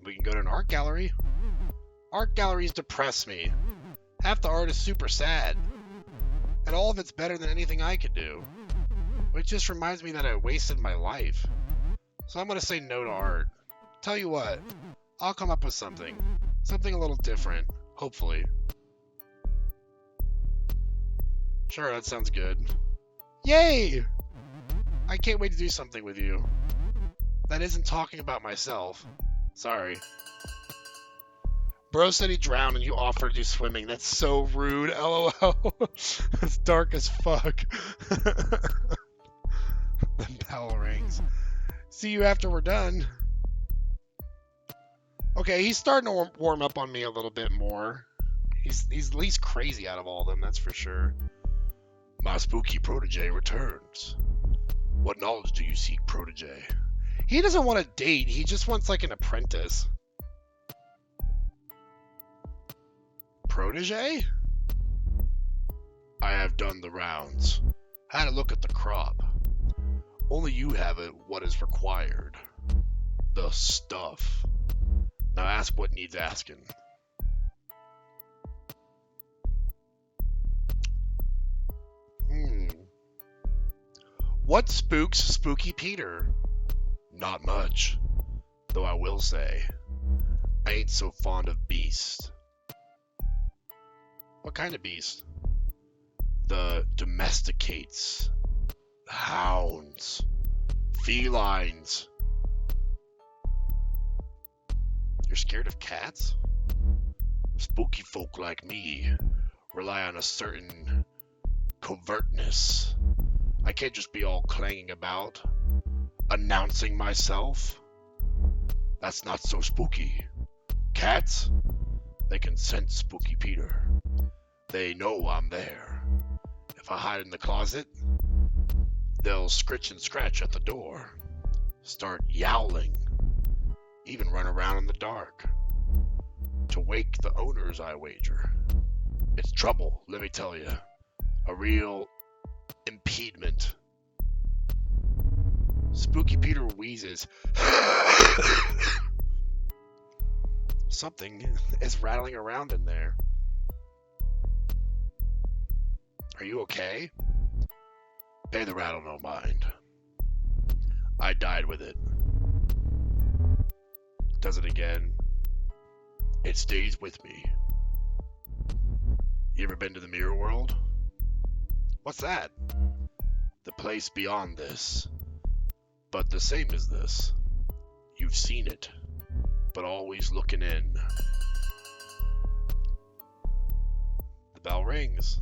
We can go to an art gallery. Art galleries depress me. Half the art is super sad. And all of it's better than anything I could do. Which just reminds me that I wasted my life. So I'm going to say no to art. Tell you what, I'll come up with something. Something a little different, hopefully. Sure, that sounds good. Yay! I can't wait to do something with you. That isn't talking about myself. Sorry. Bro said he drowned and you offered to do swimming. That's so rude. LOL. That's dark as fuck. The bell rings. See you after we're done. Okay, he's starting to warm up on me a little bit more. He's the least crazy out of all of them, that's for sure. My spooky protege returns. What knowledge do you seek, protege? He doesn't want a date, he just wants like an apprentice. Protege? I have done the rounds. Had a look at the crop. Only you have it what is required. The stuff. Now ask what needs asking. What spooks Spooky Peter? Not much. Though I will say, I ain't so fond of beasts. What kind of beast? The domesticates. Hounds. Felines. You're scared of cats? Spooky folk like me rely on a certain covertness. I can't just be all clanging about, announcing myself. That's not so spooky. Cats? They can sense Spooky Peter. They know I'm there. If I hide in the closet, they'll scritch and scratch at the door, start yowling, even run around in the dark. To wake the owners, I wager. It's trouble, let me tell you. A real impediment. Spooky Peter wheezes. Something is rattling around in there. Are you okay? Pay the rattle no mind. I died with it. Does it again. It stays with me. You ever been to the mirror world? What's that? The place beyond this. But the same as this. You've seen it, but always looking in. The bell rings.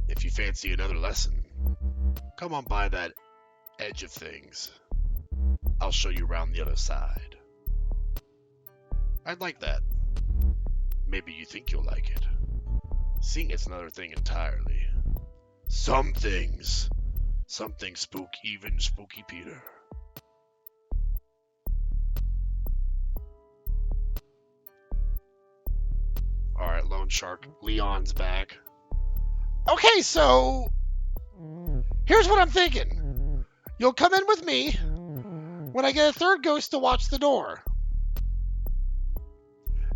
If you fancy another lesson, come on by that edge of things. I'll show you around the other side. I'd like that. Maybe you think you'll like it. Seeing it's another thing entirely. Some things spook even Spooky Peter. Alright, Lone Shark. Leon's back. Okay, so here's what I'm thinking. You'll come in with me when I get a third ghost to watch the door.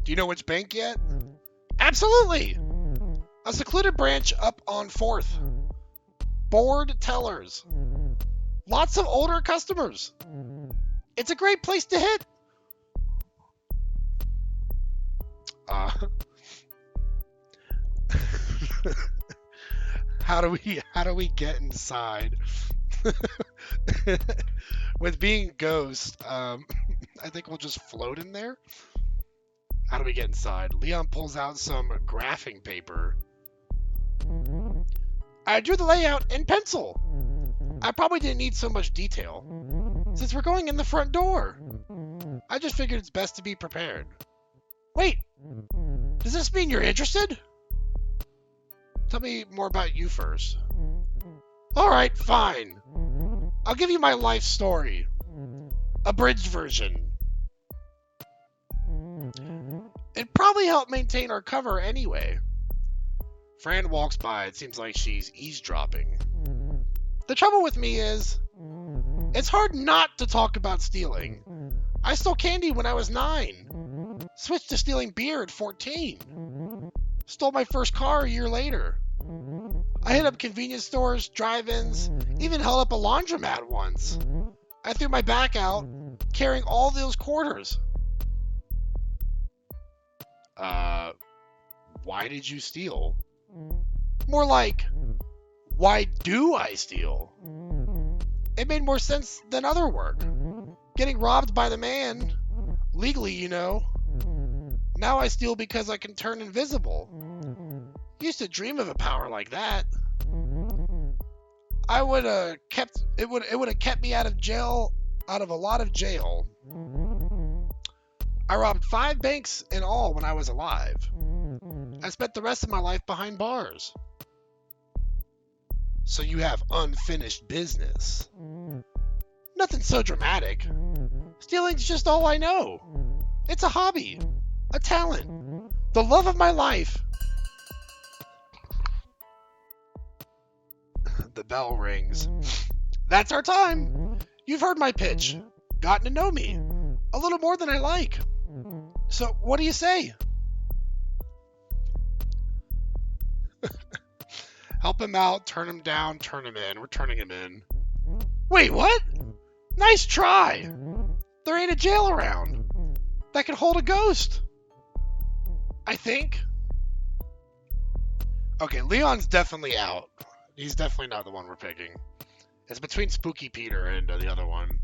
Do you know which bank yet? Absolutely! A secluded branch up on 4th. Bored tellers. Lots of older customers. It's a great place to hit. How do we get inside? With being ghost, I think we'll just float in there. How do we get inside? Leon pulls out some graphing paper. I drew the layout in pencil. I probably didn't need so much detail, since we're going in the front door. I just figured it's best to be prepared. Wait, does this mean you're interested? Tell me more about you first. Alright, fine. I'll give you my life story. Abridged version. It'd probably help maintain our cover anyway. Fran walks by. It seems like she's eavesdropping. The trouble with me is, it's hard not to talk about stealing. I stole candy when I was 9. Switched to stealing beer at 14. Stole my first car a year later. I hit up convenience stores, drive-ins, even held up a laundromat once. I threw my back out, carrying all those quarters. Why did you steal? More like, why do I steal? It made more sense than other work. Getting robbed by the man. Legally, you know. Now I steal because I can turn invisible. Used to dream of a power like that. I would have kept it would have kept me out of a lot of jail. I robbed 5 banks in all when I was alive. I spent the rest of my life behind bars. So you have unfinished business. Nothing so dramatic. Stealing's just all I know. It's a hobby, a talent, the love of my life. The bell rings. That's our time. You've heard my pitch. Gotten to know me. A little more than I like. So, what do you say? Help him out, turn him down, turn him in. We're turning him in. Wait, what? Nice try. There ain't a jail around that can hold a ghost. I think. Okay, Leon's definitely out. He's definitely not the one we're picking. It's between Spooky Peter and the other one.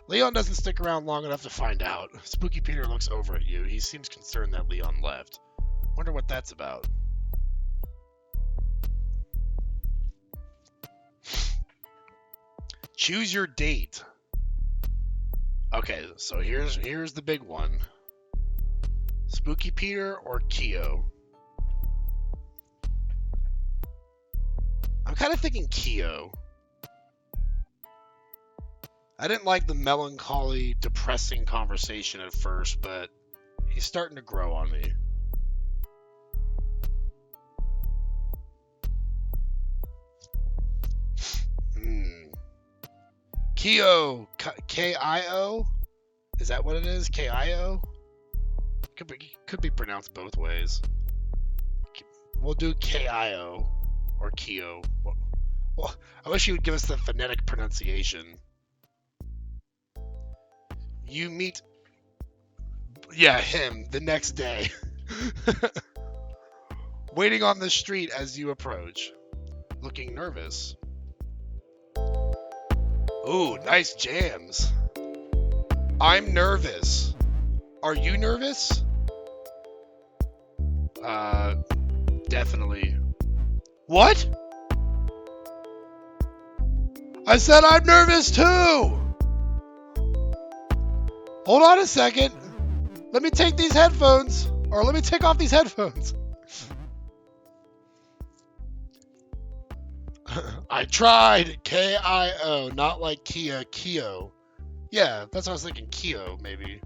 Leon doesn't stick around long enough to find out. Spooky Peter looks over at you. He seems concerned that Leon left. Wonder what that's about. Choose your date. Okay, so here's the big one. Spooky Peter or Keo? I'm kind of thinking Keo. I didn't like the melancholy, depressing conversation at first, but he's starting to grow on me. Keo, K-I-O? Is that what it is? K-I-O? Could be pronounced both ways. We'll do K-I-O or Keo. Well, I wish you would give us the phonetic pronunciation. You meet, yeah, him the next day. Waiting on the street as you approach. Looking nervous. Ooh, nice jams. I'm nervous. Are you nervous? Definitely. What? I said I'm nervous too! Hold on a second. Let me take these headphones. Or let me take off these headphones. I tried. K-I-O. Not like Kia. Keo. Yeah, that's what I was thinking. Keo, maybe.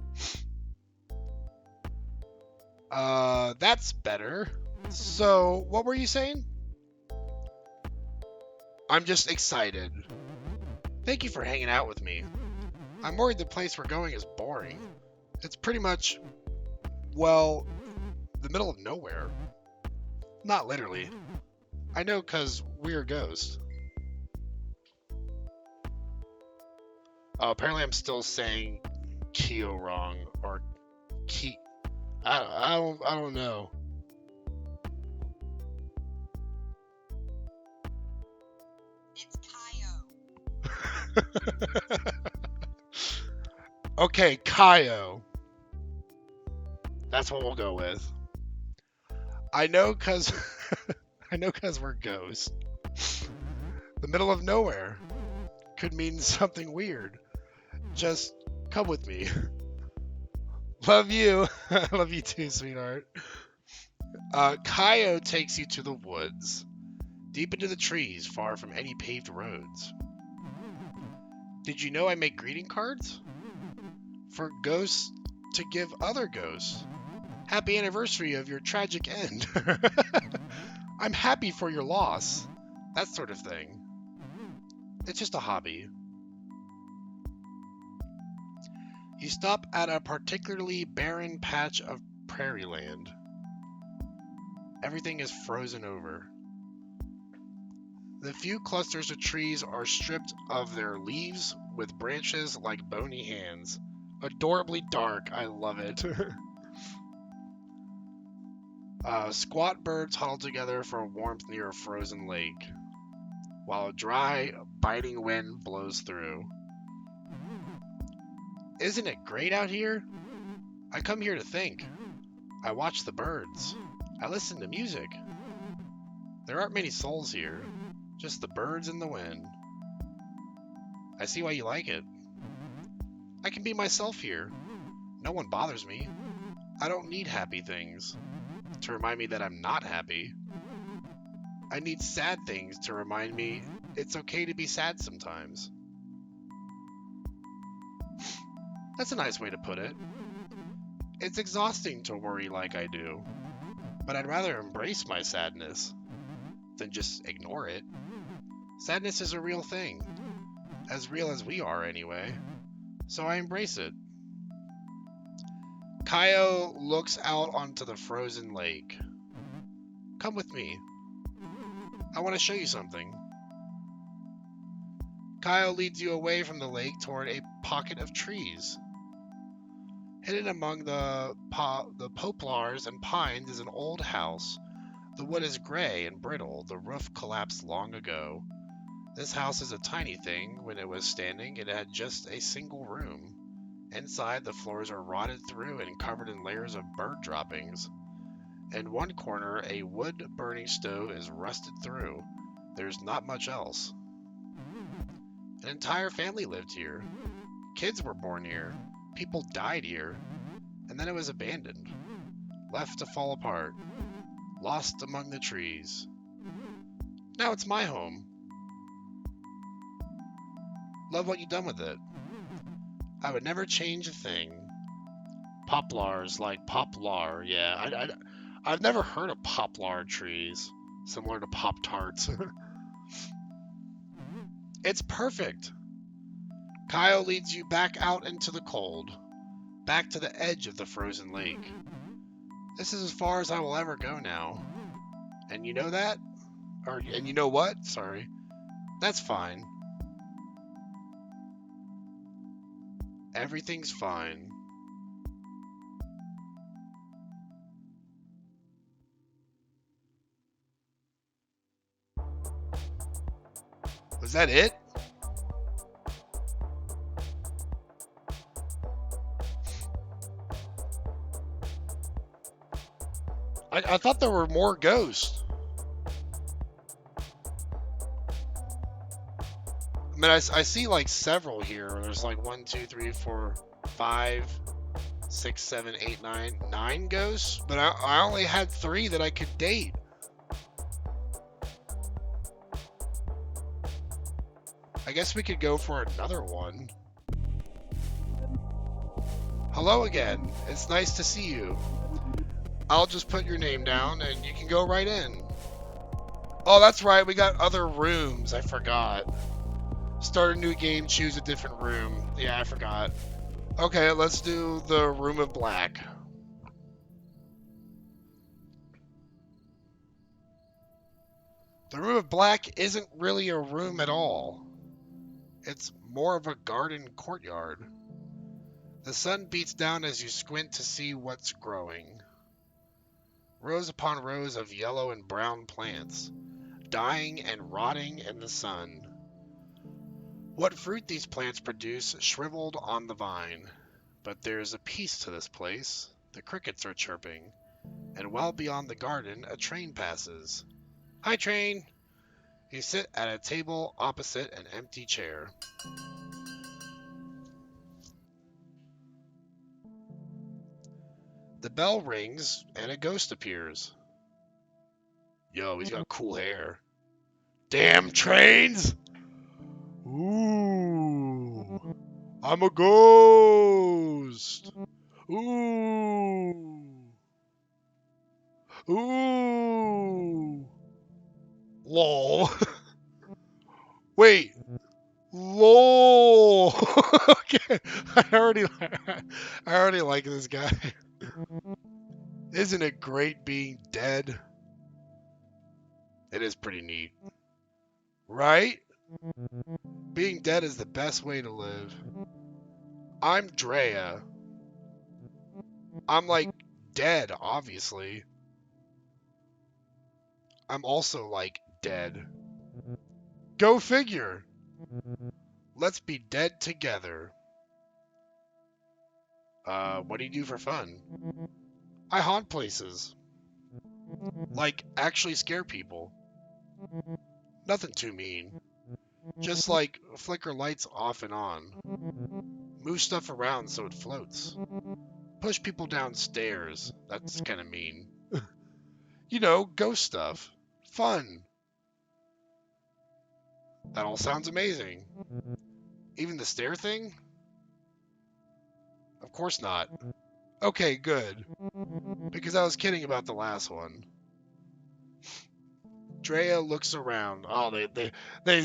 That's better. So, what were you saying? I'm just excited. Thank you for hanging out with me. I'm worried the place we're going is boring. It's pretty much, well, the middle of nowhere. Not literally. I know, 'cause we're ghosts. Oh, apparently I'm still saying Keo wrong, or I don't know. It's Kyo. Okay, Kyo. That's what we'll go with. I know, 'cause we're ghosts. The middle of nowhere could mean something weird. Just come with me. Love you. Love you too, sweetheart. Kyo takes you to the woods, deep into the trees, far from any paved roads. Did you know I make greeting cards? For ghosts to give other ghosts. Happy anniversary of your tragic end. I'm happy for your loss. That sort of thing. It's just a hobby. You stop at a particularly barren patch of prairie land. Everything is frozen over. The few clusters of trees are stripped of their leaves with branches like bony hands. Adorably dark, I love it. Squat birds huddle together for warmth near a frozen lake, while a dry, biting wind blows through. Isn't it great out here? I come here to think. I watch the birds. I listen to music. There aren't many souls here, just the birds and the wind. I see why you like it. I can be myself here. No one bothers me. I don't need happy things to remind me that I'm not happy. I need sad things to remind me it's okay to be sad sometimes. That's a nice way to put it. It's exhausting to worry like I do, but I'd rather embrace my sadness than just ignore it. Sadness is a real thing, as real as we are anyway, so I embrace it. Kaio looks out onto the frozen lake. Come with me. I want to show you something. Kaio leads you away from the lake toward a pocket of trees. Hidden among the poplars and pines is an old house. The wood is gray and brittle. The roof collapsed long ago. This house is a tiny thing. When it was standing, it had just a single room. Inside, the floors are rotted through and covered in layers of bird droppings. In one corner, a wood-burning stove is rusted through. There's not much else. An entire family lived here. Kids were born here. People died here. And then it was abandoned. Left to fall apart. Lost among the trees. Now it's my home. Love what you've done with it. I would never change a thing. Poplars, like poplar, yeah. I've never heard of poplar trees, similar to Pop-Tarts. It's perfect. Kaio leads you back out into the cold, back to the edge of the frozen lake. This is as far as I will ever go now. And you know that? And you know what? Sorry. That's fine. Everything's fine. Was that it? I thought there were more ghosts. I mean, I see like several here. There's like 1, 2, 3, 4, 5, 6, 7, 8, 9 ghosts, but I only had 3 that I could date. I guess we could go for another one. Hello again. It's nice to see you. I'll just put your name down and you can go right in. Oh, that's right. We got other rooms. I forgot. Start a new game, choose a different room. Yeah, I forgot. Okay, let's do the Room of Black. The Room of Black isn't really a room at all. It's more of a garden courtyard. The sun beats down as you squint to see what's growing. Rows upon rows of yellow and brown plants, dying and rotting in the sun. What fruit these plants produce shriveled on the vine. But there's a peace to this place. The crickets are chirping, and well beyond the garden a train passes. Hi, train! You sit at a table opposite an empty chair. The bell rings, and a ghost appears. Yo, he's got cool hair. Damn trains! Ooh, I'm a ghost! Ooh! Ooh. Lol. Wait. Lol. Okay. I already like this guy. Isn't it great being dead? It is pretty neat. Right? Being dead is the best way to live. I'm Drea. I'm like dead, obviously. I'm also like dead. Go figure. Let's be dead together. What do you do for fun? I haunt places. Like, actually scare people. Nothing too mean. Just like flicker lights off and on. Move stuff around so it floats. Push people downstairs. That's kind of mean. You know, ghost stuff. Fun. That all sounds amazing. Even the stair thing? Of course not. Okay, good. Because I was kidding about the last one. Drea looks around. Oh,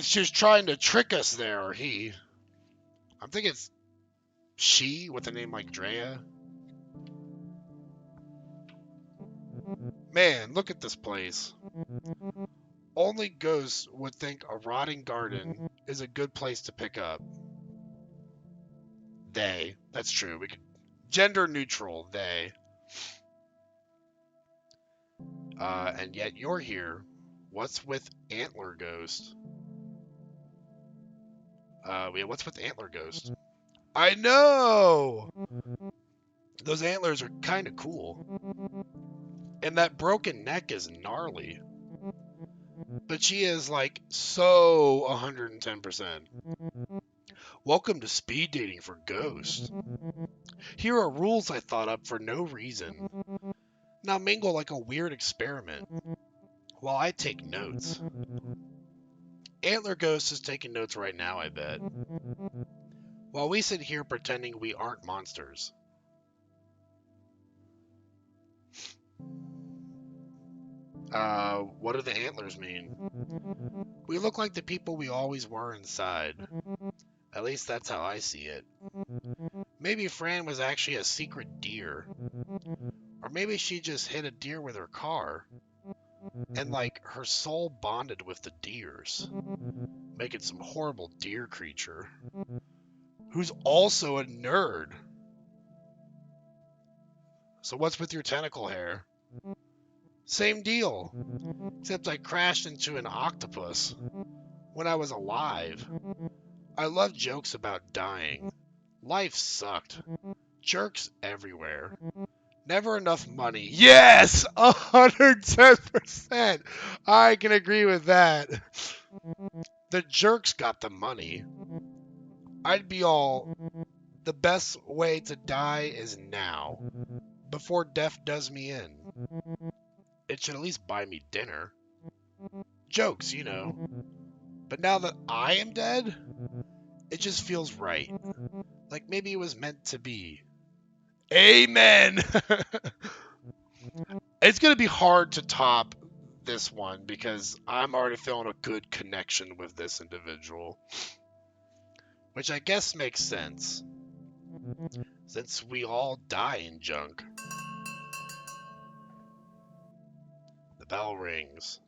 she's trying to trick us there, or he. I'm thinking it's she with a name like Drea. Man, look at this place. Only ghosts would think a rotting garden is a good place to pick up. They. That's true. We could gender neutral. They. And yet you're here. What's with Antler Ghost? Yeah, what's with Antler Ghost? I know! Those antlers are kind of cool. And that broken neck is gnarly. But she is like so 110%. Welcome to speed dating for ghosts. Here are rules I thought up for no reason. Now mingle like a weird experiment while I take notes. Antler Ghost is taking notes right now, I bet. While we sit here pretending we aren't monsters. What do the antlers mean? We look like the people we always were inside. At least that's how I see it. Maybe Fran was actually a secret deer. Or maybe she just hit a deer with her car. And like her soul bonded with the deers. Making some horrible deer creature. Who's also a nerd. So what's with your tentacle hair? Same deal. Except I crashed into an octopus when I was alive. I love jokes about dying. Life sucked. Jerks everywhere. Never enough money. Yes! 110%! I can agree with that. The jerks got the money. I'd be all, the best way to die is now, before death does me in. It should at least buy me dinner. Jokes, you know. But now that I am dead, it just feels right. Like maybe it was meant to be. Amen! It's going to be hard to top this one because I'm already feeling a good connection with this individual. Which I guess makes sense. Since we all die in junk. The bell rings.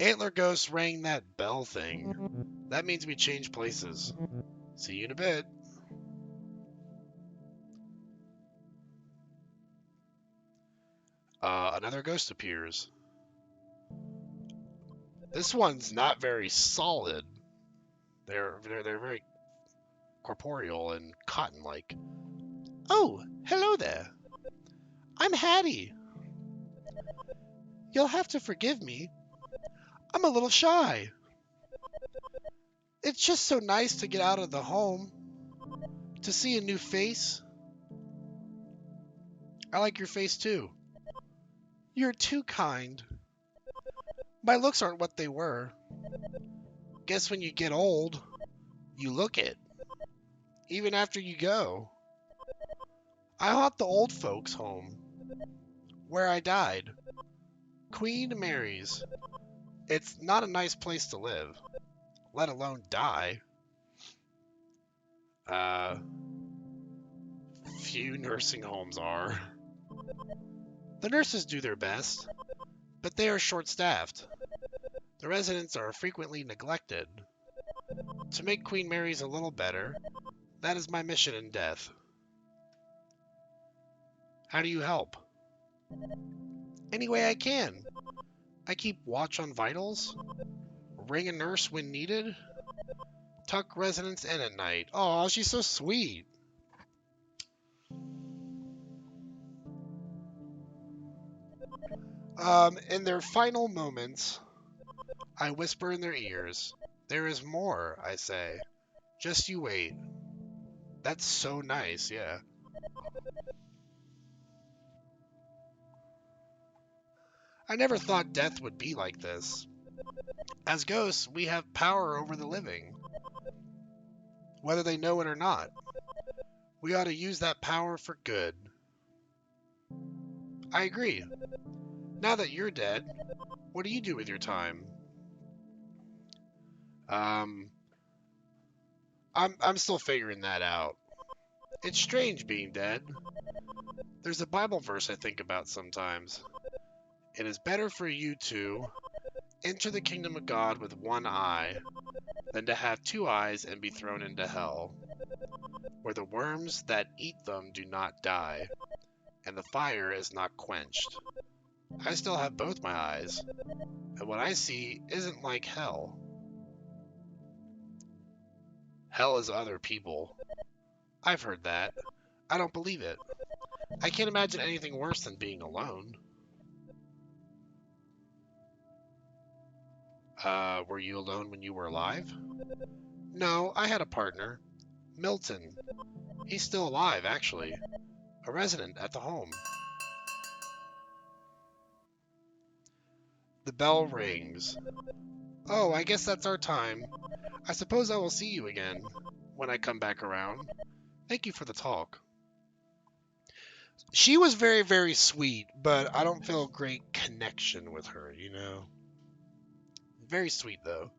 Antler Ghost rang that bell thing. That means we change places. See you in a bit. Another ghost appears. This one's not very solid. They're very corporeal and cotton-like. Oh, hello there. I'm Hattie. You'll have to forgive me. I'm a little shy. It's just so nice to get out of the home. To see a new face. I like your face too. You're too kind. My looks aren't what they were. Guess when you get old, you look it. Even after you go. I haunt the old folks' home. where I died. Queen Mary's. It's not a nice place to live, let alone die. Few nursing homes are. The nurses do their best, but they are short-staffed. The residents are frequently neglected. To make Queen Mary's a little better, that is my mission in death. How do you help? Any way I can. I keep watch on vitals, ring a nurse when needed, tuck residents in at night. Oh, she's so sweet. In their final moments, I whisper in their ears. There is more, I say. Just you wait. That's so nice, yeah. I never thought death would be like this. As ghosts, we have power over the living, whether they know it or not. We ought to use that power for good. I agree. Now that you're dead, what do you do with your time? I'm still figuring that out. It's strange being dead. There's a Bible verse I think about sometimes. It is better for you to enter the kingdom of God with one eye than to have two eyes and be thrown into hell, where the worms that eat them do not die, and the fire is not quenched. I still have both my eyes, and what I see isn't like hell. Hell is other people. I've heard that. I don't believe it. I can't imagine anything worse than being alone. Were you alone when you were alive? No, I had a partner. Milton. He's still alive, actually. A resident at the home. The bell rings. Oh, I guess that's our time. I suppose I will see you again when I come back around. Thank you for the talk. She was very, very sweet, but I don't feel a great connection with her, you know? Very sweet, though.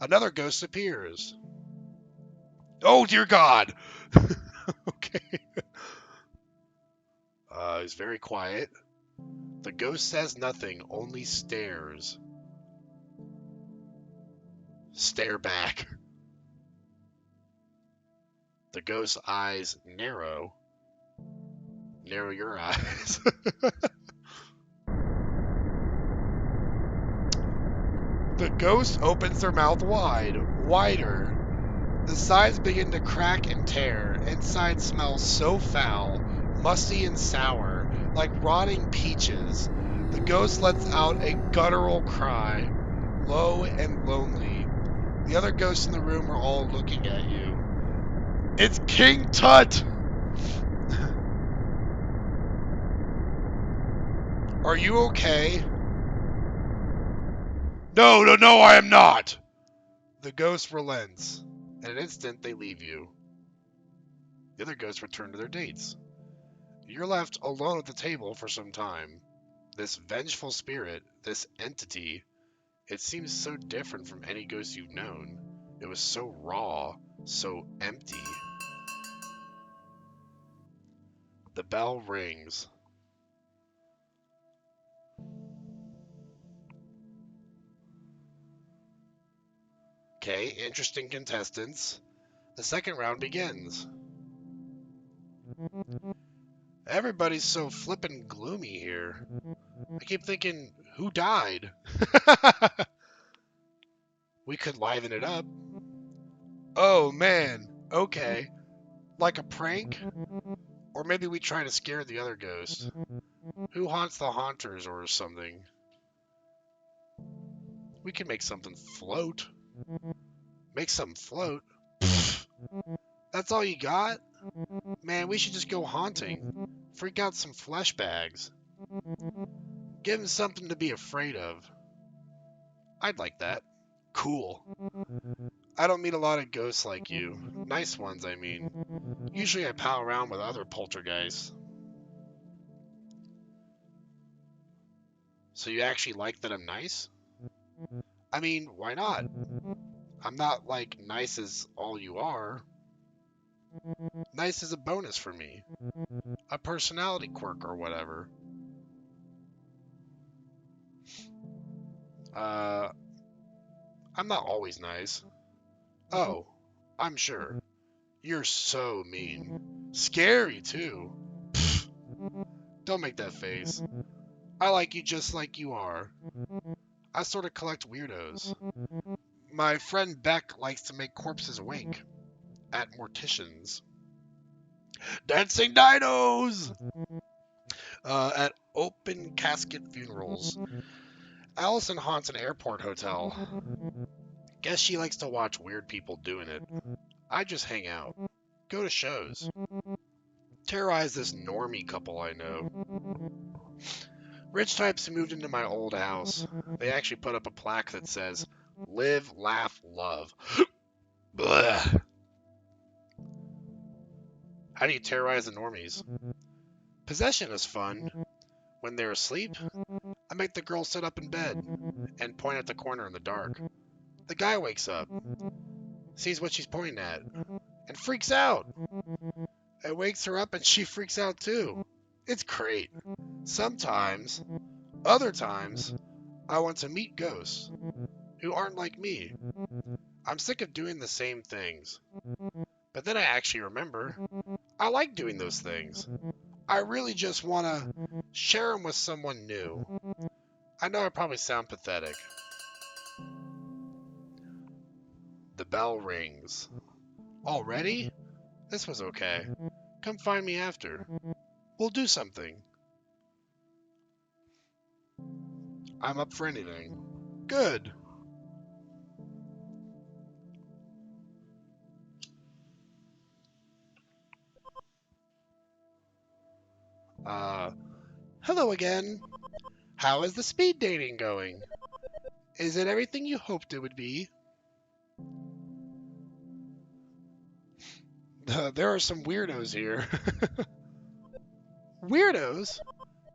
Another ghost appears. Oh, dear God! Okay. He's very quiet. The ghost says nothing, only stares. Stare back. The ghost's eyes narrow. Narrow your eyes. The ghost opens their mouth wide, wider. The sides begin to crack and tear. Inside smells so foul, musty and sour, like rotting peaches. The ghost lets out a guttural cry, low and lonely. The other ghosts in the room are all looking at you. It's King Tut! Are you okay? No, no, no, I am not! The ghost relents. In an instant, they leave you. The other ghosts return to their dates. You're left alone at the table for some time. This vengeful spirit, this entity, it seems so different from any ghost you've known. It was so raw, so empty. The bell rings. Okay, interesting contestants. The second round begins. Everybody's so flippin' gloomy here. I keep thinking, who died? We could liven it up. Oh man, okay. Like a prank? Or maybe we try to scare the other ghosts. Who haunts the haunters or something? We can make something float. Make something float? Pfft. That's all you got? Man, we should just go haunting. Freak out some flesh bags. Give them something to be afraid of. I'd like that. Cool. I don't meet a lot of ghosts like you. Nice ones, I mean. Usually I pal around with other poltergeists. So you actually like that I'm nice? I mean, why not? I'm not like nice as all you are. Nice is a bonus for me. A personality quirk or whatever. I'm not always nice. Oh, I'm sure. You're so mean. Scary, too. Pfft, don't make that face. I like you just like you are. I sort of collect weirdos. My friend Beck likes to make corpses wink at morticians. Dancing dinos! At open casket funerals. Allison haunts an airport hotel. Guess she likes to watch weird people doing it. I just hang out. Go to shows. Terrorize this normie couple I know. Rich types who moved into my old house. They actually put up a plaque that says, "Live, laugh, love." Blech. How do you terrorize the normies? Possession is fun. When they're asleep, I make the girl sit up in bed and point at the corner in the dark. The guy wakes up, sees what she's pointing at, and freaks out. It wakes her up and she freaks out too. It's great. Sometimes, other times, I want to meet ghosts who aren't like me. I'm sick of doing the same things. But then I actually remember, I like doing those things. I really just want to share them with someone new. I know I probably sound pathetic. The bell rings. Already? This was okay. Come find me after. We'll do something. I'm up for anything. Good. Hello again. How is the speed dating going? Is it everything you hoped it would be? There are some weirdos here. Weirdos?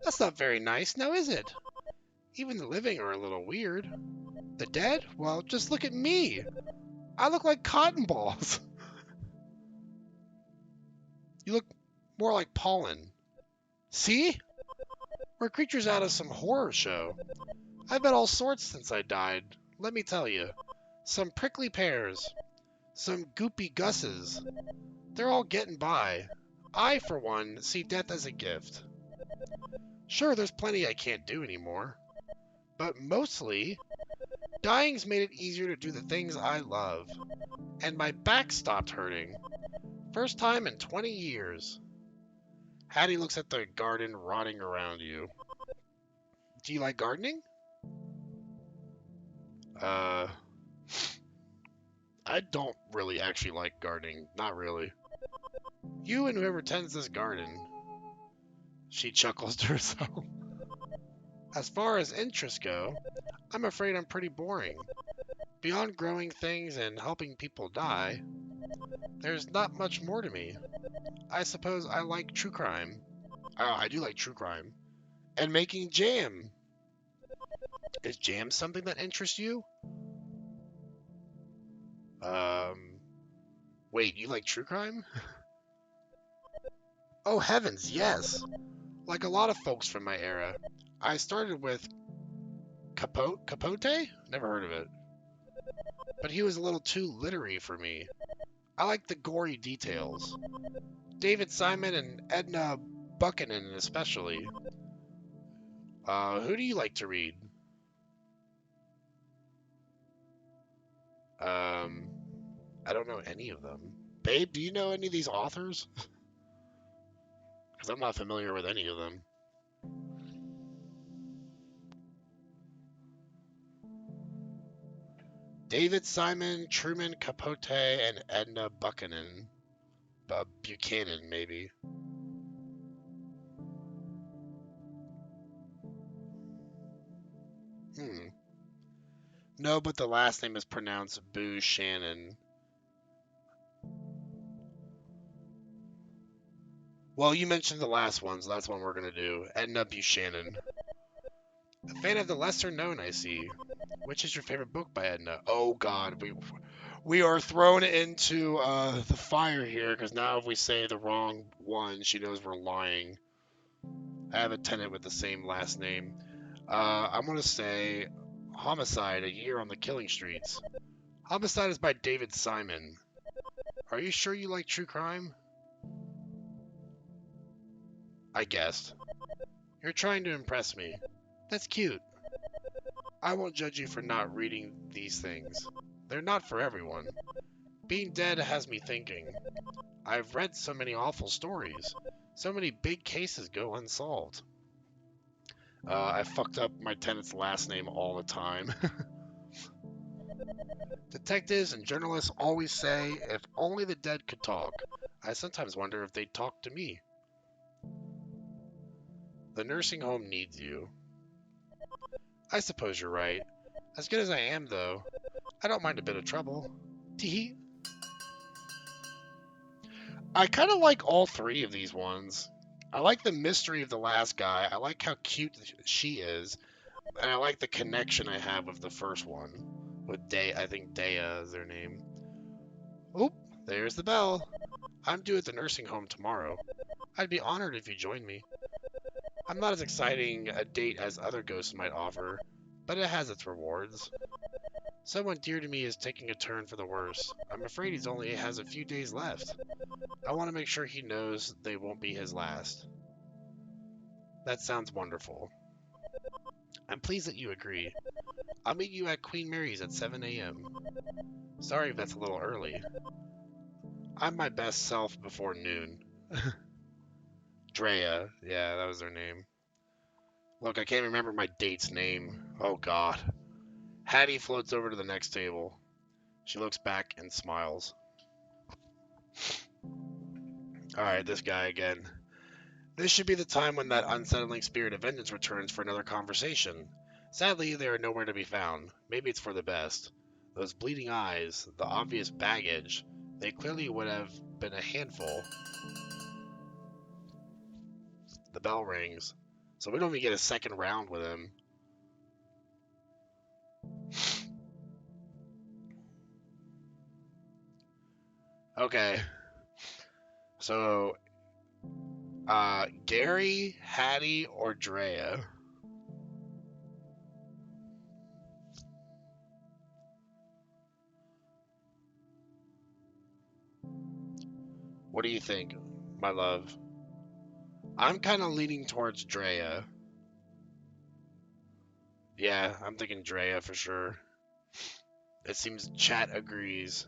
That's not very nice, now is it? Even the living are a little weird. The dead? Well, just look at me. I look like cotton balls. You look more like pollen. See? We're creatures out of some horror show. I've met all sorts since I died, let me tell you. Some prickly pears. Some goopy gusses. They're all getting by. I, for one, see death as a gift. Sure, there's plenty I can't do anymore. But mostly, dying's made it easier to do the things I love. And my back stopped hurting. First time in 20 years. Hattie looks at the garden rotting around you. Do you like gardening? I don't really actually like gardening. Not really. You and whoever tends this garden. She chuckles to herself. As far as interests go, I'm afraid I'm pretty boring. Beyond growing things and helping people die, there's not much more to me. I suppose I like true crime. I do like true crime. And making jam. Is jam something that interests you? Wait, you like true crime? Oh heavens, yes! Like a lot of folks from my era. I started with Capote? Never heard of it. But he was a little too literary for me. I like the gory details. David Simon and Edna Buchanan especially. Who do you like to read? I don't know any of them. Babe, do you know any of these authors? Because I'm not familiar with any of them. David Simon, Truman Capote, and Edna Buchanan. Buchanan, maybe. No, but the last name is pronounced Boo Shannon. Well, you mentioned the last one, so that's one we're gonna do. Edna Buchanan. A fan of the lesser known, I see. Which is your favorite book by Edna? Oh God, we are thrown into the fire here because now if we say the wrong one, she knows we're lying. I have a tenant with the same last name. I'm gonna say Homicide: A Year on the Killing Streets. Homicide is by David Simon. Are you sure you like true crime? I guessed. You're trying to impress me. That's cute. I won't judge you for not reading these things. They're not for everyone. Being dead has me thinking. I've read so many awful stories. So many big cases go unsolved. I fucked up my tenant's last name all the time. Detectives and journalists always say, if only the dead could talk. I sometimes wonder if they'd talk to me. The nursing home needs you. I suppose you're right. As good as I am, though, I don't mind a bit of trouble. Tee. I kind of like all three of these ones. I like the mystery of the last guy. I like how cute she is. And I like the connection I have with the first one. With I think Dea is their name. Oop, there's the bell. I'm due at the nursing home tomorrow. I'd be honored if you joined me. I'm not as exciting a date as other ghosts might offer, but it has its rewards. Someone dear to me is taking a turn for the worse. I'm afraid he's only has a few days left. I want to make sure he knows they won't be his last. That sounds wonderful. I'm pleased that you agree. I'll meet you at Queen Mary's at 7 a.m. Sorry if that's a little early. I'm my best self before noon. Drea. Yeah, that was her name. Look, I can't remember my date's name. Oh, God. Hattie floats over to the next table. She looks back and smiles. Alright, this guy again. This should be the time when that unsettling spirit of vengeance returns for another conversation. Sadly, they are nowhere to be found. Maybe it's for the best. Those bleeding eyes, the obvious baggage, they clearly would have been a handful. The bell rings. So we don't even get a second round with him. Okay. So, Gary, Hattie, or Drea? What do you think, my love? I'm kind of leaning towards Drea. Yeah, I'm thinking Drea for sure. It seems chat agrees.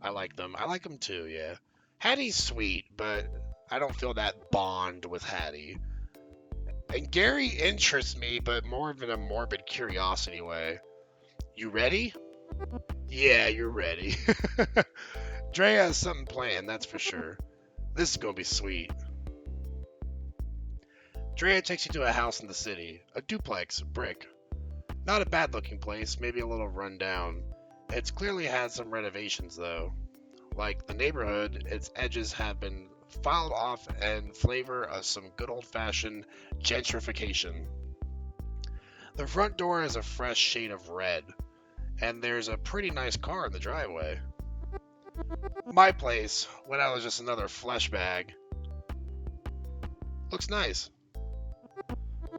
I like them. I like them too, yeah. Hattie's sweet, but I don't feel that bond with Hattie. And Gary interests me, but more of in a morbid curiosity way. You ready? Yeah, you're ready. Drea has something planned, that's for sure. This is gonna be sweet. Drea takes you to a house in the city. A duplex, brick. Not a bad looking place, maybe a little run down. It's clearly had some renovations though. Like the neighborhood, its edges have been filed off and flavor of some good old fashioned gentrification. The front door is a fresh shade of red, and there's a pretty nice car in the driveway. My place, when I was just another flesh bag, looks nice.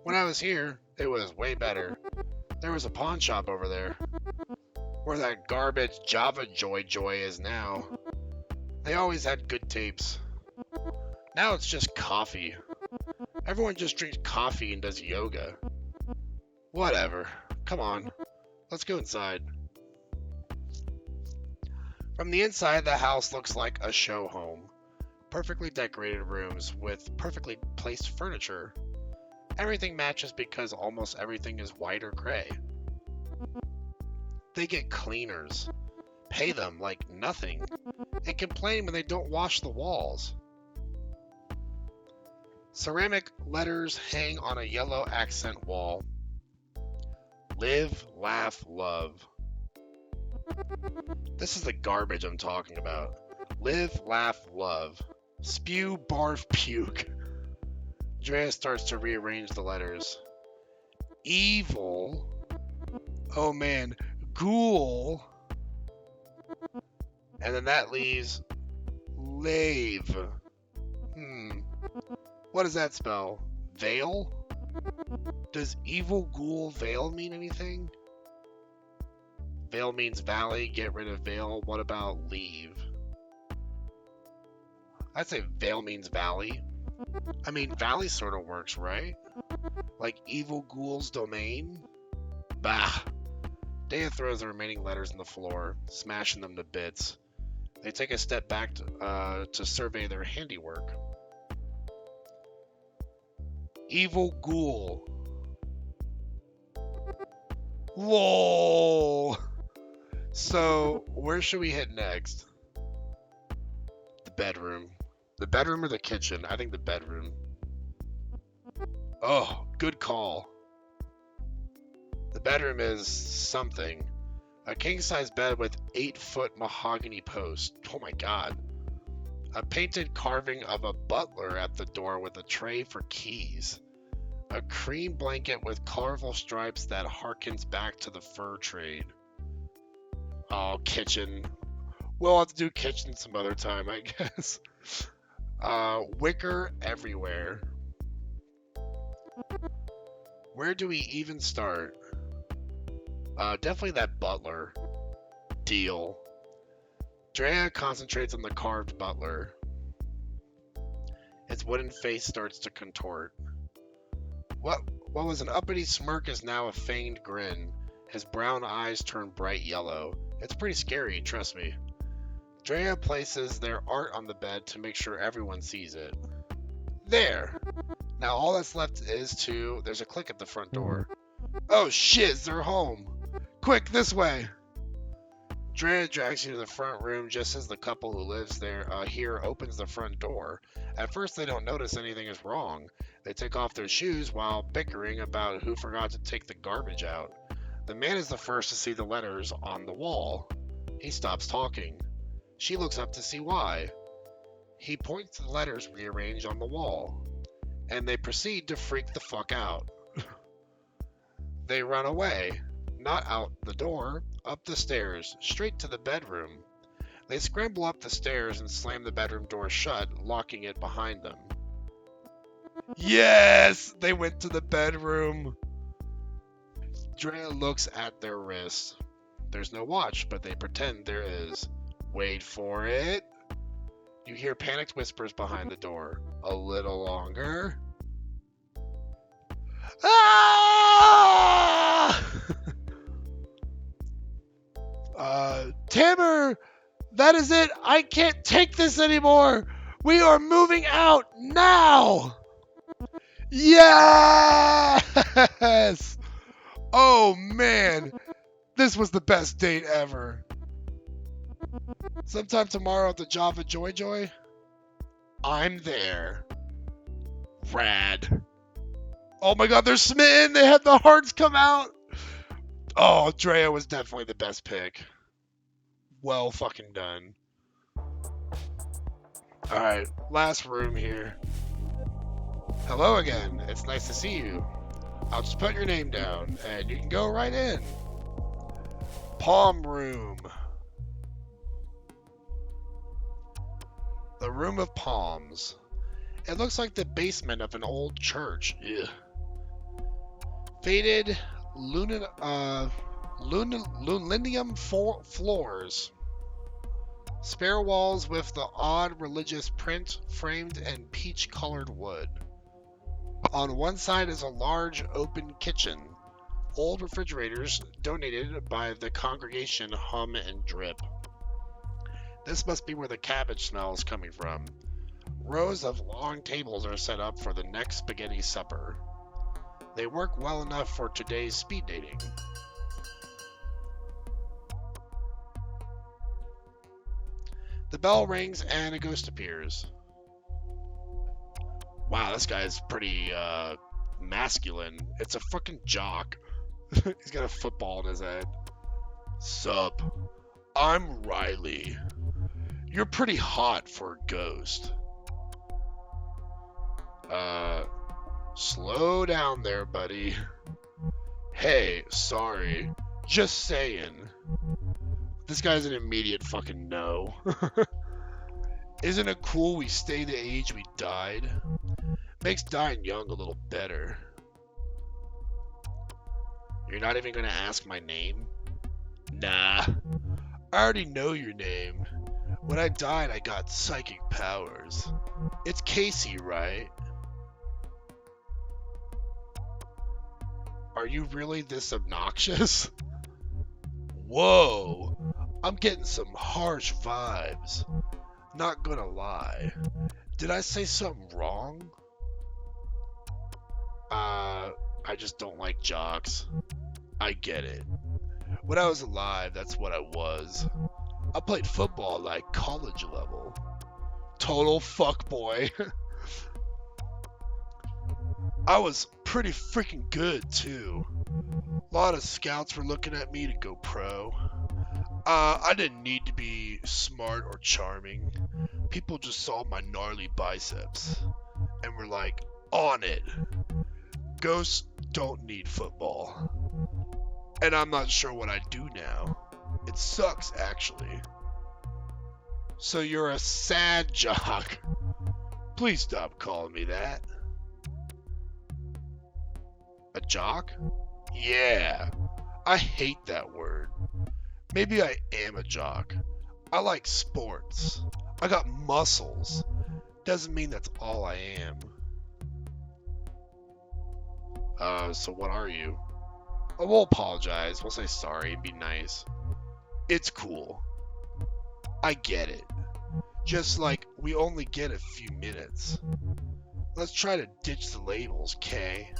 When I was here, it was way better. There was a pawn shop over there, where that garbage Java Joy is now. They always had good tapes. Now it's just coffee. Everyone just drinks coffee and does yoga. Whatever. Come on. Let's go inside. From the inside, the house looks like a show home. Perfectly decorated rooms with perfectly placed furniture. Everything matches because almost everything is white or gray. They get cleaners. Pay them like nothing. And complain when they don't wash the walls. Ceramic letters hang on a yellow accent wall. Live, laugh, love. This is the garbage I'm talking about. Live, laugh, love. Spew, barf, puke. Drea starts to rearrange the letters. Evil. Oh man. Ghoul. And then that leaves lave. What does that spell? Veil? Does evil ghoul veil mean anything? Veil means valley, get rid of veil. What about leave? I'd say veil means valley. I mean, valley sort of works, right? Like evil ghoul's domain? Bah! Dea throws the remaining letters on the floor, smashing them to bits. They take a step back to survey their handiwork. Evil ghoul. LOL! So, where should we hit next? The bedroom. The bedroom or the kitchen? I think the bedroom. Oh, good call. The bedroom is something. A king-size bed with 8-foot mahogany posts. Oh my god. A painted carving of a butler at the door with a tray for keys. A cream blanket with colorful stripes that harkens back to the fur trade. Oh, kitchen. We'll have to do kitchen some other time, I guess. Wicker everywhere. Where do we even start? Definitely that butler. Deal. Drea concentrates on the carved butler. Its wooden face starts to contort. What was an uppity smirk is now a feigned grin. His brown eyes turn bright yellow. It's pretty scary, trust me. Drea places their art on the bed to make sure everyone sees it. There! Now all that's left is there's a click at the front door. Oh shit, they're home! Quick, this way! Drea drags you to the front room just as the couple who lives there here opens the front door. At first they don't notice anything is wrong. They take off their shoes while bickering about who forgot to take the garbage out. The man is the first to see the letters on the wall. He stops talking. She looks up to see why. He points to the letters rearranged on the wall. And they proceed to freak the fuck out. They run away. Not out the door, up the stairs, straight to the bedroom. They scramble up the stairs and slam the bedroom door shut, locking it behind them. Yes! They went to the bedroom! Drea looks at their wrists. There's no watch, but they pretend there is. Wait for it. You hear panicked whispers behind the door. A little longer. Ah! Tammer! That is it! I can't take this anymore! We are moving out now! Yes! Oh man! This was the best date ever. Sometime tomorrow at the Java Joy Joy? I'm there. Rad. Oh my god, they're smitten! They had the hearts come out! Oh, Drea was definitely the best pick. Well fucking done. Alright, last room here. Hello again. It's nice to see you. I'll just put your name down, and you can go right in. Palm room. The room of palms. It looks like the basement of an old church. Ugh. Faded linoleum floors. Spare walls with the odd religious print framed in peach-colored wood. On one side is a large open kitchen. Old refrigerators donated by the congregation hum and drip. This must be where the cabbage smell is coming from. Rows of long tables are set up for the next spaghetti supper. They work well enough for today's speed dating. The bell rings and a ghost appears. Wow, this guy's pretty masculine. It's a fucking jock. He's got a football in his head. Sup? I'm Riley. You're pretty hot for a ghost. Slow down there, buddy. Hey, sorry. Just saying. This guy's an immediate fucking no. Isn't it cool we stay the age we died? Makes dying young a little better. You're not even gonna ask my name? Nah. I already know your name. When I died, I got psychic powers. It's Casey, right? Are you really this obnoxious? Whoa, I'm getting some harsh vibes. Not gonna lie. Did I say something wrong? I just don't like jocks. I get it. When I was alive, that's what I was. I played football like college level. Total fuckboy. I was pretty freaking good too. A lot of scouts were looking at me to go pro. I didn't need to be smart or charming. People just saw my gnarly biceps and were like, on it. Ghosts don't need football. And I'm not sure what I'd do now. It sucks, actually. So you're a sad jock. Please stop calling me that. A jock? Yeah. I hate that word. Maybe I am a jock. I like sports. I got muscles. Doesn't mean that's all I am. So what are you? Oh, we'll apologize. We'll say sorry and be nice. It's cool. I get it. Just like we only get a few minutes. Let's try to ditch the labels, Kay.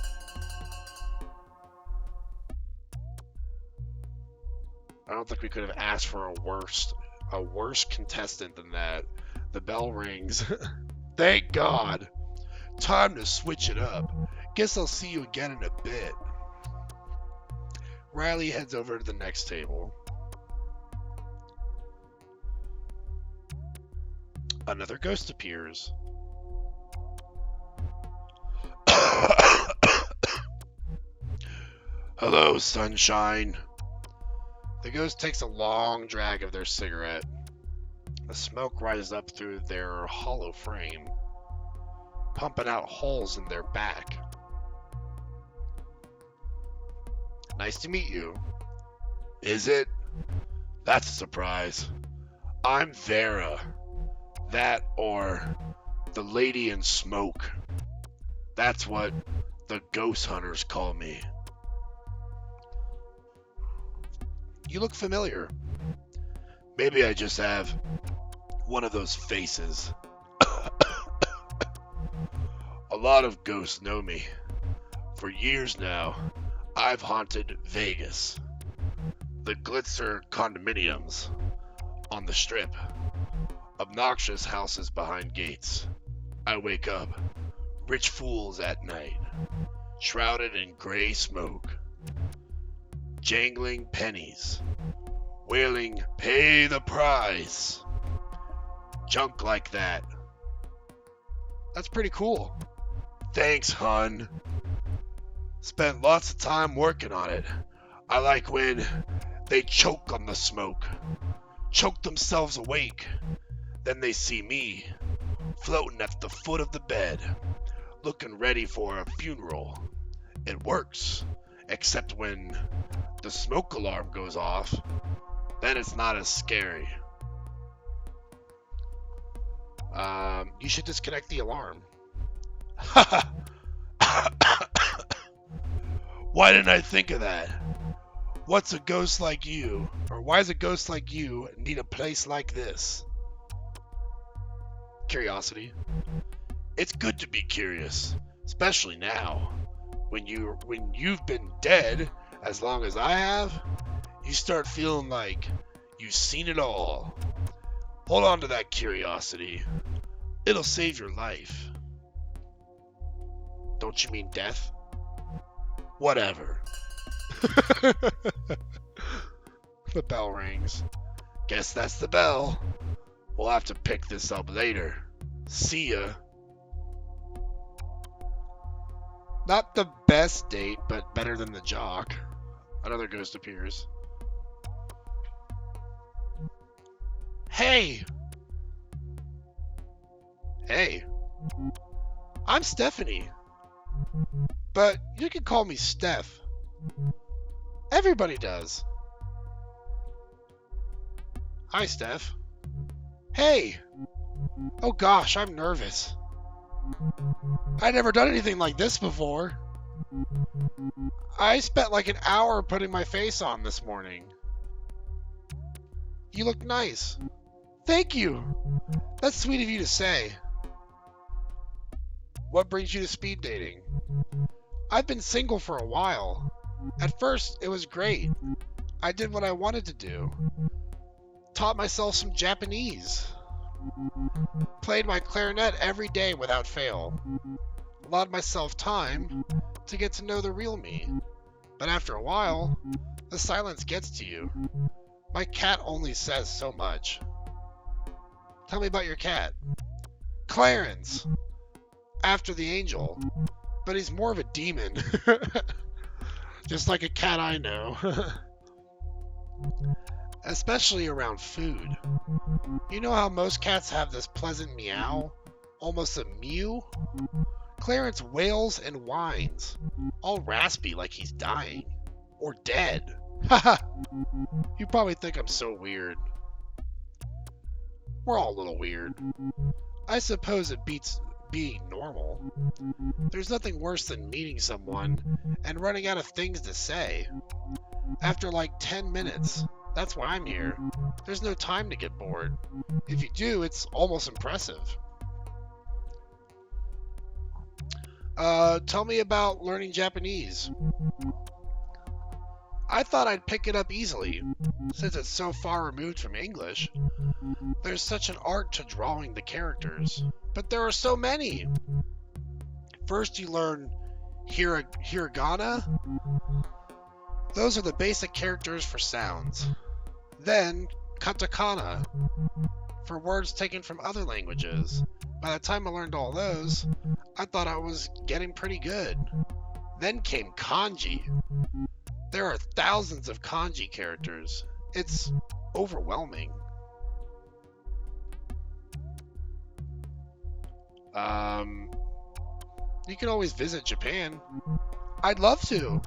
I don't think we could have asked for a worse contestant than that. The bell rings. Thank God. Time to switch it up. Guess I'll see you again in a bit. Riley heads over to the next table. Another ghost appears. Hello, sunshine. The ghost takes a long drag of their cigarette. The smoke rises up through their hollow frame, pumping out holes in their back. Nice to meet you. Is it? That's a surprise. I'm Vera. That or the Lady in Smoke. That's what the ghost hunters call me. You look familiar. Maybe I just have one of those faces. A lot of ghosts know me. For years now, I've haunted Vegas. The Glitzer condominiums on the Strip. Obnoxious houses behind gates. I wake up, rich fools at night, shrouded in gray smoke. Jangling pennies, wailing, pay the price. Junk like that. That's pretty cool. Thanks, hun. Spent lots of time working on it. I like when they choke on the smoke, choke themselves awake. Then they see me, floating at the foot of the bed, looking ready for a funeral. It works, except when the smoke alarm goes off, then it's not as scary. You should disconnect the alarm. Why didn't I think of that? What's a ghost like you, or why does a ghost like you need a place like this? Curiosity. It's good to be curious, especially now. When you've been dead as long as I have, you start feeling like you've seen it all. Hold on to that curiosity. It'll save your life. Don't you mean death? Whatever. The bell rings. Guess that's the bell. We'll have to pick this up later. See ya. Not the best date, but better than the jock. Another ghost appears. Hey! Hey. I'm Stephanie. But you can call me Steph. Everybody does. Hi, Steph. Hey! Oh gosh, I'm nervous. I'd never done anything like this before. I spent like an hour putting my face on this morning. You look nice. Thank you. That's sweet of you to say. What brings you to speed dating? I've been single for a while. At first, it was great. I did what I wanted to do. Taught myself some Japanese. Played my clarinet every day without fail. Allowed myself time to get to know the real me. But after a while, the silence gets to you. My cat only says so much. Tell me about your cat. Clarence. After the angel. But he's more of a demon. Just like a cat I know. Especially around food. You know how most cats have this pleasant meow? Almost a mew? Clarence wails and whines. All raspy like he's dying. Or dead. Haha. You probably think I'm so weird. We're all a little weird. I suppose it beats being normal. There's nothing worse than meeting someone and running out of things to say. After like 10 minutes, that's why I'm here. There's no time to get bored. If you do, it's almost impressive. Tell me about learning Japanese. I thought I'd pick it up easily, since it's so far removed from English. There's such an art to drawing the characters, but there are so many. First you learn hiragana. Those are the basic characters for sounds. Then katakana, for words taken from other languages. By the time I learned all those, I thought I was getting pretty good. Then came kanji. There are thousands of kanji characters. It's overwhelming. You can always visit Japan. I'd love to.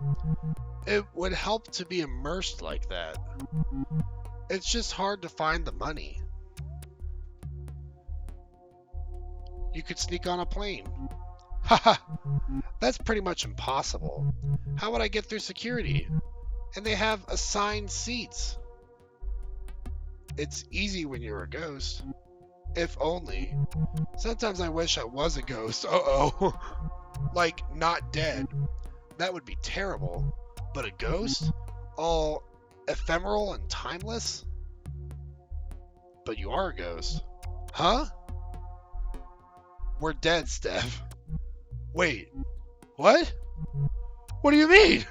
It would help to be immersed like that. It's just hard to find the money. You could sneak on a plane. Haha, that's pretty much impossible. How would I get through security? And they have assigned seats. It's easy when you're a ghost. If only. Sometimes I wish I was a ghost. Uh-oh. Like, not dead. That would be terrible. But a ghost? All ephemeral and timeless? But you are a ghost. Huh? We're dead, Steph. Wait. What? What do you mean?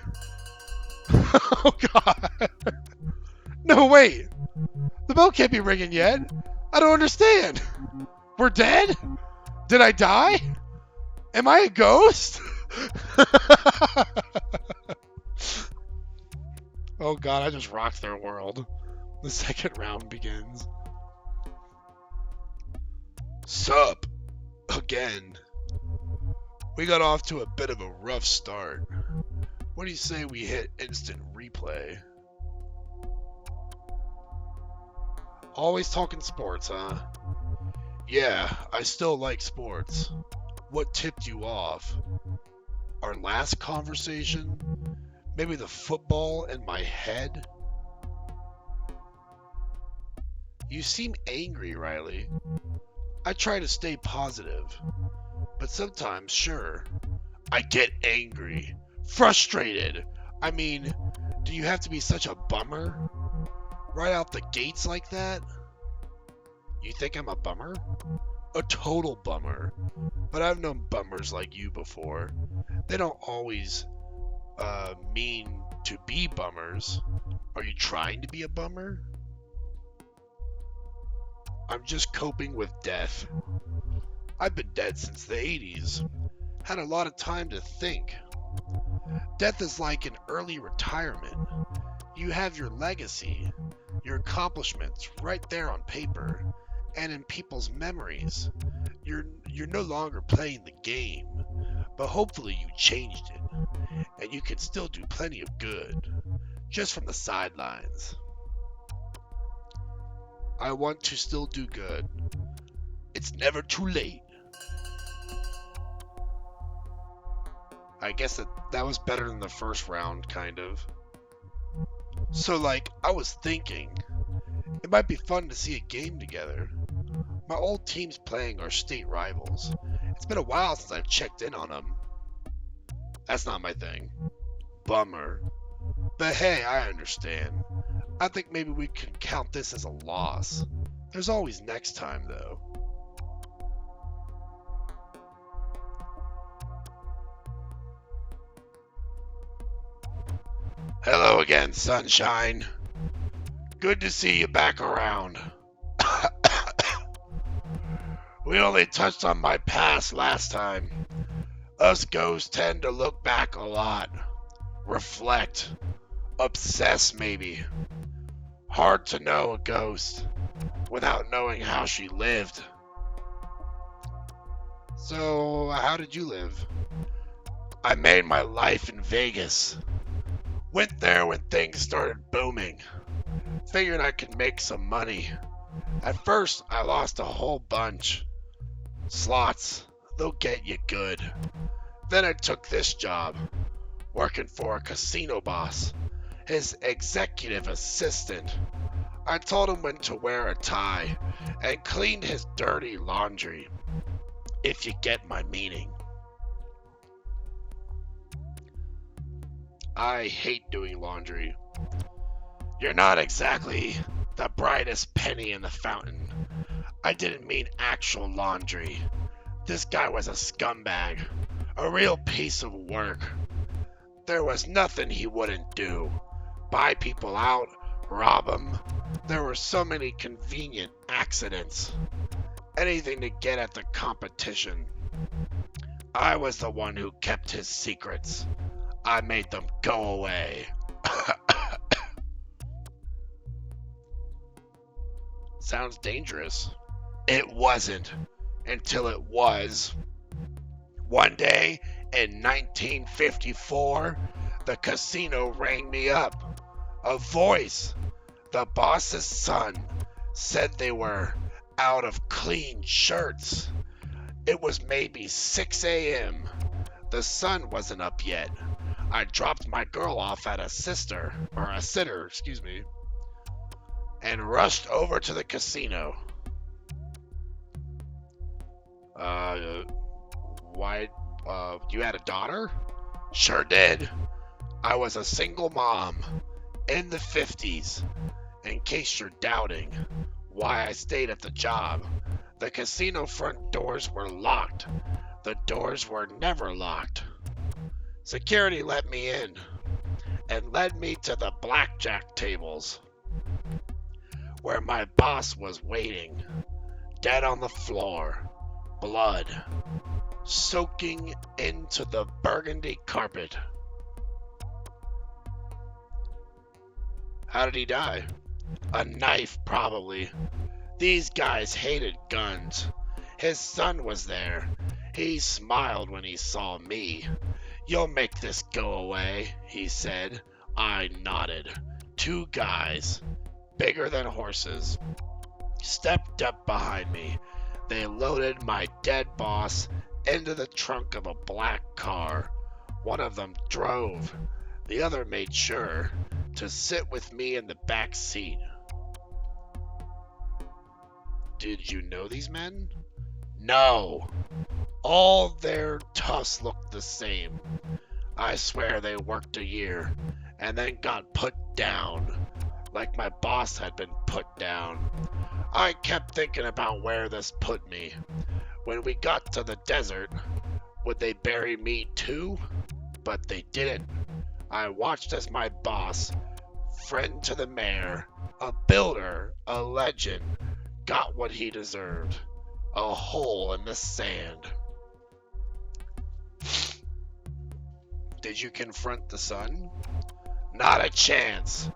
Oh, God. No, wait. The bell can't be ringing yet. I don't understand. We're dead? Did I die? Am I a ghost? Oh God, I just rocked their world. The second round begins. Sup? Again. We got off to a bit of a rough start. What do you say we hit instant replay? Always talking sports, huh? Yeah, I still like sports. What tipped you off? Our last conversation? Maybe the football in my head? You seem angry, Riley. I try to stay positive. But sometimes, sure, I get angry. Frustrated. I mean, do you have to be such a bummer? Right out the gates like that? You think I'm a bummer? A total bummer. But I've known bummers like you before. They don't always mean to be bummers. Are you trying to be a bummer? I'm just coping with death. I've been dead since the 80s. Had a lot of time to think. Death is like an early retirement. You have your legacy, your accomplishments right there on paper and in people's memories. You're no longer playing the game, but hopefully you changed it, and you can still do plenty of good, just from the sidelines. I want to still do good. It's never too late. I guess that was better than the first round, kind of. So, like, I was thinking, it might be fun to see a game together. My old team's playing our state rivals. It's been a while since I've checked in on them. That's not my thing. Bummer. But hey, I understand. I think maybe we can count this as a loss. There's always next time, though. Hello again, sunshine. Good to see you back around. We only touched on my past last time. Us ghosts tend to look back a lot. Reflect. Obsess, maybe. Hard to know a ghost without knowing how she lived. So, how did you live? I made my life in Vegas. Went there when things started booming. Figured I could make some money. At first, I lost a whole bunch. Slots, they'll get you good. Then I took this job, working for a casino boss, his executive assistant. I told him when to wear a tie and cleaned his dirty laundry, if you get my meaning. I hate doing laundry. You're not exactly the brightest penny in the fountain. I didn't mean actual laundry. This guy was a scumbag, a real piece of work. There was nothing he wouldn't do. Buy people out, rob them. There were so many convenient accidents. Anything to get at the competition. I was the one who kept his secrets. I made them go away. Sounds dangerous. It wasn't, until it was. One day in 1954, the casino rang me up. A voice, the boss's son, said they were out of clean shirts. It was maybe 6 a.m. The sun wasn't up yet. I dropped my girl off at a sitter, and rushed over to the casino. You had a daughter? Sure did. I was a single mom, in the 50s. In case you're doubting why I stayed at the job, the casino front doors were locked. The doors were never locked. Security let me in and led me to the blackjack tables, where my boss was waiting, dead on the floor, blood soaking into the burgundy carpet. How did he die? A knife, probably. These guys hated guns. His son was there. He smiled when he saw me. You'll make this go away, he said. I nodded. 2 guys, bigger than horses, stepped up behind me. They loaded my dead boss into the trunk of a black car. One of them drove. The other made sure to sit with me in the back seat. Did you know these men? No. All their tufts looked the same. I swear they worked a year and then got put down, like my boss had been put down. I kept thinking about where this put me. When we got to the desert, would they bury me too? But they didn't. I watched as my boss, friend to the mayor, a builder, a legend, got what he deserved. A hole in the sand. Did you confront the sun? Not a chance.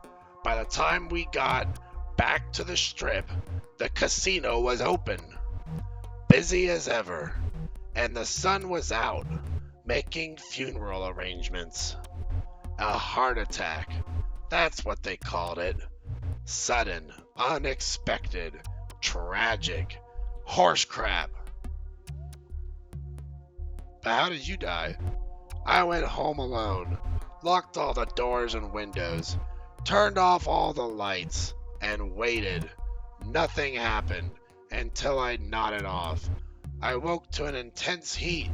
By the time we got back to the strip, the casino was open, busy as ever, and the sun was out, making funeral arrangements. A heart attack, that's what they called it. Sudden, unexpected, tragic, horse crap. But how did you die? I went home alone, locked all the doors and windows, turned off all the lights, and waited. Nothing happened until I nodded off. I woke to an intense heat,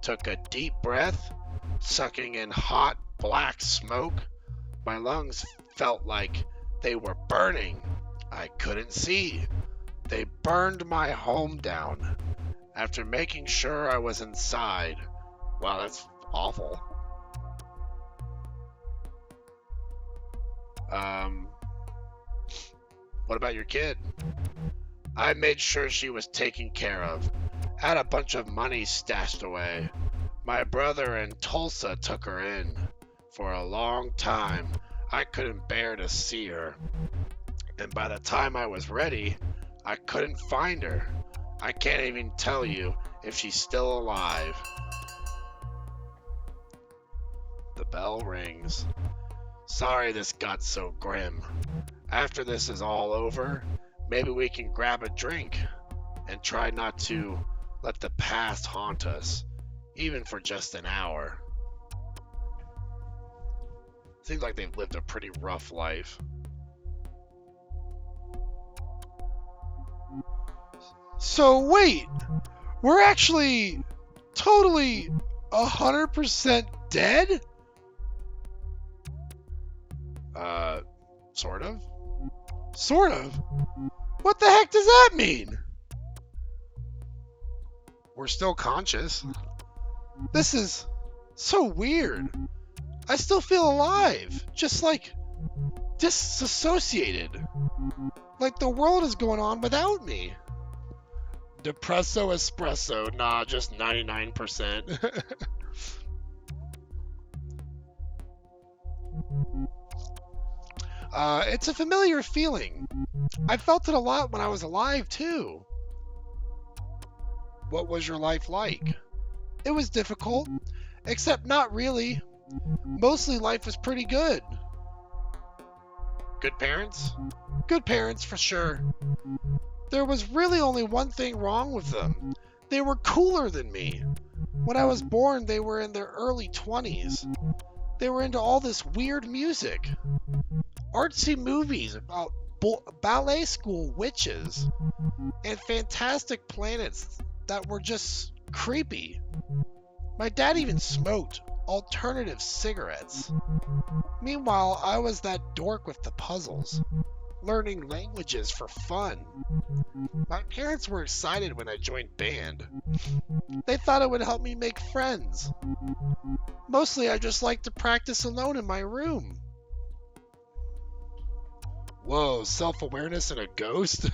took a deep breath, sucking in hot, black smoke. My lungs felt like they were burning. I couldn't see. They burned my home down. After making sure I was inside. Wow, that's awful. What about your kid? I made sure she was taken care of. Had a bunch of money stashed away. My brother in Tulsa took her in. For a long time, I couldn't bear to see her. And by the time I was ready, I couldn't find her. I can't even tell you if she's still alive. The bell rings. Sorry this got so grim. After this is all over, maybe we can grab a drink and try not to let the past haunt us, even for just an hour. Seems like they've lived a pretty rough life. So wait, we're actually totally 100% dead? Sort of. Sort of? What the heck does that mean? We're still conscious. This is so weird. I still feel alive, just like disassociated. Like the world is going on without me. Depresso espresso, nah, just 99%. It's a familiar feeling. I felt it a lot when I was alive, too. What was your life like? It was difficult, except not really. Mostly life was pretty good. Good parents? Good parents, for sure. There was really only one thing wrong with them. They were cooler than me. When I was born, they were in their early 20s. They were into all this weird music. Artsy movies about ballet school witches. And fantastic planets that were just creepy. My dad even smoked alternative cigarettes. Meanwhile, I was that dork with the puzzles, learning languages for fun. My parents were excited when I joined band. They thought it would help me make friends. Mostly I just like to practice alone in my room. Whoa, self-awareness and a ghost?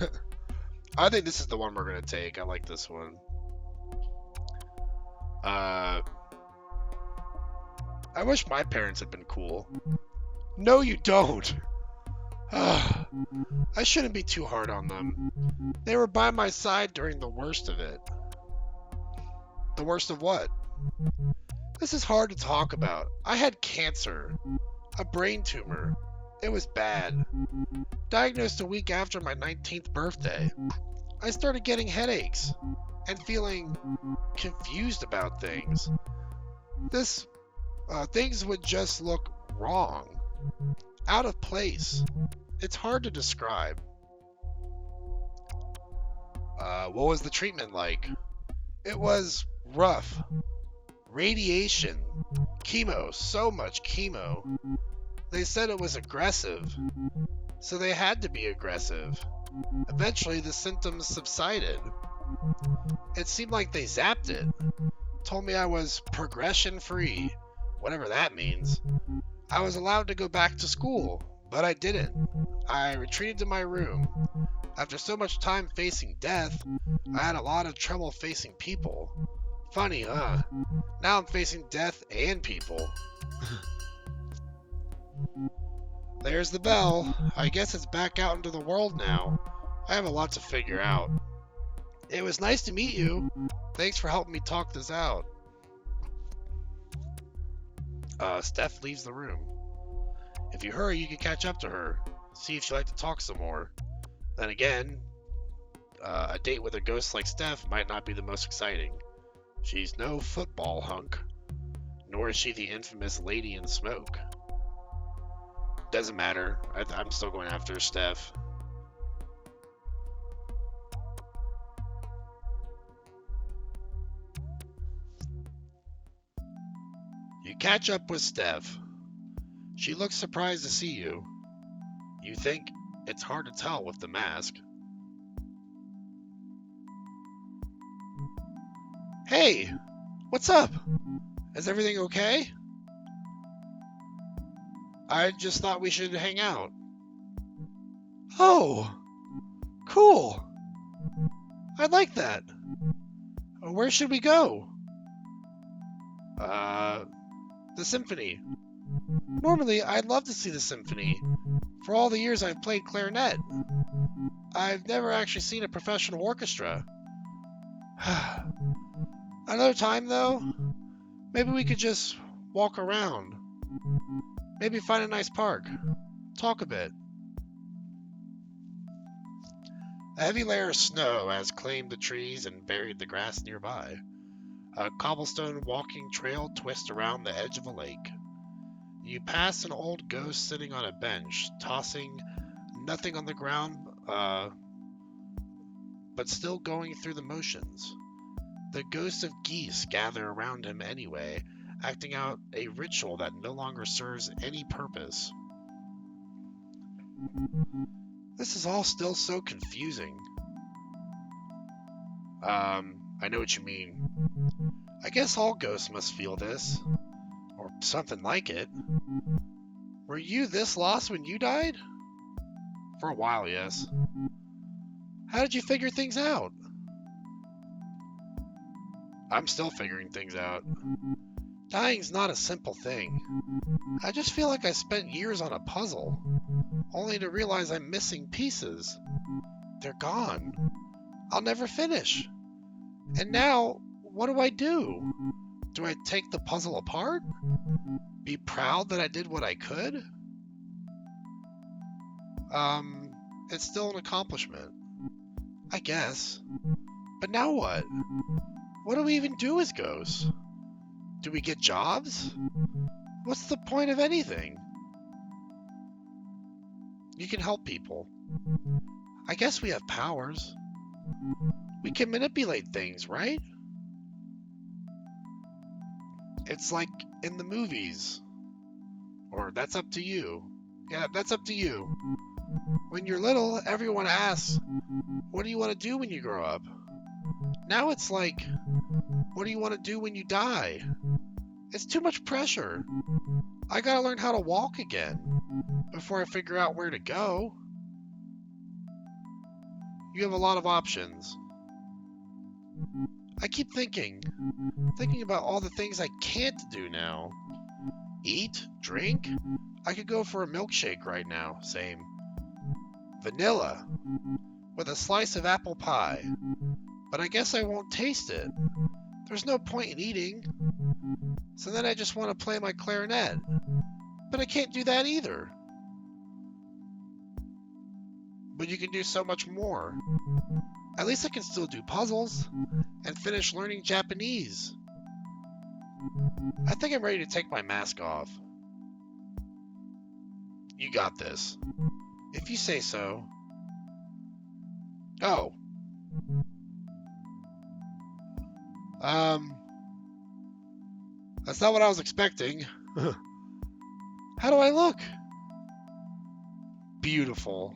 I think this is the one we're going to take. I like this one. I wish my parents had been cool. No, you don't. I shouldn't be too hard on them. They were by my side during the worst of it. The worst of what? This is hard to talk about. I had cancer. A brain tumor. It was bad. Diagnosed a week after my 19th birthday. I started getting headaches and feeling confused about things. Things would just look wrong. Out of place. It's hard to describe. What was the treatment like? It was rough. Radiation. Chemo. So much chemo. They said it was aggressive. So they had to be aggressive. Eventually the symptoms subsided. It seemed like they zapped it. Told me I was progression free. Whatever that means. I was allowed to go back to school, but I didn't. I retreated to my room. After so much time facing death, I had a lot of trouble facing people. Funny, huh? Now I'm facing death and people. There's the bell. I guess it's back out into the world now. I have a lot to figure out. It was nice to meet you. Thanks for helping me talk this out. Steph leaves the room. If you hurry, you can catch up to her. See if she'd like to talk some more. Then again, a date with a ghost like Steph might not be the most exciting. She's no football hunk, nor is she the infamous Lady in Smoke. Doesn't matter. I'm still going after Steph. You catch up with Steph. She looks surprised to see you. You think it's hard to tell with the mask. Hey, what's up? Is everything okay? I just thought we should hang out. Oh, cool. I like that. Where should we go? The symphony. Normally, I'd love to see the symphony. For all the years I've played clarinet, I've never actually seen a professional orchestra. Another time, though, maybe we could just walk around. Maybe find a nice park. Talk a bit. A heavy layer of snow has claimed the trees and buried the grass nearby. A cobblestone walking trail twists around the edge of a lake. You pass an old ghost sitting on a bench, tossing nothing on the ground, but still going through the motions. The ghosts of geese gather around him anyway, acting out a ritual that no longer serves any purpose. This is all still so confusing. I know what you mean. I guess all ghosts must feel this. Or something like it. Were you this lost when you died? For a while, yes. How did you figure things out? I'm still figuring things out. Dying's not a simple thing. I just feel like I spent years on a puzzle, only to realize I'm missing pieces. They're gone. I'll never finish. And now, what do I do? Do I take the puzzle apart? Be proud that I did what I could? It's still an accomplishment. I guess. But now what? What do we even do as ghosts? Do we get jobs? What's the point of anything? You can help people. I guess we have powers. We can manipulate things, right? It's like in the movies. Or that's up to you. Yeah, that's up to you. When you're little, everyone asks, what do you want to do when you grow up? Now it's like, what do you want to do when you die? It's too much pressure. I gotta learn how to walk again before I figure out where to go. You have a lot of options. I keep thinking about all the things I can't do now. Eat, drink. I could go for a milkshake right now, same. Vanilla, with a slice of apple pie. But I guess I won't taste it. There's no point in eating. So then I just want to play my clarinet. But I can't do that either. But you can do so much more. At least I can still do puzzles and finish learning Japanese. I think I'm ready to take my mask off. You got this. If you say so. Oh. That's not what I was expecting. How do I look? Beautiful.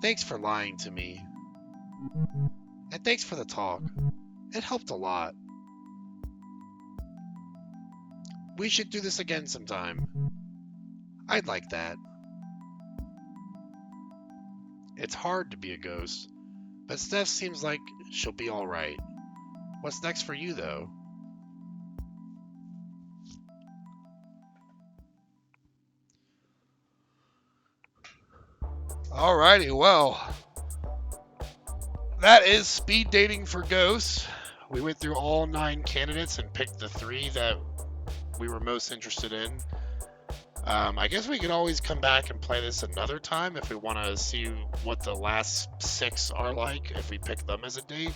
Thanks for lying to me. And thanks for the talk. It helped a lot. we should do this again sometime. I'd like that. It's hard to be a ghost, but Steph seems like she'll be alright. What's next for you, though? Alrighty, well, that is speed dating for ghosts. We went through all 9 candidates and picked the 3 that we were most interested in. I guess we could always come back and play this another time if we want to see what the last 6 are like, if we pick them as a date.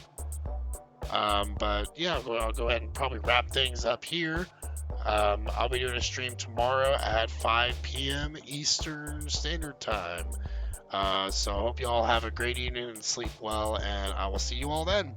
But yeah, I'll go ahead and probably wrap things up here. I'll be doing a stream tomorrow at 5 p.m. Eastern Standard Time. So I hope you all have a great evening and sleep well, and I will see you all then.